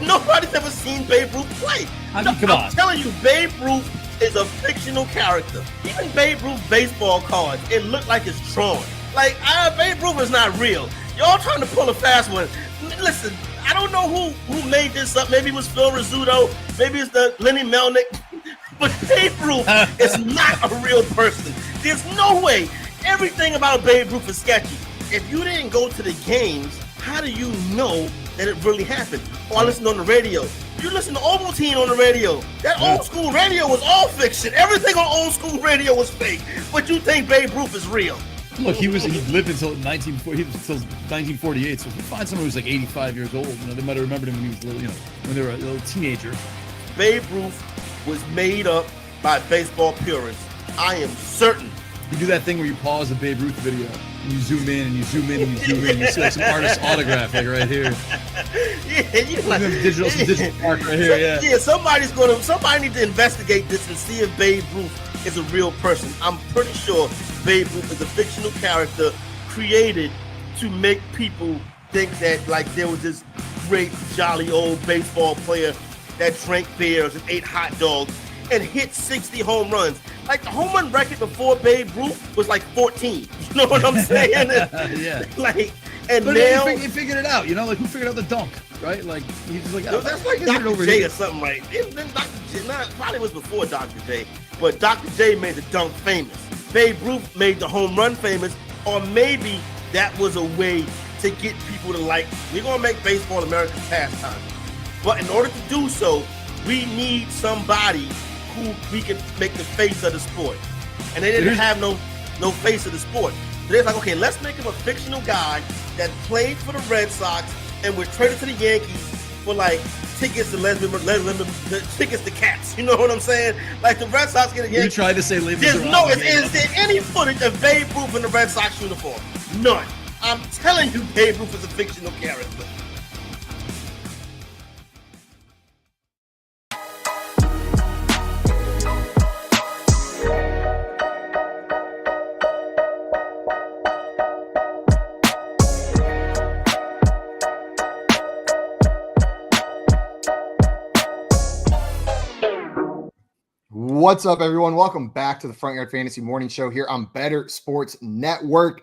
Nobody's ever seen Babe Ruth play. I mean, come on. I'm telling you, Babe Ruth is a fictional character. Even Babe Ruth baseball cards, it looked like it's drawn. Like, Babe Ruth is not real. Y'all trying to pull a fast one. Listen, I don't know who made this up. Maybe it was Phil Rizzuto. Maybe it's the Lenny Melnick. But Babe Ruth is not a real person. There's no way. Everything about Babe Ruth is sketchy. If you didn't go to the games, how do you know that it really happened? Or I listened on the radio. You listen to Ovaltine on the radio. That old school radio was all fiction. Everything on old school radio was fake. But you think Babe Ruth is real. Look, he lived until 1948. So if you find someone who's like 85 years old, they might have remembered him when he was little, when they were a little teenager. Babe Ruth was made up by baseball purists. I am certain. You do that thing where you pause the Babe Ruth video and you zoom in and you zoom in and you zoom in. And you see like some artist's autograph like right here. Yeah, you like some digital mark right here. Yeah. Somebody need to investigate this and see if Babe Ruth is a real person. I'm pretty sure Babe Ruth is a fictional character created to make people think that like there was this great jolly old baseball player that drank beers and ate hot dogs and hit 60 home runs. Like the home run record before Babe Ruth was like 14. You know what I'm saying? Yeah. Like, and but now he figured it out. Like who figured out the dunk, right? Like he's just like, oh, that's like Dr. J or something, right? Then Dr. J, probably was before Dr. J, but Dr. J made the dunk famous. Babe Ruth made the home run famous, or maybe that was a way to get people to like, we're gonna make baseball America's pastime. But in order to do so, we need somebody who we can make the face of the sport. And they didn't have no face of the sport. So they're like, okay, let's make him a fictional guy that played for the Red Sox and was traded to the Yankees for like tickets to tickets to cats. You know what I'm saying? Like the Red Sox get a Yankees. You tried to say is there any footage of Babe Ruth in the Red Sox uniform? None. I'm telling you, Babe Ruth is a fictional character. What's up, everyone? Welcome back to the Front Yard Fantasy Morning Show here on Better Sports Network.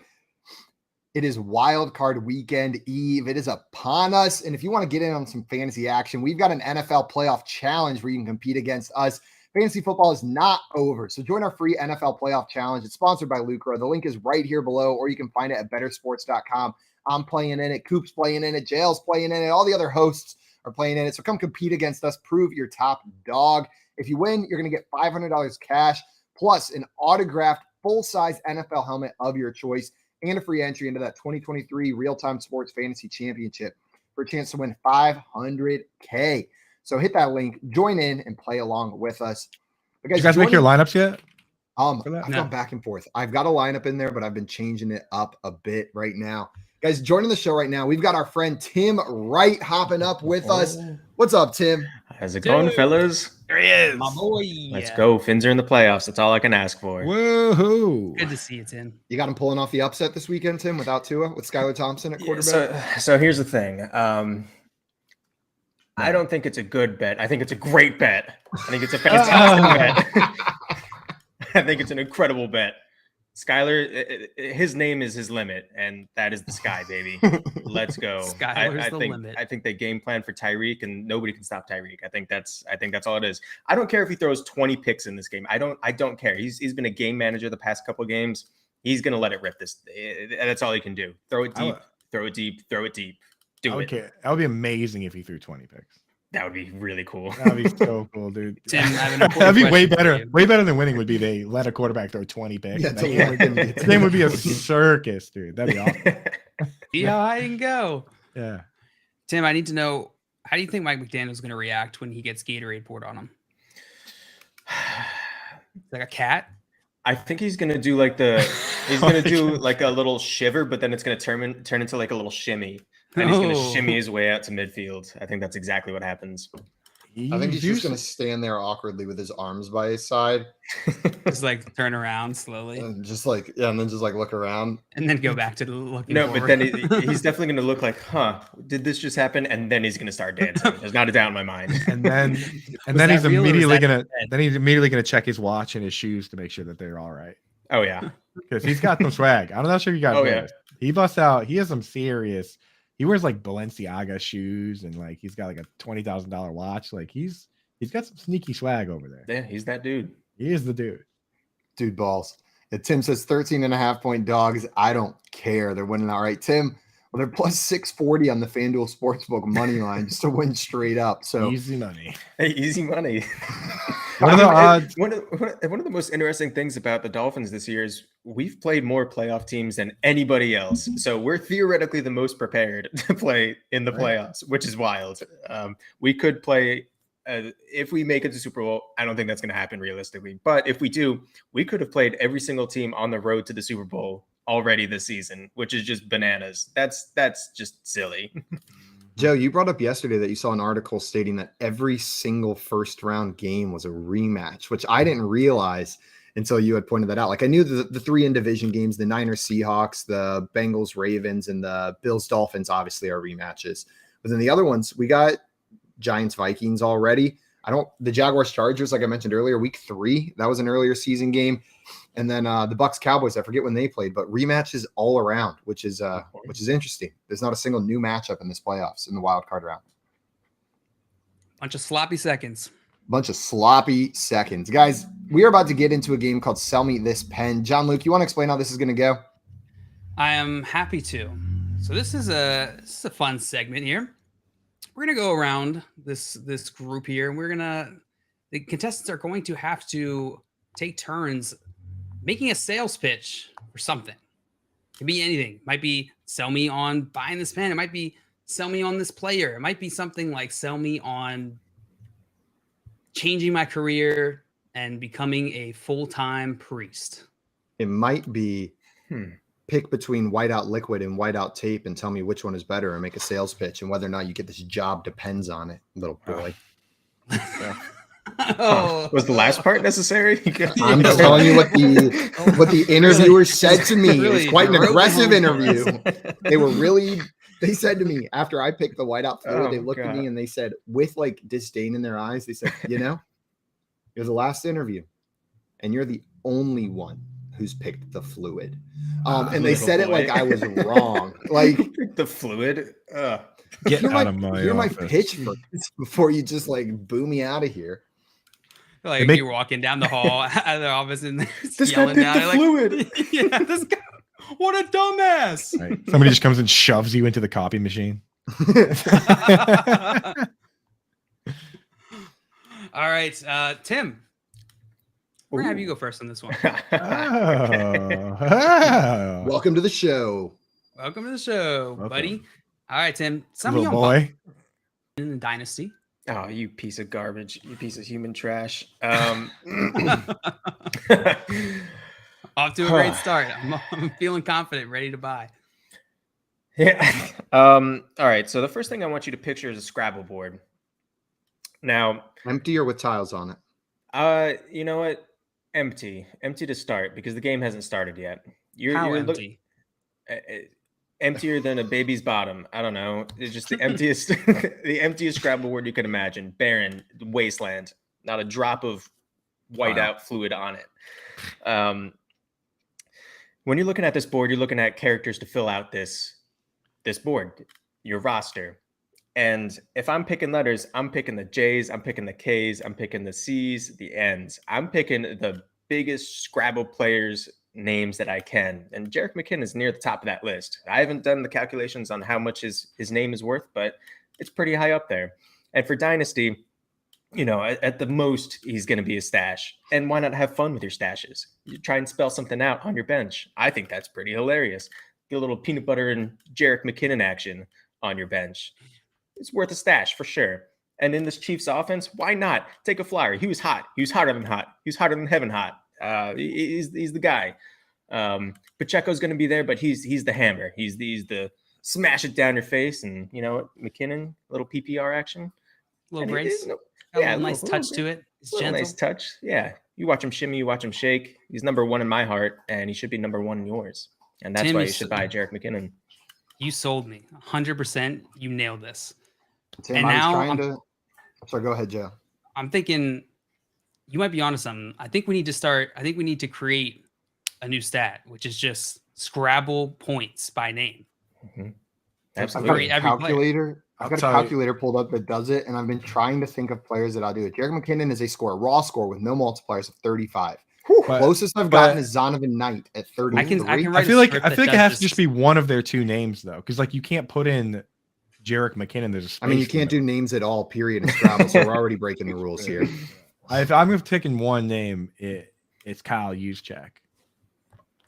It is Wildcard Weekend Eve. It is upon us. And if you want to get in on some fantasy action, we've got an NFL playoff challenge where you can compete against us. Fantasy football is not over. So join our free NFL playoff challenge. It's sponsored by Lucra. The link is right here below, or you can find it at bettersports.com. I'm playing in it. Coop's playing in it. Jail's playing in it. All the other hosts are playing in it. So come compete against us. Prove your top dog. If you win, you're going to get $500 cash plus an autographed full-size NFL helmet of your choice and a free entry into that 2023 Real-Time Sports Fantasy Championship for a chance to win $500K. So hit that link, join in, and play along with us. Did you guys make your lineups yet? I've gone back and forth. I've got a lineup in there, but I've been changing it up a bit right now. Guys, joining the show right now, we've got our friend Tim Wright hopping up with us. What's up, Tim? How's it going, fellas? There he is. My boy. Let's go. Fins are in the playoffs. That's all I can ask for. Woohoo. Good to see you, Tim. You got him pulling off the upset this weekend, Tim, without Tua, with Skylar Thompson at quarterback? So here's the thing. I don't think it's a good bet. I think it's a great bet. I think it's a fantastic bet. I think it's an incredible bet. Skylar, his name is his limit, and that is the sky, baby. Let's go. Skylar's the limit. I think they game plan for Tyreek, and nobody can stop Tyreek. I think that's all it is. I don't care if he throws 20 picks in this game. I don't care. He's been a game manager the past couple of games. He's gonna let it rip this. That's all he can do. Throw it deep. Throw it deep. Throw it deep. Do it. Okay, that would be amazing if he threw 20 picks. That would be really cool. That'd be so cool, dude. Tim, that'd be way better. Way better than winning would be they let a quarterback throw 20 picks. Yeah, the game would be a circus, dude. That'd be awesome. See how high you can go. Yeah. Tim, I need to know, how do you think Mike McDaniel's going to react when he gets Gatorade poured on him? Like a cat? I think he's gonna do like he's gonna do like a little shiver, but then it's gonna turn into like a little shimmy. And he's going to shimmy his way out to midfield. I think that's exactly what happens. I think he's just going to stand there awkwardly with his arms by his side. Just like turn around slowly. And just like, and then just like look around. And then go back to the looking No, forward. but then he's definitely going to look like, did this just happen? And then he's going to start dancing. There's not a doubt in my mind. And then he's immediately going to check his watch and his shoes to make sure that they're all right. Oh, yeah. Because he's got some swag. I'm not sure you guys know. Yeah. He busts out. He has some serious. He wears like Balenciaga shoes and like he's got like a $20,000 watch. Like he's got some sneaky swag over there. Yeah, he's that dude. He is the dude. Dude balls. Yeah, Tim says 13.5-point dogs. I don't care. They're winning all right. Tim, well, they're plus 640 on the FanDuel Sportsbook money line just to win straight up. So easy money. Hey, easy money. What are the odds? One of the most interesting things about the Dolphins this year is we've played more playoff teams than anybody else. So we're theoretically the most prepared to play in the playoffs, which is wild. We could play if we make it to Super Bowl. I don't think that's going to happen realistically. But if we do, we could have played every single team on the road to the Super Bowl already this season, which is just bananas. That's just silly. Joe, you brought up yesterday that you saw an article stating that every single first round game was a rematch, which I didn't realize until you had pointed that out. Like I knew the three in division games, the Niners Seahawks, the Bengals Ravens, and the Bills Dolphins obviously are rematches. But then the other ones, we got Giants Vikings already. The Jaguars Chargers, like I mentioned earlier, week 3, that was an earlier season game. And then the Bucks Cowboys, I forget when they played, but rematches all around, which is interesting. There's not a single new matchup in this playoffs in the wild card round. Bunch of sloppy seconds. Guys, we are about to get into a game called Sell Me This Pen. John Luke, you want to explain how this is going to go? I am happy to. So this is a fun segment here. We're going to go around this group here, and the contestants are going to have to take turns making a sales pitch for something. It can be anything. It might be sell me on buying this pen. It might be sell me on this player. It might be something like sell me on changing my career and becoming a full-time priest. It might be pick between whiteout liquid and whiteout tape and tell me which one is better and make a sales pitch, and whether or not you get this job depends on it, little boy. Was the last part necessary? I'm just telling you what the interviewers said to me. It was quite an aggressive interview. They said to me after I picked the whiteout fluid, they looked at me and they said, with like disdain in their eyes, they said, you're the last interview. and you're the only one who's picked the fluid. And they said it like I was wrong. Like the fluid. Get hear out of my hear my office. pitch first before you just like boo me out of here. Like you're walking down the hall out of the office and this guy yelling picked down. the Like, fluid. yeah, this guy. What a dumbass! Right. Somebody just comes and shoves you into the copy machine. All right, Tim. We're gonna have you go first on this one. Welcome to the show. Welcome to the show, Welcome. buddy. All right, Tim. Some Little of you boy. in the dynasty. Oh, you piece of garbage. You piece of human trash. Off to a great start. I'm feeling confident, ready to buy. Yeah. All right. So the first thing I want you to picture is a Scrabble board. Now, Empty or with tiles on it? you know what? Empty to start because the game hasn't started yet. How empty? Emptier than a baby's bottom. I don't know. It's just the emptiest, the emptiest Scrabble board you could imagine. Barren wasteland. Not a drop of whiteout fluid on it. When you're looking at this board, you're looking at characters to fill out this board, your roster. And if I'm picking letters, I'm picking the J's, I'm picking the K's, I'm picking the C's, the N's. I'm picking the biggest Scrabble players' names that I can. And Jerick McKinnon is near the top of that list. I haven't done the calculations on how much his name is worth, but it's pretty high up there. And for Dynasty, you know, at the most, he's going to be a stash. And why not have fun with your stashes? You try and spell something out on your bench. I think that's pretty hilarious. Get a little peanut butter and Jerick McKinnon action on your bench. It's worth a stash for sure. And in this Chiefs offense, why not take a flyer? He was hot. He was hotter than hot. He was hotter than heaven hot. He's the guy. Pacheco's going to be there, but he's the hammer. He's the smash it down your face. And you know what, McKinnon, a little PPR action, A little grace. Yeah, a nice touch to it. It's gentle. Nice touch. Yeah, you watch him shimmy, you watch him shake. He's number one in my heart, and he should be number one in yours. And that's Tim, why you should buy Jerick McKinnon. You sold me 100%. You nailed this. Tim, And I was now trying I'm- to. Sorry, go ahead, Joe. I'm thinking you might be onto something. I think we need to create a new stat, which is just Scrabble points by name. Mm-hmm. I've got Absolutely. a calculator. I've got a I'll tell you. calculator pulled up that does it, and I've been trying to think of players that I'll do it. Jerick McKinnon is a raw score with no multipliers of 35. But- Closest I've gotten is Zonovan Knight at 33. I can I write feel a like script it that has does to just this. be one of their two names though, because like you can't put in Jerick McKinnon. There's a space I mean, you in can't there. do names at all, period, in Scrabble, so we're already breaking the rules here. If I'm taking one name, it's Kyle Juszczyk.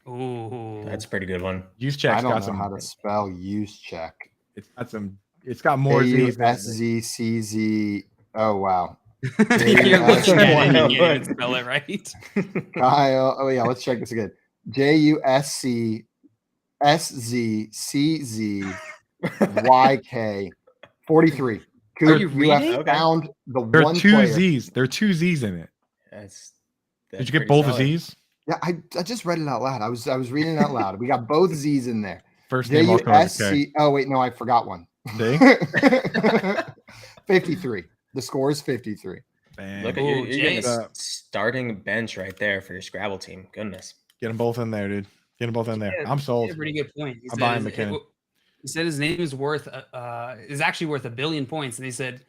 Ooh, That's a pretty good one. Juszczyk's I don't got know some. how to spell use check. It's got some. It's got more Z's. than- AUSZCZ. Oh, wow. You're looking at it and Wow. you can't even spell it right. Kyle. Oh, yeah, let's check this again. JUSCSZCZYK 43. Coop, you have reading? Okay. found the There are one two player. Z's. There are two Z's in it. That's Did you get both the Z's? Yeah, I just read it out loud. I was reading it out loud. We got both Z's in there. First name also has a K. JUSC. Oh wait, no, I forgot one. See? 53. The score is 53. Bang. Look at Ooh, you. You're getting Jace. a starting bench right there for your Scrabble team. Goodness. Get them both in there, dude. Get them both in there. Yeah, I'm He sold. had a pretty good point. I'm buying McKinnon. He said his name is actually worth 1 billion points, and he said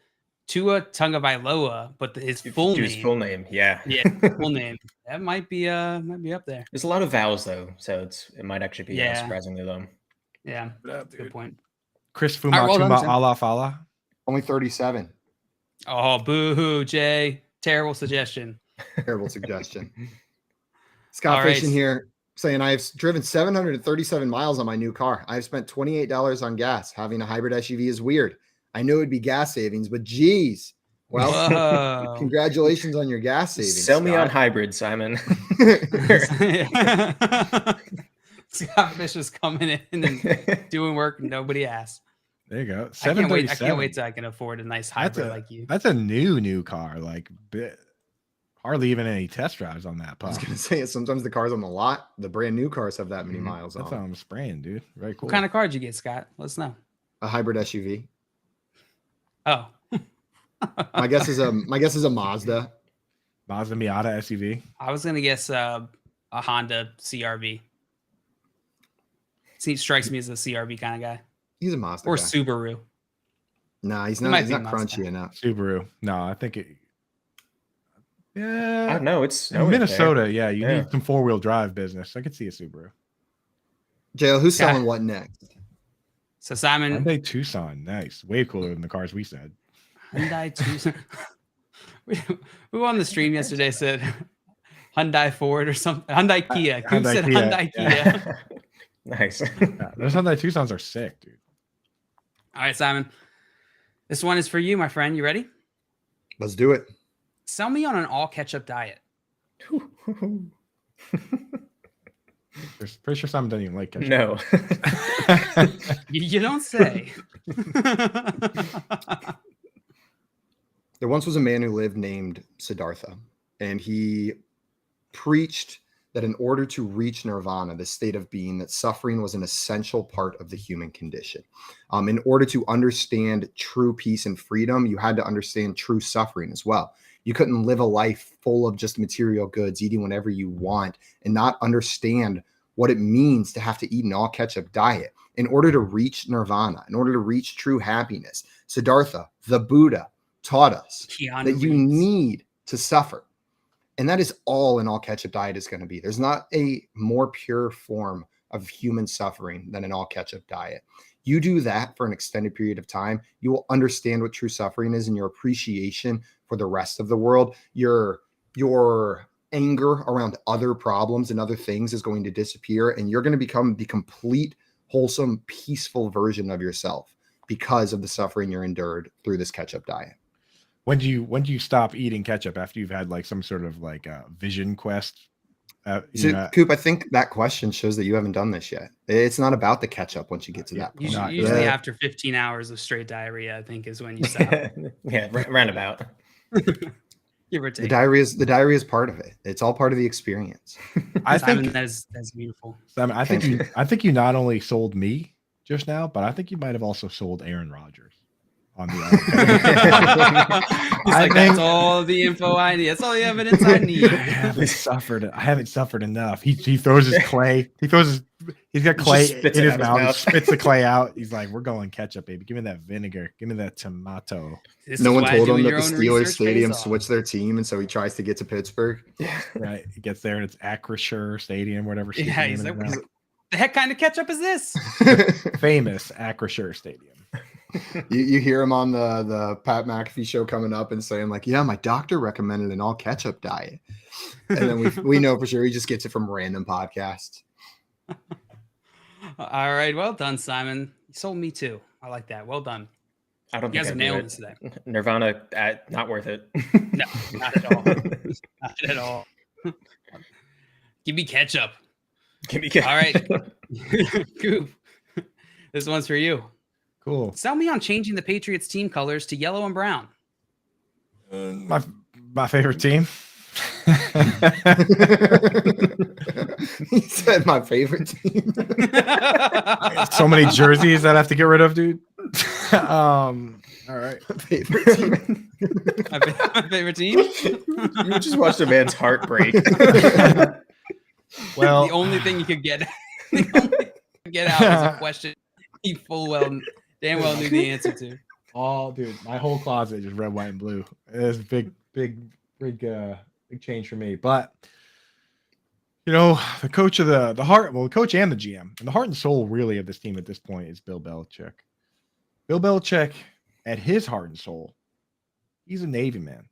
Tua Tagovailoa, but his full His name, full name. Yeah. yeah, full name, that might be up there. There's a lot of vowels though, so it might actually be Yeah. surprisingly low. Yeah, that's a good point. Chris All right, well done, Fumatuma Tim. Ala Fala. Only 37. Oh, boo-hoo, Jay. Terrible suggestion. Terrible suggestion. Scott All right. Fishing here saying I've driven 737 miles on my new car. I've spent $28 on gas. Having a hybrid SUV is weird. I know it'd be gas savings, but geez. Well, Whoa. congratulations on your gas savings. Sell me on Scott. hybrid, Simon. Scott Fish is coming in and doing work nobody asked. There you go. I can't wait. I 737. can't wait till I can afford a nice hybrid like you. That's a new car. Like hardly even any test drives on that I was pup. gonna say sometimes the cars on the lot, the brand new cars have that many Mhm. miles That's on how them. I'm spraying, dude. Very cool. What kind of car did you get, Scott? Let us know. A hybrid SUV. Oh, My guess is a Mazda. Mazda Miata SUV. I was gonna guess a Honda CRV. Strikes me as a CRV kind of guy. He's a Mazda or guy. Subaru. Nah, he's He not. might He's be not Mazda. crunchy enough. Subaru. No, I think it. I Yeah, don't know. It's in snowing Minnesota. there. Yeah, you Yeah. need some 4-wheel drive business. I could see a Subaru. JL, who's Yeah. selling what next? So Simon, Hyundai Tucson, nice, way cooler than the cars we said. Hyundai Tucson. Who on the stream yesterday said Hyundai Ford or something? Hyundai Kia. Coop Hyundai said Kia, Hyundai yeah. Kia. Nice. Yeah, those Hyundai Tucsons are sick, dude. All right, Simon. This one is for you, my friend. You ready? Let's do it. Sell me on an all ketchup diet. Pretty sure Simon doesn't even like ketchup. No. You don't say. There once was a man who lived named Siddhartha, and he preached that in order to reach nirvana, the state of being, that suffering was an essential part of the human condition. In order to understand true peace and freedom, you had to understand true suffering as well. You couldn't live a life full of just material goods, eating whatever you want, and not understand what it means to have to eat an all ketchup diet. In order to reach nirvana, in order to reach true happiness, Siddhartha, the Buddha, taught us Keanu that you Reeves. need to suffer. And that is all an all ketchup diet is going to be. There's not a more pure form of human suffering than an all ketchup diet. You do that for an extended period of time, you will understand what true suffering is, and your appreciation for the rest of the world, your anger around other problems and other things is going to disappear, and you're going to become the complete, wholesome, peaceful version of yourself because of the suffering you're endured through this ketchup diet. When do you stop eating ketchup after you've had like some sort of like vision quest? Coop, I think that question shows that you haven't done this yet. It's not about the ketchup once you get to that point. Usually after 15 hours of straight diarrhea, I think is when you stop. Yeah, roundabout. Give or The take. diarrhea is part of it. It's all part of the experience. I Simon, think that's beautiful. Simon, I think you not only sold me just now, but I think you might have also sold Aaron Rodgers on the That's all the info I need. That's all the evidence I need. I haven't suffered enough. He throws his clay. He's got clay spits in it his out his mouth. He mouth. spits the clay out. He's like, we're going ketchup, baby. Give me that vinegar. Give me that tomato. No one told him that the Steelers stadium switched their team, and so he tries to get to Pittsburgh. Right. He gets there and it's Acrisure Stadium, whatever. stupid Yeah, name he's it like, is what the heck kind of ketchup is this? now. Famous Acrisure Stadium. You hear him on the Pat McAfee show coming up and saying like, yeah, my doctor recommended an all ketchup diet. And then we know for sure he just gets it from random podcasts. All right, well done, Simon. You sold me too. I like that. Well done. I don't You think guys are I do nailing it. this today. Nirvana, not worth it. No, not at all. Not at all. Give me ketchup. Give me ketchup. All right. Coop. This one's for you. Cool. Sell me on changing the Patriots team colors to yellow and brown. My favorite team. He said my favorite team. So many jerseys that I have to get rid of, dude. All right. Favorite team. My favorite team. You just watched a man's heart break. Well, The only thing you could get, out was a question he damn well knew the answer to. dude, my whole closet is red, white, and blue. It's a big change for me. But the coach of the heart, the coach and the GM, and the heart and soul really of this team at this point is Bill Belichick. Bill Belichick, at his heart and soul, he's a Navy man.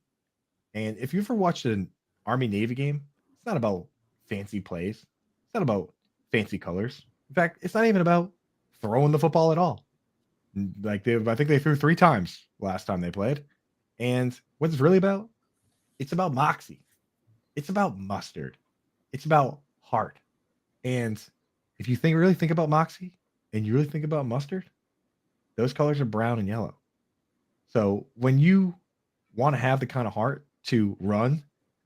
And if you ever watched an Army-Navy game, it's not about fancy plays. It's not about fancy colors. In fact, it's not even about throwing the football at all. I think they threw 3 times last time they played. And what it's really about, it's about moxie. It's about mustard. It's about heart. And if you really think about moxie and you really think about mustard, those colors are brown and yellow. So when you want to have the kind of heart to run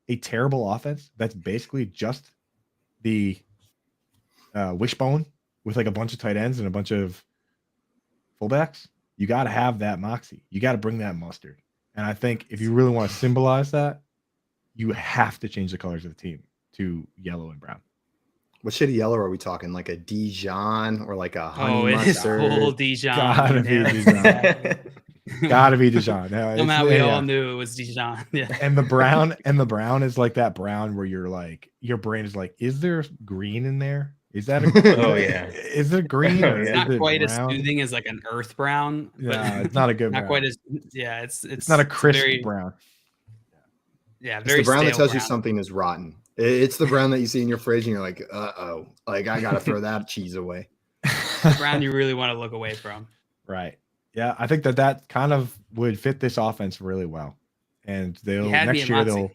a terrible offense that's basically just the wishbone with like a bunch of tight ends and a bunch of fullbacks, you got to have that moxie. You got to bring that mustard. And I think if you really want to symbolize that, you have to change the colors of the team to yellow and brown. What shade of yellow are we talking? Like a Dijon or like a honey it is mustard? full Dijon. Gotta be Dijon. Gotta be Dijon. No, Somehow we all knew it was Dijon. Yeah. And the brown is like that brown where you're like, your brain is like, is there green in there? Is that Oh, yeah. Is it green? Or It's is not it quite as brown? soothing as like an earth brown. But Yeah, it's not a good not brown. quite as it's not a crisp very, brown. Yeah, It's very the brown that stale tells you brown. something is rotten. It's the brown that you see in your fridge and you're like, uh-oh, like I gotta throw that cheese away. Brown you really want to look away from. Right. Yeah, I think that kind of would fit this offense really well. And they'll You had me next at year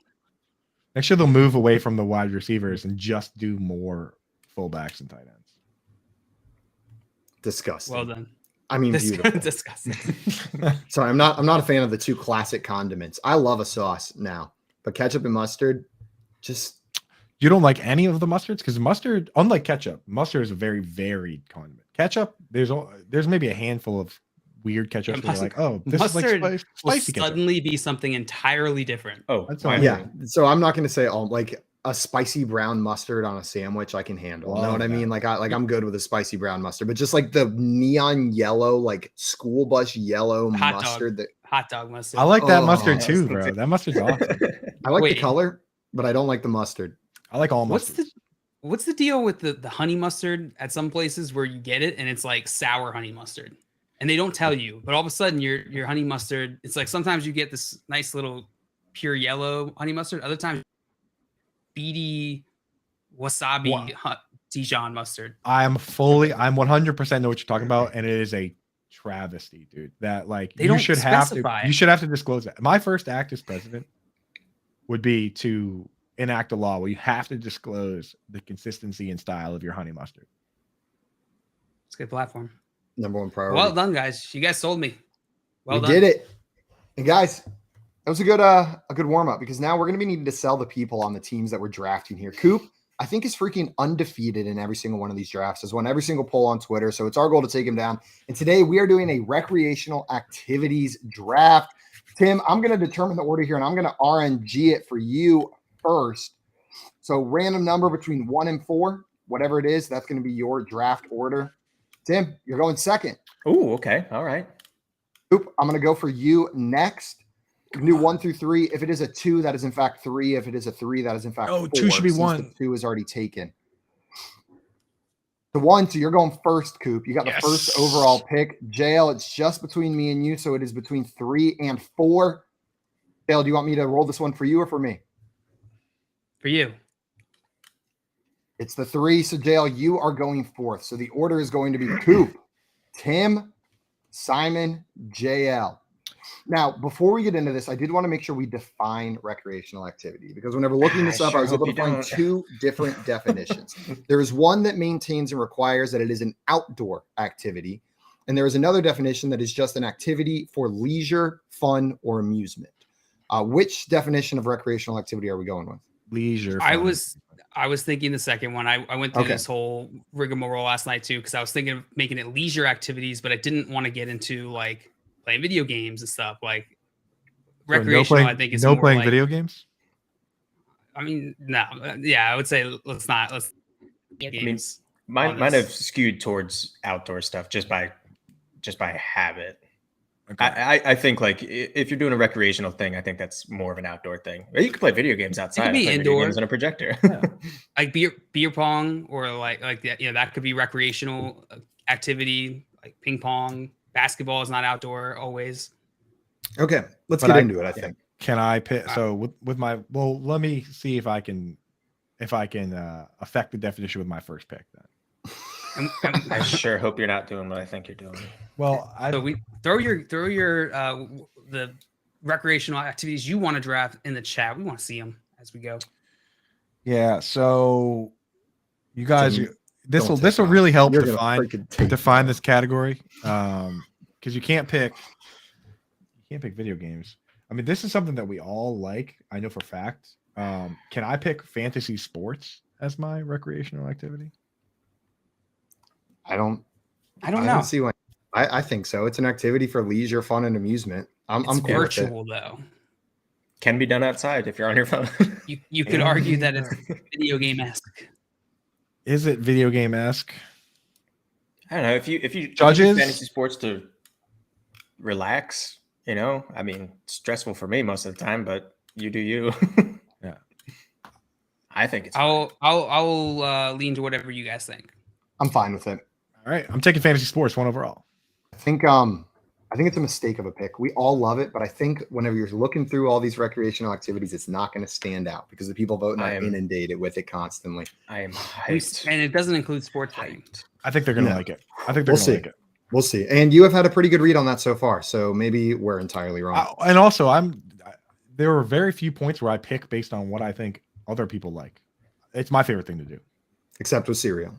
Muncie. they'll move away from the wide receivers and just do more fullbacks and tight ends. Disgusting. Well done. I mean, beautiful. Disgusting. Sorry, I'm not a fan of the two classic condiments. I love a sauce now, but ketchup and mustard, just You don't like any of the mustards? Because mustard, unlike ketchup, mustard is a very varied condiment. Ketchup, there's maybe a handful of weird ketchups that you're like, oh, this is Mustard like will spicy ketchup. suddenly be something entirely different. Oh, That's fine. yeah. So I'm not going to say like a spicy brown mustard on a sandwich I can handle. Know Love what I that. mean? Like I'm good with a spicy brown mustard, but just like the neon yellow, like school bus yellow mustard that Hot dog mustard. I like that Oh, mustard that's too, bro. That mustard's awesome. I like the Wait. color, but I don't like the mustard. I like all mustards. What's the deal with the honey mustard at some places where you get it and it's like sour honey mustard and they don't tell you, but all of a sudden your honey mustard, it's like sometimes you get this nice little pure yellow honey mustard. Other times beady wasabi Dijon mustard. I'm 100% know what you're talking about, and it is a travesty, dude. That like They you don't should specify it. you should have to disclose that. My first act as president would be to enact a law where you have to disclose the consistency and style of your honey mustard. It's a good platform. Number one priority. Well done, guys. You guys sold me. Well we done. did it. And guys, that was a good warm up because now we're going to be needing to sell the people on the teams that we're drafting here. Coop, I think, is freaking undefeated in every single one of these drafts. Has won every single poll on Twitter. So it's our goal to take him down. And today we are doing a recreational activities draft. Tim, I'm going to determine the order here and I'm going to RNG it for you first. So random number between 1 and 4, whatever it is, that's going to be your draft order. Tim, you're going second. Oh, okay. All right. Oop, I'm going to go for you next. We can do 1 through 3. If it is a 2, that is in fact 3. If it is a 3, that is in fact 4. 2 should be since 1. The 2 is already taken. The 1, so you're going first, Coop. You got the first overall pick. JL, it's just between me and you, so it is between 3 and 4. JL, do you want me to roll this one for you or for me? For you. It's the 3. So JL, you are going fourth. So the order is going to be Coop, Tim, Simon, JL. Now, before we get into this, I did want to make sure we define recreational activity because whenever looking this up, I was able to find 2 different definitions. There is one that maintains and requires that it is an outdoor activity. And there is another definition that is just an activity for leisure, fun, or amusement. Which definition of recreational activity are we going with? Leisure. I was thinking the second one. I went through Okay. this whole rigmarole last night too because I was thinking of making it leisure activities, but I didn't want to get into like playing video games and stuff. Like recreational, I think is no more playing like, video games. I mean, no, yeah, I would say let's not. Let's games. Mine have skewed towards outdoor stuff just by habit. Okay. I think like if you're doing a recreational thing, I think that's more of an outdoor thing. Or you can play video games outside. be I play video indoor. games on a projector. Like beer pong or like that. You know, that could be recreational activity. Like ping pong, basketball is not outdoor always. Okay, let's But get I- into it, I think. Can I pick? So with my let me see if I can affect the definition with my first pick then. I sure hope you're not doing what I think you're doing. Well, So we throw your the recreational activities you want to draft in the chat. We want to see them as we go. Yeah, so you guys, Tim, this will don't take really help You're gonna freaking take define this category, because you can't pick video games. I mean, this is something that we all like. I know for a fact. Can I pick fantasy sports as my recreational activity? I don't know. see why. I think so. It's an activity for leisure, fun, and amusement. I'm It's cool with it. virtual though. can be done outside if you're on your phone. You could argue that it's video game-esque. Is it video game-esque? I don't know if you Judges? use fantasy sports to relax, I mean, it's stressful for me most of the time, but you do you. Yeah. I think it's I'll lean to whatever you guys think. I'm fine with it. All right. I'm taking fantasy sports 1 overall. I think it's a mistake of a pick. We all love it, but I think whenever you're looking through all these recreational activities, it's not going to stand out because the people voting are inundated with it constantly. I am hyped. And it doesn't include sports betting. I think they're going to like it. I think they're going to like it. We'll see. And you have had a pretty good read on that so far, so maybe we're entirely wrong. And also, there were very few points where I pick based on what I think other people like. It's my favorite thing to do. Except with cereal.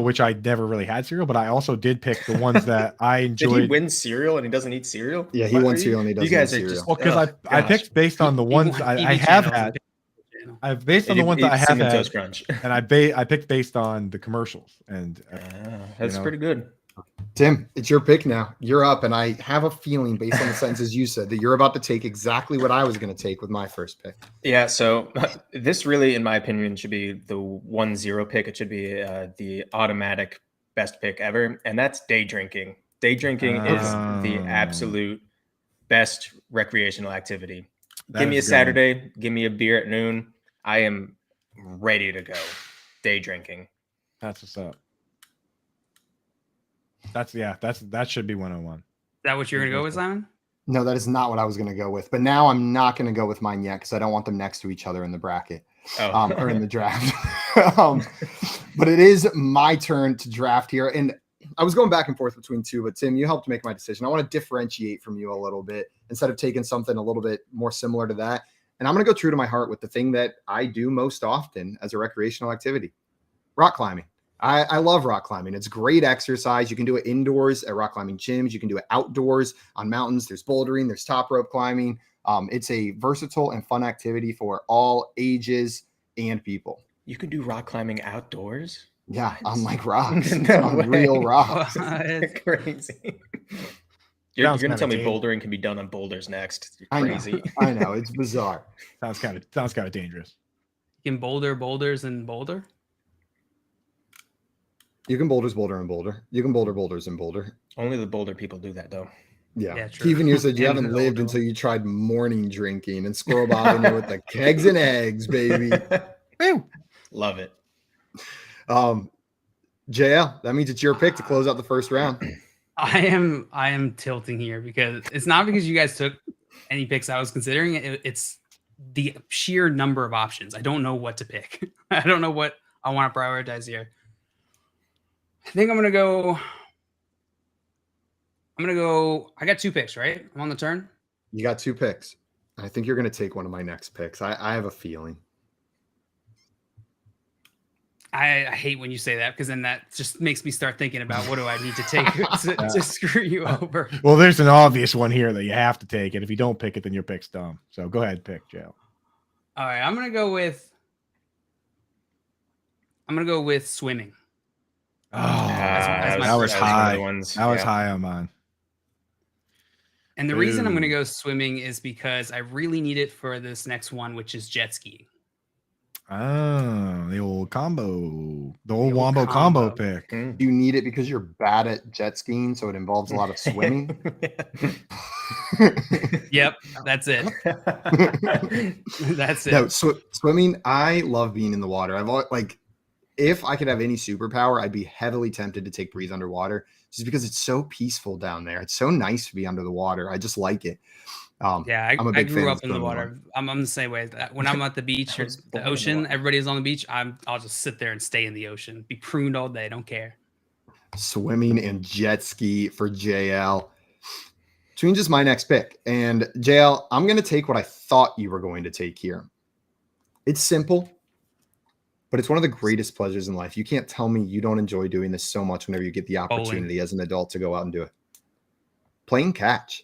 Which I never really had cereal, but I also did pick the ones that I enjoyed. Did he win cereal and he doesn't eat cereal? Yeah, he won cereal and he doesn't eat cereal. Just, well, because I picked based on the ones I have had. I've based on the ones that I have had, Crunch. And I picked based on the commercials, and that's pretty good. Tim, it's your pick now. You're up, and I have a feeling based on the sentences you said that you're about to take exactly what I was going to take with my first pick. Yeah, so this really, in my opinion, should be the 1-0 pick. It should be the automatic best pick ever, and that's day drinking. Day drinking is the absolute best recreational activity. Give me a Saturday, give me a beer at noon. I am ready to go. Day drinking. That's what's up. That should be 101. Is that what you're going to go with, Simon? No, that is not what I was going to go with. But now I'm not going to go with mine yet because I don't want them next to each other in the bracket or in the draft. But it is my turn to draft here. And I was going back and forth between two, but Tim, you helped make my decision. I want to differentiate from you a little bit instead of taking something a little bit more similar to that. And I'm going to go true to my heart with the thing that I do most often as a recreational activity, rock climbing. I love rock climbing. It's great exercise. You can do it indoors at rock climbing gyms. You can do it outdoors on mountains. There's bouldering. There's top rope climbing. It's a versatile and fun activity for all ages and people. You can do rock climbing outdoors? Yeah, on like rocks. No on way. Real rocks. It's crazy. You're going to tell me bouldering can be done on boulders next. You're crazy. I know. It's bizarre. Sounds kind of dangerous. You can boulders in Boulder? You can boulder and boulder. You can boulders and boulder. Only the Boulder people do that, though. Yeah. Even you said you haven't lived until you tried morning drinking and squirrel bobbing there with the kegs and eggs, baby. Love it. JL, that means it's your pick to close out the first round. I am tilting here because it's not because you guys took any picks I was considering. It's the sheer number of options. I don't know what to pick. I don't know what I want to prioritize here. I think I'm going to go. I got 2 picks, right? I'm on the turn. You got 2 picks. I think you're going to take one of my next picks. I have a feeling. I hate when you say that because then that just makes me start thinking about what do I need to take to screw you over. Well, there's an obvious one here that you have to take, and if you don't pick it, then your pick's dumb. So go ahead, pick, Joe. All right, I'm gonna go with swimming. Oh, that was high. That was high on mine. And the reason I'm going to go swimming is because I really need it for this next one, which is jet skiing. Oh, the old combo, the old Wombo combo pick. You need it because you're bad at jet skiing, so it involves a lot of swimming. Yep, that's it. That's it. No, swimming. I love being in the water. I've always, if I could have any superpower, I'd be heavily tempted to take breathe underwater, just because it's so peaceful down there. It's so nice to be under the water. I just like it. I grew up in the water. I'm the same way. When I'm at the beach or the ocean, everybody's on the beach. I'll just sit there and stay in the ocean, be pruned all day. Don't care. Swimming and jet ski for JL. Between just my next pick and JL, I'm going to take what I thought you were going to take here. It's simple, but it's one of the greatest pleasures in life. You can't tell me you don't enjoy doing this so much whenever you get the opportunity as an adult to go out and do it. Playing catch.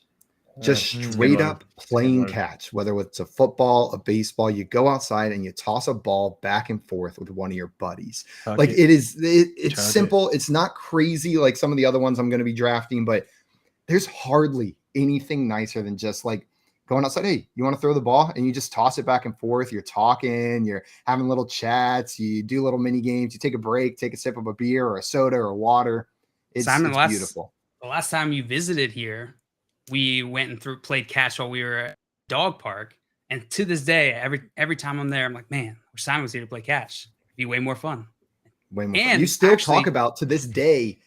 Just straight up playing catch, whether it's a football, a baseball, you go outside and you toss a ball back and forth with one of your buddies. It's simple. It's not crazy like some of the other ones I'm going to be drafting, but there's hardly anything nicer than just going outside. Hey, you want to throw the ball? And you just toss it back and forth. You're talking, you're having little chats, you do little mini games, you take a break, take a sip of a beer or a soda or water. It's beautiful. The last time you visited here, we went and played catch while we were at dog park. And to this day, every time I'm there, I'm like, man, wish Simon was here to play catch. It'd be way more fun. Way more fun. You still talk about to this day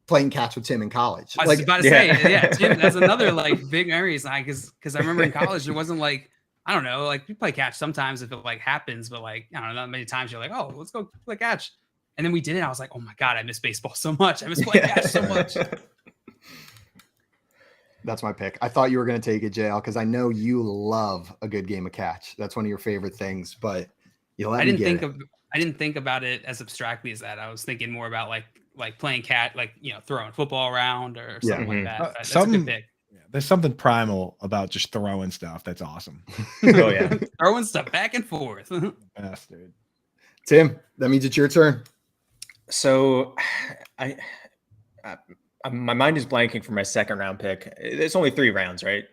playing catch with Tim in college. I was about to say, yeah, Tim, that's another like big memories. Because I remember in college, there wasn't like, I don't know, like we play catch sometimes if it like happens, but like, I don't know, not many times you're like, oh, let's go play catch. And then we did it. I was like, oh my God, I miss baseball so much. I miss playing catch so much. That's my pick. I thought you were going to take it, JL, because I know you love a good game of catch. That's one of your favorite things, but you let me get it. I didn't think about it as abstractly as that. I was thinking more about like playing cat, like, you know, throwing football around or something like that. That's a good pick. Yeah, there's something primal about just throwing stuff. That's awesome. Oh yeah, throwing stuff back and forth. Bastard. Tim, that means it's your turn. So, my mind is blanking for my second round pick. It's only 3 rounds, right?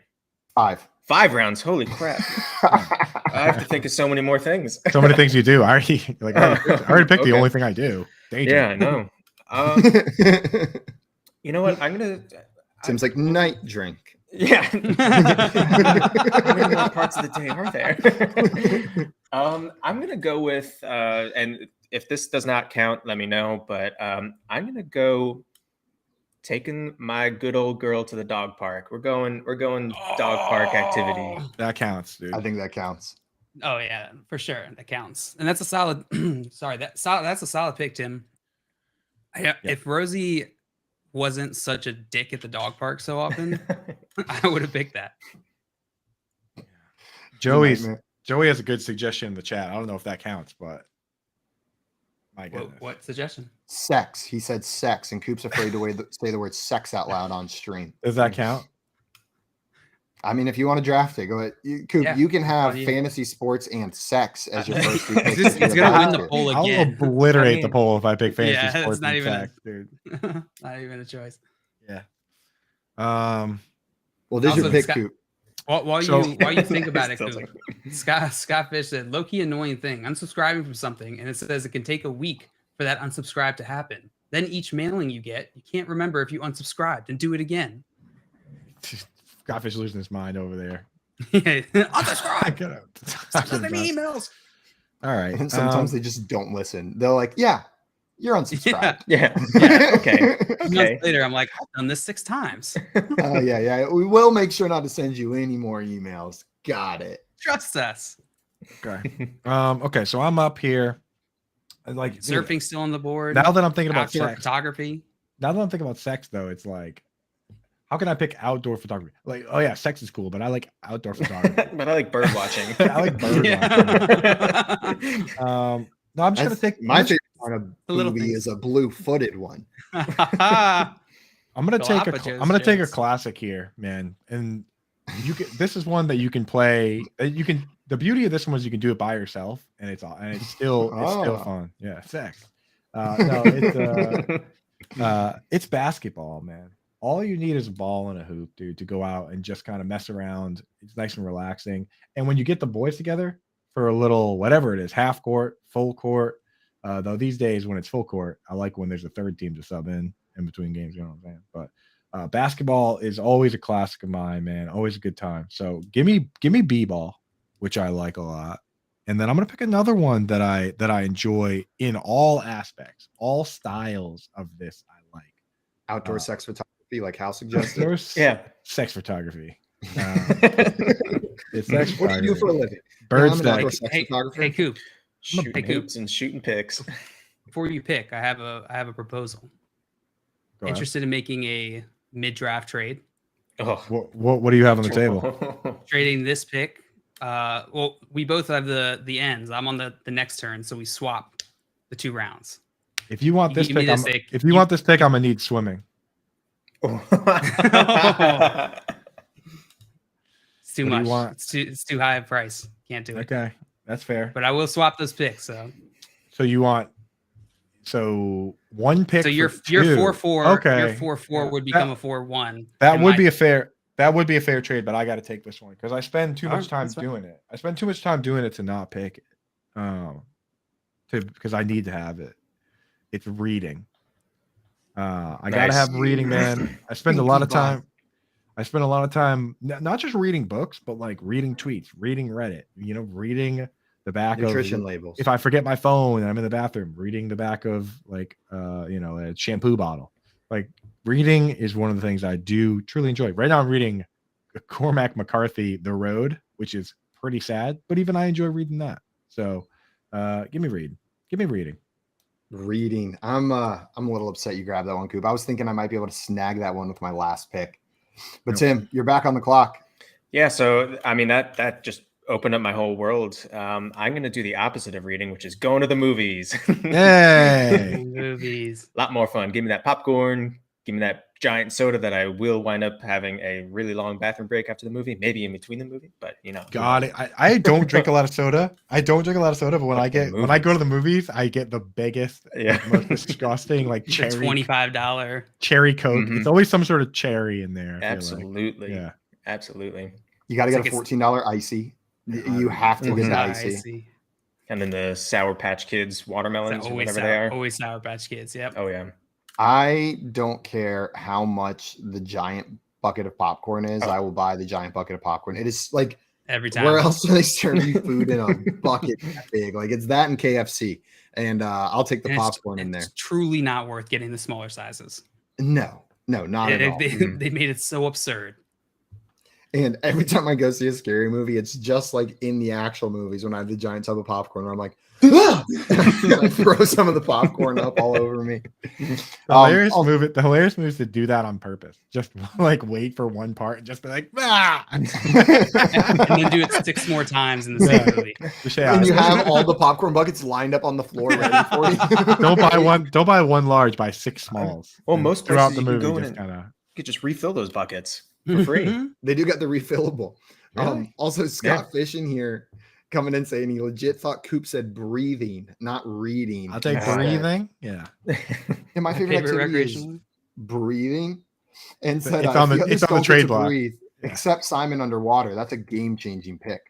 5 rounds. Holy crap! I have to think of so many more things. So many things you do. I already picked the only thing I do. Danger. Yeah, I know. You know what? Tim's like night drink. Yeah. How many more parts of the day are there? I'm gonna go with and if this does not count, let me know. But I'm gonna go taking my good old girl to the dog park. We're going dog park activity. That counts, dude. I think that counts. Oh yeah, for sure. That counts. And that's a solid that's a solid pick, Tim. If Rosie wasn't such a dick at the dog park so often, I would have picked that. Joey has a good suggestion in the chat. I don't know if that counts, but my goodness. What suggestion? Sex. He said sex, and Coop's afraid to say the word sex out loud on stream. Does that count? I mean, if you want to draft it, go ahead. Coop, you can have fantasy sports and sex as your first 2 picks. It's going to win the poll again. I'll obliterate the poll if I pick fantasy sports it's not and even sex, dude. Not even a choice. Yeah. Well, this is your pick, Coop. While you think about it, Coop, Scott Fish said, low-key annoying thing, unsubscribing from something, and it says it can take a week for that unsubscribe to happen. Then each mailing you get, you can't remember if you unsubscribed and do it again. Scottfish losing his mind over there. Unsubscribe. Stop sending me emails. All right. And sometimes they just don't listen. They're like, yeah, you're unsubscribed. Yeah. Okay. Months later, I'm like, I've done this 6 times. Yeah. We will make sure not to send you any more emails. Got it. Trust us. Okay. Okay. So I'm up here. Like surfing still on the board. Now that I'm thinking about outdoor sex, photography. Now that I'm thinking about sex, though, it's like, how can I pick outdoor photography? Like, oh yeah, sex is cool, but I like outdoor photography. But I like bird watching. I like bird watching. No, I'm just gonna take my favorite one of movie is a blue-footed one. I'm gonna take a classic here, man. And this is one that you can play. The beauty of this one is you can do it by yourself, and it's still fun. Yeah, sex. No, it's basketball, man. All you need is a ball and a hoop, dude, to go out and just kind of mess around. It's nice and relaxing. And when you get the boys together for a little, whatever it is, half court, full court, though these days when it's full court, I like when there's a third team to sub in between games, you know what I'm saying? But basketball is always a classic of mine, man. Always a good time. So give me b-ball, which I like a lot. And then I'm going to pick another one that I enjoy in all aspects, all styles of this I like. Outdoor sex photography. Like how suggested? Sex photography. It's sex what do you do for a living? Birds Hey, Coop. Shooting hoops and shooting pics. Before you pick, I have a proposal. Interested in making a mid-draft trade. Oh, what do you have on the table? Trading this pick. Well, we both have the ends. I'm on the next turn, so we swap the 2 rounds. If you want this pick, I'm gonna need swimming. It's too much. It's too high a price. Can't do it. Okay, that's fair. But I will swap those picks. So you want one pick. So your 4-4. Okay, your 4-4 would become a 4-1. That would be a fair That would be a fair trade, but I got to take this one because I spend too All much right, time that's fine. doing it. I spend too much time doing it to not pick it. Because I need to have it. It's reading. I gotta Nice. have reading, man. I spend a lot of time. I spend a lot of time not just reading books, but like reading tweets, reading Reddit. You know, reading the back Nutrition of labels. If I forget my phone and I'm in the bathroom, reading the back of like a shampoo bottle. Like reading is one of the things I do truly enjoy. Right now, I'm reading Cormac McCarthy, The Road, which is pretty sad, but even I enjoy reading that. So, give me reading. Reading. I'm a little upset you grabbed that one, Coop. I was thinking I might be able to snag that one with my last pick. But Nope. Tim, you're back on the clock. Yeah, so I mean that just opened up my whole world. I'm going to do the opposite of reading, which is going to the movies. Hey, Movies. A lot more fun. Give me that popcorn. Give me that giant soda that I will wind up having a really long bathroom break after the movie, maybe in between the movie. But got it. I don't drink a lot of soda. But when I go to the movies, I get the biggest, most disgusting, like The cherry $25 cherry Coke. Mhm. It's always some sort of cherry in there. I feel like. Absolutely. Yeah. Absolutely. You got to It's get like a $14 icy. You have to get the icy. Icy. And then the Sour Patch Kids watermelons or Always whatever they are. Always Sour Patch Kids. Yep. Oh, yeah. I don't care how much the giant bucket of popcorn is. I will buy the giant bucket of popcorn. It is like Every time. where else do they serve you food in a bucket that big? Like it's that in KFC. And I'll take the And popcorn in there. It's truly not worth getting the smaller sizes. No, not at all. They made it so absurd. And every time I go see a scary movie, it's just like in the actual movies when I have the giant tub of popcorn. I'm like, ah! I throw some of the popcorn up all over me. The hilarious move is to do that on purpose. Just like wait for one part and just be like, ah! And then do it 6 more times in the same movie. And you have all the popcorn buckets lined up on the floor ready for you. Don't buy one large, buy 6 smalls. Well, And most throughout places the you can movie, go in just and kind of you could just refill those buckets for free. They do got the refillable. Really? Also, Scott Fish in here coming in saying he legit thought Coop said breathing, not reading. I'll take breathing. Yeah. And my favorite activity is recreational. breathing. And said It's on the- if you it's on the don't get trade to block. breathe, Yeah. except Simon underwater. That's a game-changing pick.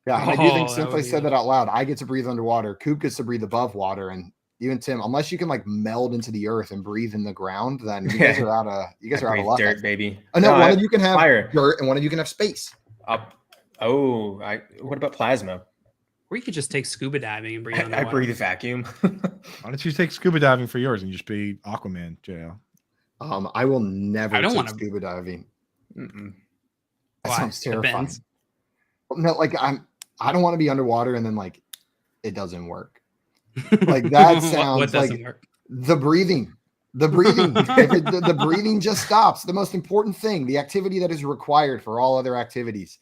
Yeah, and I do think Oh, since that I would said be- that out loud, I get to breathe underwater. Coop gets to breathe above water, and even Tim, unless you can like meld into the earth and breathe in the ground, then you guys are out of Breathe luck. dirt, baby. Oh no, No, one of you can have fire. dirt, and one of you can have space. What about plasma? Or you could just take scuba diving and breathe I underwater. breathe a vacuum. Why don't you take scuba diving for yours and just be Aquaman, JL? I will never I don't take wanna- scuba diving. Mm-mm. That Why? sounds terrifying. Depends. No, like I don't want to be underwater and then like it doesn't work. Like that sounds what doesn't like work? the breathing. The breathing. the breathing just stops. The most important thing, the activity that is required for all other activities.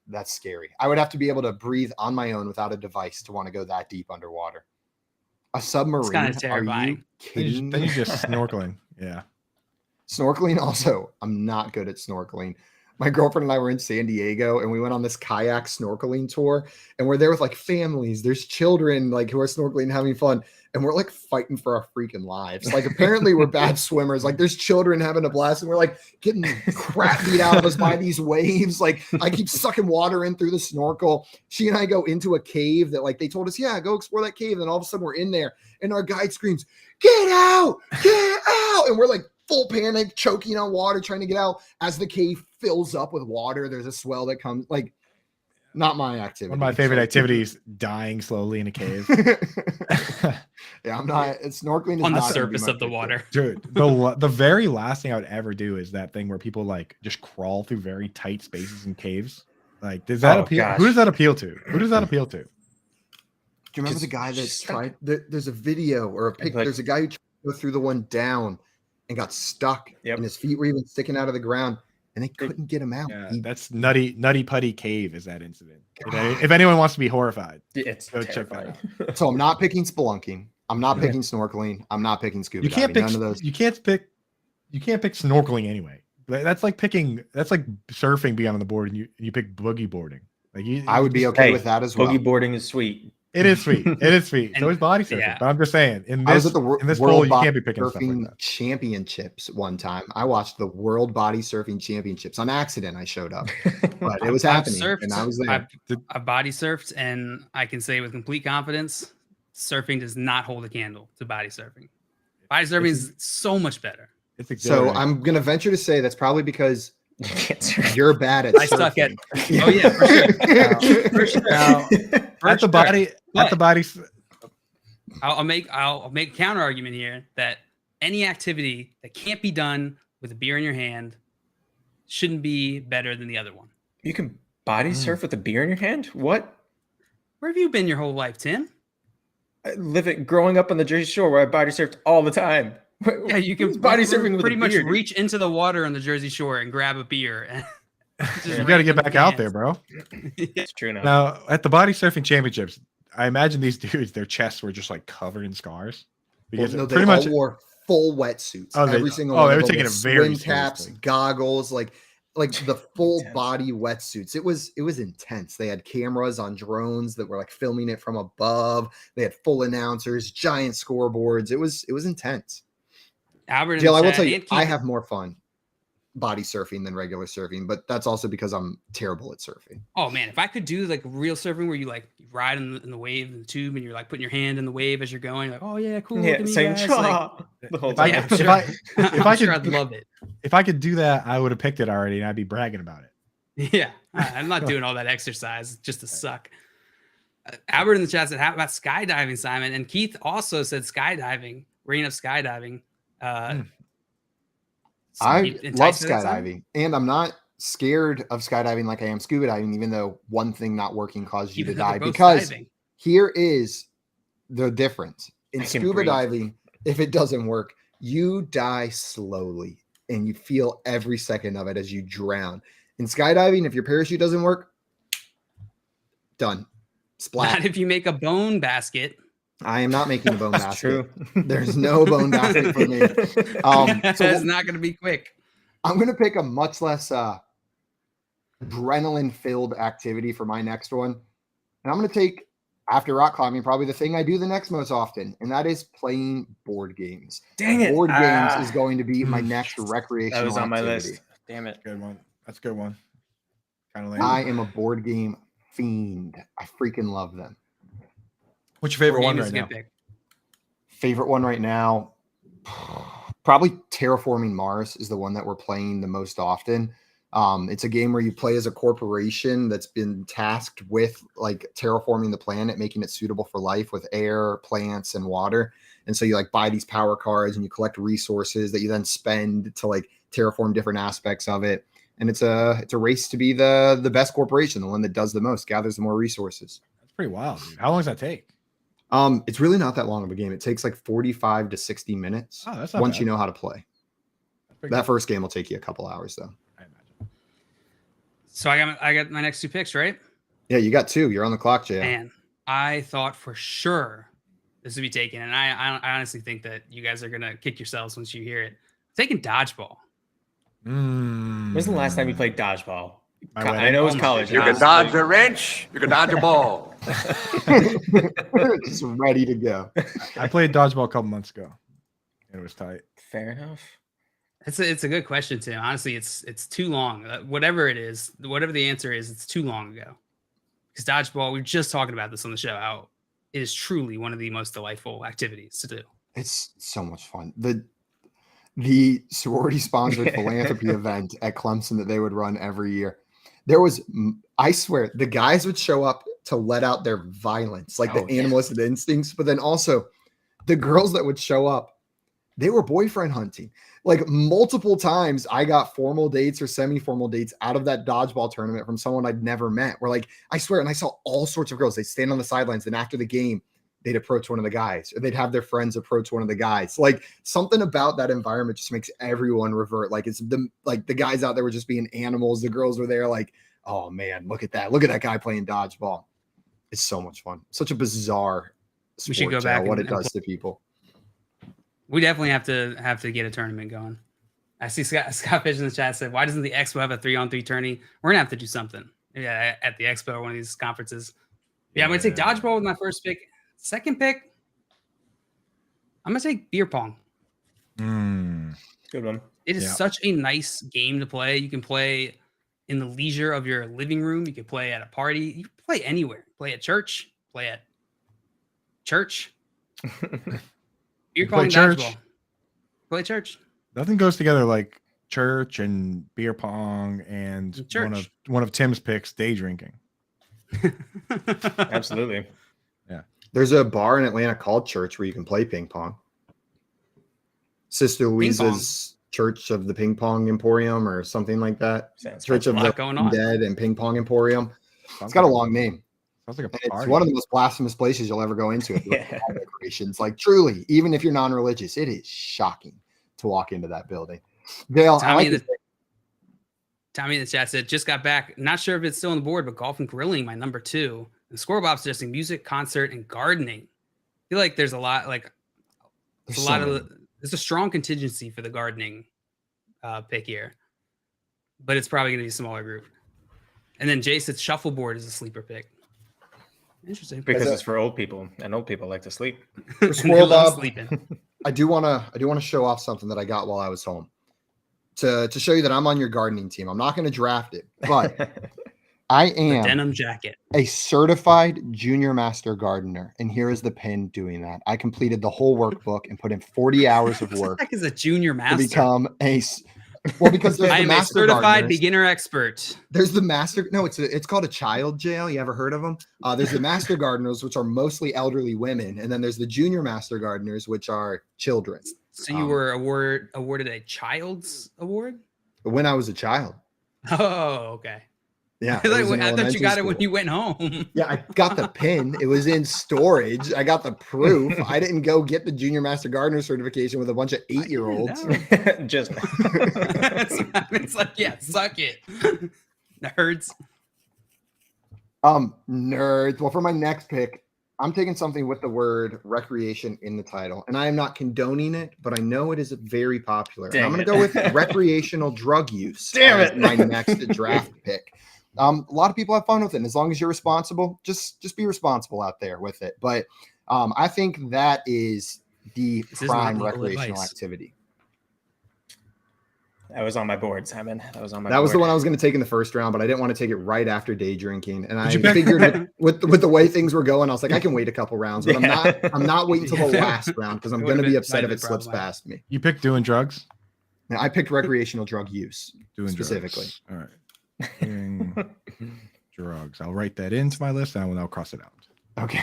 That's scary. I would have to be able to breathe on my own without a device to want to go that deep underwater. A submarine. kinda Are you terrifying. kidding Then me? you're just snorkeling. Yeah. Snorkeling also, I'm not good at snorkeling. My girlfriend and I were in San Diego and we went on this kayak snorkeling tour and we're there with like families. There's children like who are snorkeling and having fun. And we're like fighting for our freaking lives. Like apparently we're bad swimmers. Like there's children having a blast and we're like getting crap beat out of us by these waves. Like I keep sucking water in through the snorkel. She and I go into a cave that like they told us, yeah, go explore that cave. And all of a sudden we're in there and our guide screams, get out, get out. And we're like full panic, choking on water, trying to get out. As the cave fills up with water, there's a swell that comes like not my activity. One of my favorite activities, dying slowly in a cave. Yeah, I'm not. It's snorkeling is On the not gonna be surface my of the pick. water. Dude, the very last thing I would ever do is that thing where people like just crawl through very tight spaces in caves. Like, does that appeal? gosh. Who does that appeal to? Who does that appeal to? Do you remember the guy that just tried? There's a video or a pic. like- There's a guy who tried to go through the one down and got stuck, Yep. and his feet were even sticking out of the ground, and they couldn't get him out. Yeah, He- that's Nutty Putty Cave is that incident. If anyone wants to be horrified, It's go check that terrifying. out. so I'm not picking spelunking. I'm not picking snorkeling. I'm not picking scuba You can't diving. pick. None of those. You can't pick snorkeling anyway. That's like surfing being on the board and you pick boogie boarding. Like I would be okay Hey, with that as well. Boogie boarding is sweet. It is sweet. It is sweet. So And- is body surfing. yeah. But I'm just saying, in I was this at the in this World poll, you Body can't be picking stuff like Surfing that. Championships one time. I watched the World Body Surfing Championships on accident. I showed up, but it was I've happening, surfed, and I was there. I've body surfed, and I can say with complete confidence, surfing does not hold a candle to body surfing. Body surfing is so much better. It's So I'm gonna venture to say that's probably because you're bad at. I suck at. surfing. Oh yeah, for sure. For sure. Now, For at the sure. body, at the But body. I'll make a counter argument here that any activity that can't be done with a beer in your hand shouldn't be better than the other one. You can body surf with a beer in your hand? What? Where have you been your whole life, Tim? Growing up on the Jersey Shore where I body surfed all the time. Yeah, you can body surfing with pretty a much beer, dude. reach into the water on the Jersey Shore and grab a beer. And You got to get back out there, bro. It's true now. Now, at the body surfing championships, I imagine these dudes, their chests were just like covered in scars because No, they pretty much all wore full wetsuits. Oh, they- Every single oh, one they of were them taking with it very swim caps, seriously. goggles, like the full body wetsuits. It was intense. They had cameras on drones that were like filming it from above. They had full announcers, giant scoreboards. It was intense. Albert, in Jill, the I will chat, tell you, and I Keith- have more fun body surfing than regular surfing, but that's also because I'm terrible at surfing. Oh man, if I could do like real surfing where you like ride in the wave in the tube and you're like putting your hand in the wave as you're going, like, oh yeah, cool. Yeah, look at me, saying, guys. "Cha!" Like, the whole if I, time. Yeah, if sure. I if I I'm sure could I'd love it. if I could do that, I would have picked it already, and I'd be bragging about it. Yeah, I'm not doing all that exercise just to suck. Albert in the chat said, "How about skydiving, Simon?" And Keith also said skydiving. Bringing up skydiving. I enticed love to that, Simon? skydiving, and I'm not scared of skydiving like I am scuba diving, even though one thing not working causes you Even to though they're die. both Because diving. here is the difference. In I can scuba breathe. diving, if it doesn't work, you die slowly and you feel every second of it as you drown. In skydiving, if your parachute doesn't work, done. Splat. Not if you make a bone basket. I am not making a bone That's basket. true. There's no bone basket for me. So It's not going to be quick. I'm going to pick a much less adrenaline-filled activity for my next one. And I'm going to take, after rock climbing, probably the thing I do the next most often, and that is playing board games. Dang it. Board games Ah. is going to be my next recreational That was on my activity. list. Damn it. Good one. That's a good one. Kind of lame. I am a board game fiend. I freaking love them. What's your favorite Game one is right a now? good pick. Favorite one right now, probably Terraforming Mars is the one that we're playing the most often. It's a game where you play as a corporation that's been tasked with like terraforming the planet, making it suitable for life with air, plants, and water. And so you like buy these power cards and you collect resources that you then spend to like terraform different aspects of it. And it's a race to be the best corporation, the one that does the most, gathers the more resources. That's pretty wild, dude. How long does that take? It's really not that long of a game. It takes like 45 to 60 minutes Oh, that's not once bad. you know how to play. That first game will take you a couple hours though. So I got my next two picks, right? Yeah, you got two. You're on the clock, Jay. And I thought for sure this would be taken. And I honestly think that you guys are going to kick yourselves once you hear it. Taking dodgeball. When's the last time you played dodgeball? My I wedding. know it was Oh my college. God. You can dodge a wrench. You can dodge a ball. Just ready to go. I played dodgeball a couple months ago, and it was tight. Fair enough. It's a good question, Tim. Honestly, it's too long. Whatever it is, whatever the answer is, it's too long ago. Because dodgeball, we were just talking about this on the show, how it is truly one of the most delightful activities to do. It's so much fun. The sorority sponsored philanthropy event at Clemson that they would run every year. There was, I swear, the guys would show up to let out their violence, like the animalistic instincts, but then also the girls that would show up, they were boyfriend hunting. Like multiple times I got formal dates or semi-formal dates out of that dodgeball tournament from someone I'd never met. Where like, I swear, and I saw all sorts of girls, they'd stand on the sidelines, and after the game, they'd approach one of the guys, or they'd have their friends approach one of the guys. Like something about that environment just makes everyone revert. Like it's the guys out there were just being animals. The girls were there like, oh man, look at that. Look at that guy playing dodgeball. It's so much fun. Such a bizarre sport, We should go Joe, back what and it does play. to people. We definitely have to get a tournament going. I see Scott Fish in the chat said, why doesn't the Expo have a 3-on-3 tourney? We're gonna have to do something. Yeah, at the Expo or one of these conferences. Yeah, I'm gonna take dodgeball with my first pick. Second pick, I'm gonna take beer pong. Good one. It is such a nice game to play. You can play in the leisure of your living room. You can play at a party. You can play anywhere. Play at church. Play at church. Beer pong, church. dodgeball. Play church. Nothing goes together like church and beer pong and Church. one of Tim's picks, day drinking. Absolutely. Yeah. There's a bar in Atlanta called Church where you can play ping pong. Sister Louisa's Church of the Ping Pong Emporium or something like that. Church of the Dead and Ping Pong Emporium. It's got a long name. Sounds like it's one of the most blasphemous places you'll ever go into. Decorations. Like truly, even if you're non-religious, it is shocking to walk into that building. Dale, Tommy in the chat said, just got back. Not sure if it's still on the board, but golf and grilling, my number 2. And Scorebob suggesting music, concert, and gardening. I feel like there's a lot, there's a strong contingency for the gardening pick here, but it's probably going to be a smaller group. And then Jay said shuffleboard is a sleeper pick. Interesting. Because it's for old people, and old people like to sleep. For Squirrel Bob, I do want to show off something that I got while I was home to show you that I'm on your gardening team. I'm not going to draft it, but I am denim jacket, a certified junior master gardener, and here is the pin doing that. I completed the whole workbook and put in 40 hours of work. What the heck is a junior master? To become because there's I the am master a certified gardeners. beginner expert. There's the master. No, it's called a child jail. You ever heard of them? There's the master gardeners, which are mostly elderly women, and then there's the junior master gardeners, which are children. So you were awarded a child's award when I was a child. Oh, okay. Yeah, I thought you got it when you went home. Yeah, I got the pin. It was in storage. I got the proof. I didn't go get the junior master gardener certification with a bunch of 8-year-olds. Just it's like, yeah, suck it, nerds. Nerds. Well, for my next pick, I'm taking something with the word recreation in the title, and I am not condoning it, but I know it is very popular. And I'm going to go with recreational drug use. Damn it. My next draft pick. A lot of people have fun with it. And as long as you're responsible, just be responsible out there with it. But I think that is the prime recreational activity. That was on my board, Simon. That was on my That was board. the one I was going to take in the first round, but I didn't want to take it right after day drinking. And I figured with the way things were going, I was like, I can wait a couple rounds, but I'm not waiting till the last round because I'm going to be upset if it slips past me. You picked doing drugs? Now, I picked recreational drug use Doing specifically. Drugs. All right. Doing drugs. I'll write that into my list and I'll cross it out. Okay.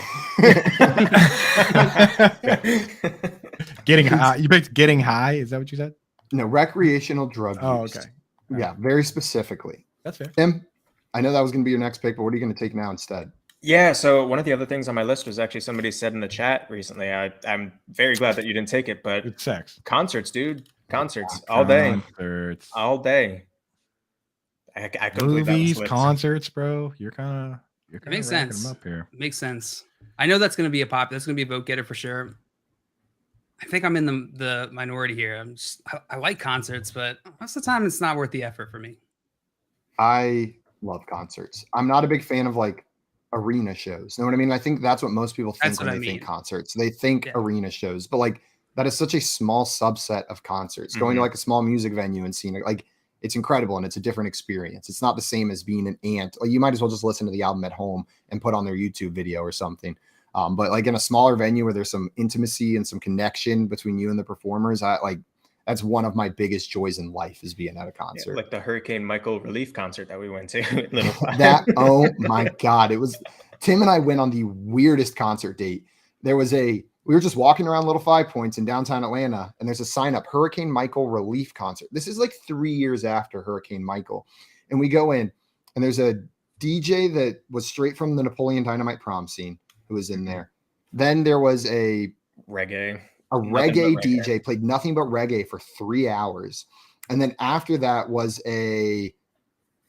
Getting high. You picked getting high. Is that what you said? No, recreational drug use. Okay. Yeah, very specifically. That's fair. Tim, I know that was going to be your next pick, but what are you going to take now instead? Yeah, so one of the other things on my list was actually somebody said in the chat recently. I'm very glad that you didn't take it, but it's sex. Concerts, dude. Concerts all day. Concerts. All day. I couldn't believe that was Movies, lit. concerts, bro. You're kind of It makes racking sense. them up here. Makes sense. I know that's going to be that's going to be a vote getter for sure. I think I'm in the minority here. I like concerts, but most of the time it's not worth the effort for me. I love concerts. I'm not a big fan of like arena shows. You know what I mean? I think that's what most people think when they think concerts. They think arena shows, but like that is such a small subset of concerts. Going to like a small music venue and seeing it, like it's incredible and it's a different experience. It's not the same as being an ant. Like you might as well just listen to the album at home and put on their YouTube video or something. But like in a smaller venue where there's some intimacy and some connection between you and the performers, that's one of my biggest joys in life is being at a concert. Yeah, like the Hurricane Michael relief concert that we went to. Oh my God. It was Tim and I went on the weirdest concert date. We were just walking around Little 5 Points in downtown Atlanta, and there's a sign up, Hurricane Michael relief concert. This is like 3 years after Hurricane Michael. And we go in, and there's a DJ that was straight from the Napoleon Dynamite prom scene who was in there. Then there was a reggae DJ, played nothing but reggae for 3 hours. And then after that was a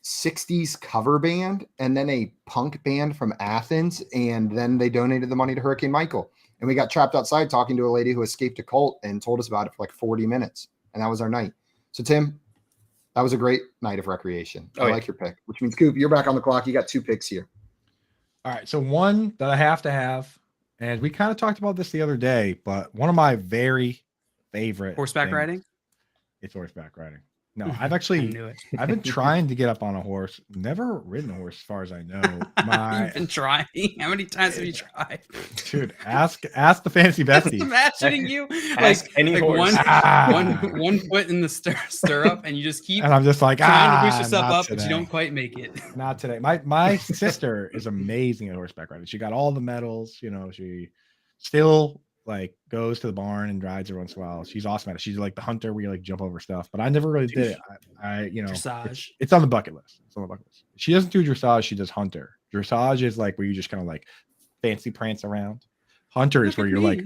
60s cover band and then a punk band from Athens. And then they donated the money to Hurricane Michael. And we got trapped outside talking to a lady who escaped a cult and told us about it for like 40 minutes. And that was our night. So Tim, that was a great night of recreation. I like your pick, which means Coop, you're back on the clock. You got 2 picks here. All right, so one that I have to have, and we kind of talked about this the other day, but one of my very favorite Horseback things- riding? It's horseback riding. No, I've actually knew it. I've been trying to get up on a horse. Never ridden a horse, as far as I know. You've been trying. How many times have you tried? Dude, ask the fantasy bestie. Imagining you Ask like, any like horse. one foot in the stirrup, and you just keep And I'm just like, trying to boost yourself not up, but you today. don't quite make it. Not today. My sister is amazing at horseback riding. She got all the medals. You know, she still like goes to the barn and rides every once in a while. She's awesome at it. She's like the hunter where you like jump over stuff. But I never really did it. I you know, Dressage. it's on the bucket list. It's on the bucket list. She doesn't do dressage. She does hunter. Dressage is like where you just kind of like fancy prance around. Hunter is where you're like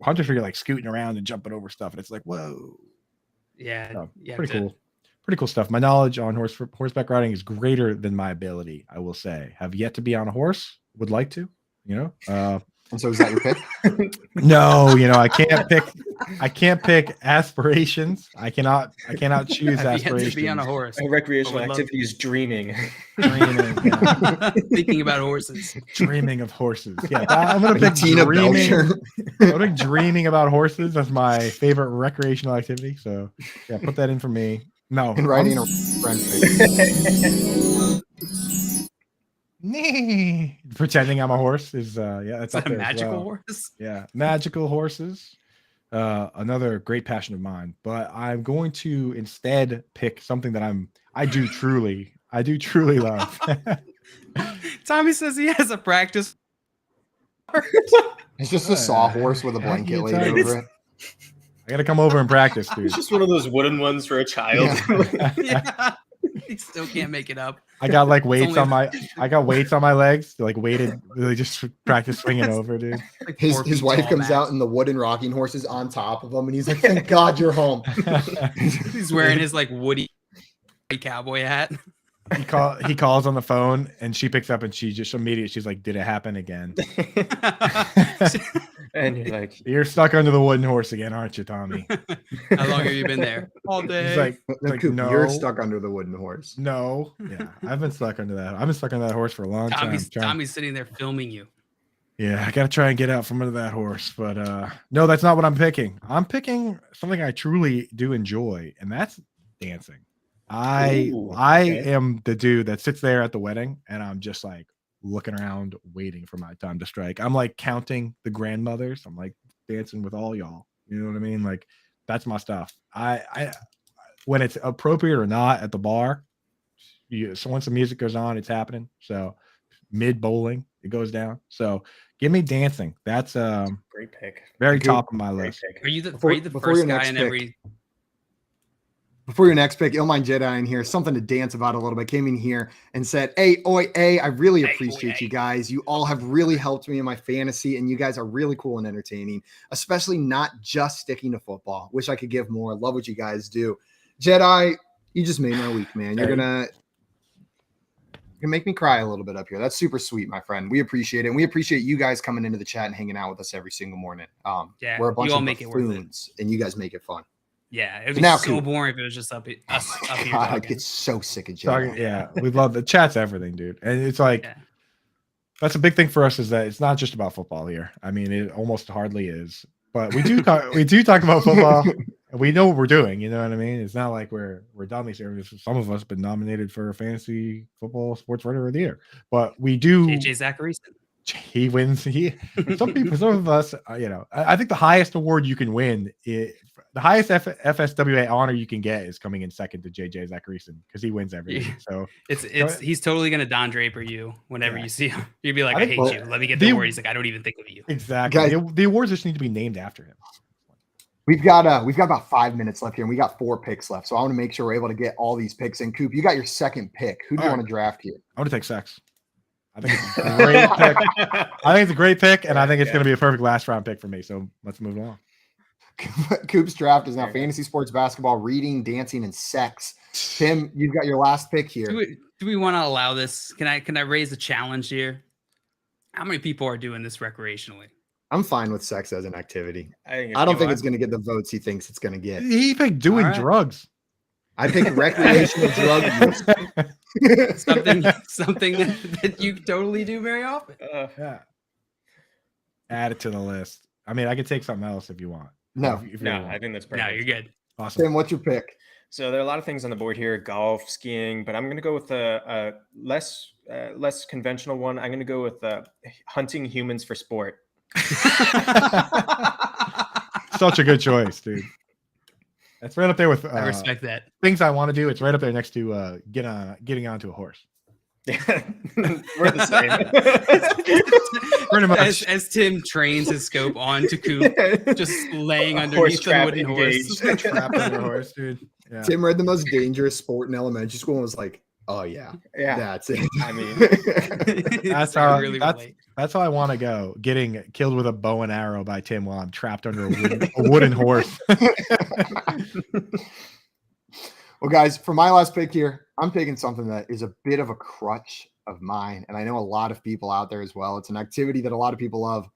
hunter's where you're like scooting around and jumping over stuff, and it's like whoa. Yeah, So, yeah, pretty cool. Pretty cool stuff. My knowledge on horseback riding is greater than my ability, I will say. Have yet to be on a horse, would like to, you know. And so is that your pick? No, you know, I can't pick aspirations. I cannot choose Have yet aspirations. to be on a horse. A recreational I would love- activity is dreaming. Dreaming, yeah. Thinking about horses. Dreaming of horses. Yeah, I'm gonna pick Tina dreaming. Belcher. I'm gonna pick dreaming about horses as my favorite recreational activity. So yeah, put that in for me. No, And writing a friend pick. Pretending I'm a horse is yeah, that's Is that up a there as magical well. horse? Yeah, magical horses. Another great passion of mine, but I'm going to instead pick something that I do truly love. Tommy says he has a practice. It's just a sawhorse with a blanket laid over it. I gotta come over and practice, dude. It's just one of those wooden ones for a child. Yeah. He still can't make it up. I got like weights only- on my legs, like weighted, really just practice swinging over, dude. Like His 4 feet wife tall comes max. out and the wooden rocking horse is on top of him, and he's like, "Thank God you're home." He's wearing his like woody cowboy hat. He calls on the phone and she picks up and she just immediately she's like, "Did it happen again?" And you're like, "You're stuck under the wooden horse again, aren't you, Tommy?" How long have you been there? All day. He's like, No, Coop, "No, you're stuck under the wooden horse. No, yeah, I've been stuck under that. I've been stuck under that horse for a long time. Tommy's sitting there filming you. Yeah, I gotta try and get out from under that horse, but no, that's not what I'm picking. I'm picking something I truly do enjoy, and that's dancing. I am the dude that sits there at the wedding, and I'm just like looking around, waiting for my time to strike. I'm like counting the grandmothers. I'm like dancing with all y'all. You know what I mean? Like that's my stuff. I when it's appropriate or not at the bar. So once the music goes on, it's happening. So mid bowling, it goes down. So give me dancing. That's great pick. very Good- top of my Great list. pick. Are you the Before first your guy next in pick. every? Before your next pick, Illmind Jedi in here, something to dance about a little bit, came in here and said, "Hey, oi, hey, I really appreciate you guys. You all have really helped me in my fantasy, and you guys are really cool and entertaining, especially not just sticking to football. Wish I could give more. Love what you guys do. Jedi, you just made my week, man. You're gonna make me cry a little bit up here. That's super sweet, my friend. We appreciate it. And we appreciate you guys coming into the chat and hanging out with us every single morning. Yeah, We're a bunch you all of make it worth it. buffoons, and you guys make it fun. Yeah, it'd be Now, so Coop. boring if it was just us up here. God, I talking. get so sick of Jedi. Talking, yeah, we love the chat's everything, dude. And it's like Yeah. that's a big thing for us is that it's not just about football here. I mean, it almost hardly is, but we do talk about football. And we know what we're doing. You know what I mean? It's not like we're dummy serious. Some of us have been nominated for fantasy football sports writer of the year, but we do. JJ Zacharyson. He wins. Some of us, you know, I think the highest award you can win, the highest FSWA honor you can get is coming in second to JJ Zacharyson because he wins everything. So He's totally gonna Don Draper you whenever you see him. You'd be like, I I think- hate you. Let me get the award. He's like, I don't even think of you. exactly, Guys- the awards just need to be named after him. We've got about 5 minutes left here, and we got 4 picks left. So I want to make sure we're able to get all these picks in. Coop, you got your second pick. Who do you All want to draft here? I want to take sex. I think it's a great pick. I think it's a great pick, and I think it's going to be a perfect last round pick for me. So let's move along. Coop's draft is now fantasy sports, basketball, reading, dancing, and sex. Tim, you've got your last pick here. Do we want to allow this? Can I raise a challenge here? How many people are doing this recreationally? I'm fine with sex as an activity. I don't think it's going to get the votes he thinks it's going to get. He picked doing All right. drugs. I picked recreational drug use. something that you totally do very often. Yeah. Add it to the list. I mean, I could take something else if you want. No. If you No, want. I think that's perfect. No, you're good. Awesome. Tim, what's your pick? So there are a lot of things on the board here: golf, skiing, but I'm going to go with a less conventional one. I'm going to go with hunting humans for sport. Such a good choice, dude. That's right up there with. I respect that. Things I want to do. It's right up there next to getting onto a horse. Yeah, we're the same. Pretty much. As Tim trains his scope onto Coop, just laying underneath the wooden horse. Trapped under a horse, dude. Yeah. Tim read the most dangerous sport in elementary school and was like, "Oh yeah, that's it." I mean, that's how that's how I want to go. Getting killed with a bow and arrow by Tim while I'm trapped under a wooden horse. Well, guys, for my last pick here, I'm picking something that is a bit of a crutch of mine, and I know a lot of people out there as well. It's an activity that a lot of people love.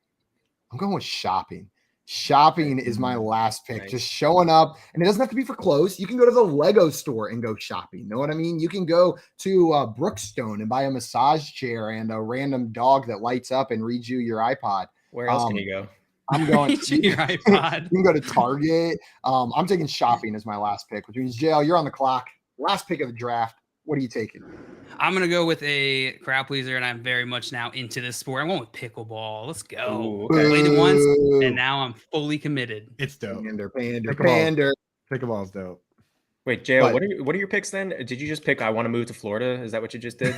I'm going with shopping. Shopping is my last pick. Nice. Just showing up, and it doesn't have to be for clothes. You can go to the Lego store and go shopping. Know what I mean? You can go to Brookstone and buy a massage chair and a random dog that lights up and reads you your iPod. Where else can you go? I'm going to your iPod. You can go to Target. I'm taking shopping as my last pick, which means JL, you're on the clock. Last pick of the draft. What are you taking? I'm gonna go with a crowd pleaser, and I'm very much now into this sport. I'm going with pickleball. Let's go. Ooh, I okay. played it once, and now I'm fully committed. It's dope. Pander. Pickleball's dope. Wait, JL, what are your picks then? Did you just pick I want to move to Florida? Is that what you just did?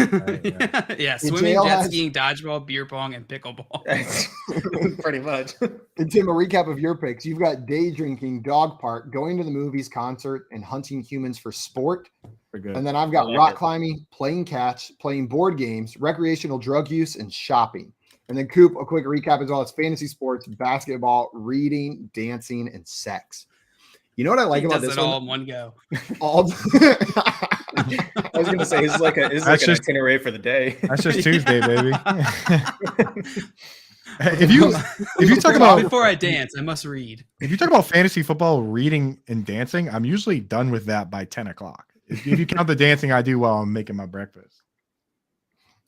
Yeah, swimming, jet skiing, dodgeball, beer pong, and pickleball. Pretty much. And Tim, a recap of your picks. You've got day drinking, dog park, going to the movies, concert, and hunting humans for sport. And then I've got rock climbing, playing catch, playing board games, recreational drug use, and shopping. And then Coop, a quick recap as well. It's fantasy sports, basketball, reading, dancing, and sex. You know what I like about this one? All in one go. I was gonna say it's like an itinerary for the day. That's just Tuesday, baby. If you talk about before I dance, I must read. If you talk about fantasy football, reading and dancing, I'm usually done with that by 10 o'clock. If you count the dancing I do while I'm making my breakfast.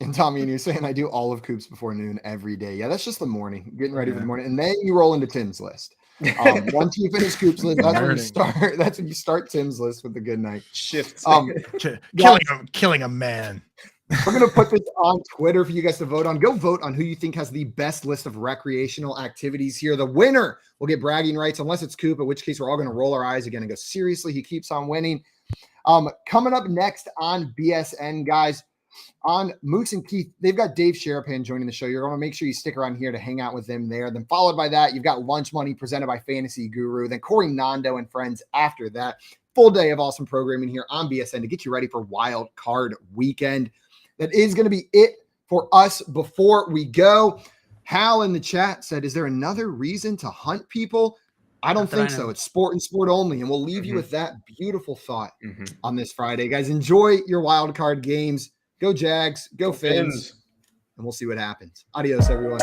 And Tommy, and you're saying I do all of Coop's before noon every day. Yeah, that's just the morning, getting ready for the morning, and then you roll into Tim's list. Once you finish Coop's list, that's when you start. That's when you start Tim's list with the good night shifts. Killing a man. We're gonna put this on Twitter for you guys to vote on. Go vote on who you think has the best list of recreational activities here. The winner will get bragging rights, unless it's Coop, in which case we're all gonna roll our eyes again and go, seriously, he keeps on winning. Coming up next on BSN, guys. On Mooks and Keith, they've got Dave Sherapan joining the show. You're going to make sure you stick around here to hang out with them there. Then followed by that, you've got Lunch Money presented by Fantasy Guru. Then Corey Nando and friends after that. Full day of awesome programming here on BSN to get you ready for Wild Card weekend. That is going to be it for us before we go. Hal in the chat said, is there another reason to hunt people? I don't think so. It's sport and sport only. And we'll leave you with that beautiful thought on this Friday. Guys, enjoy your Wild Card games. Go Jags, go Fins, and we'll see what happens. Adios, everyone.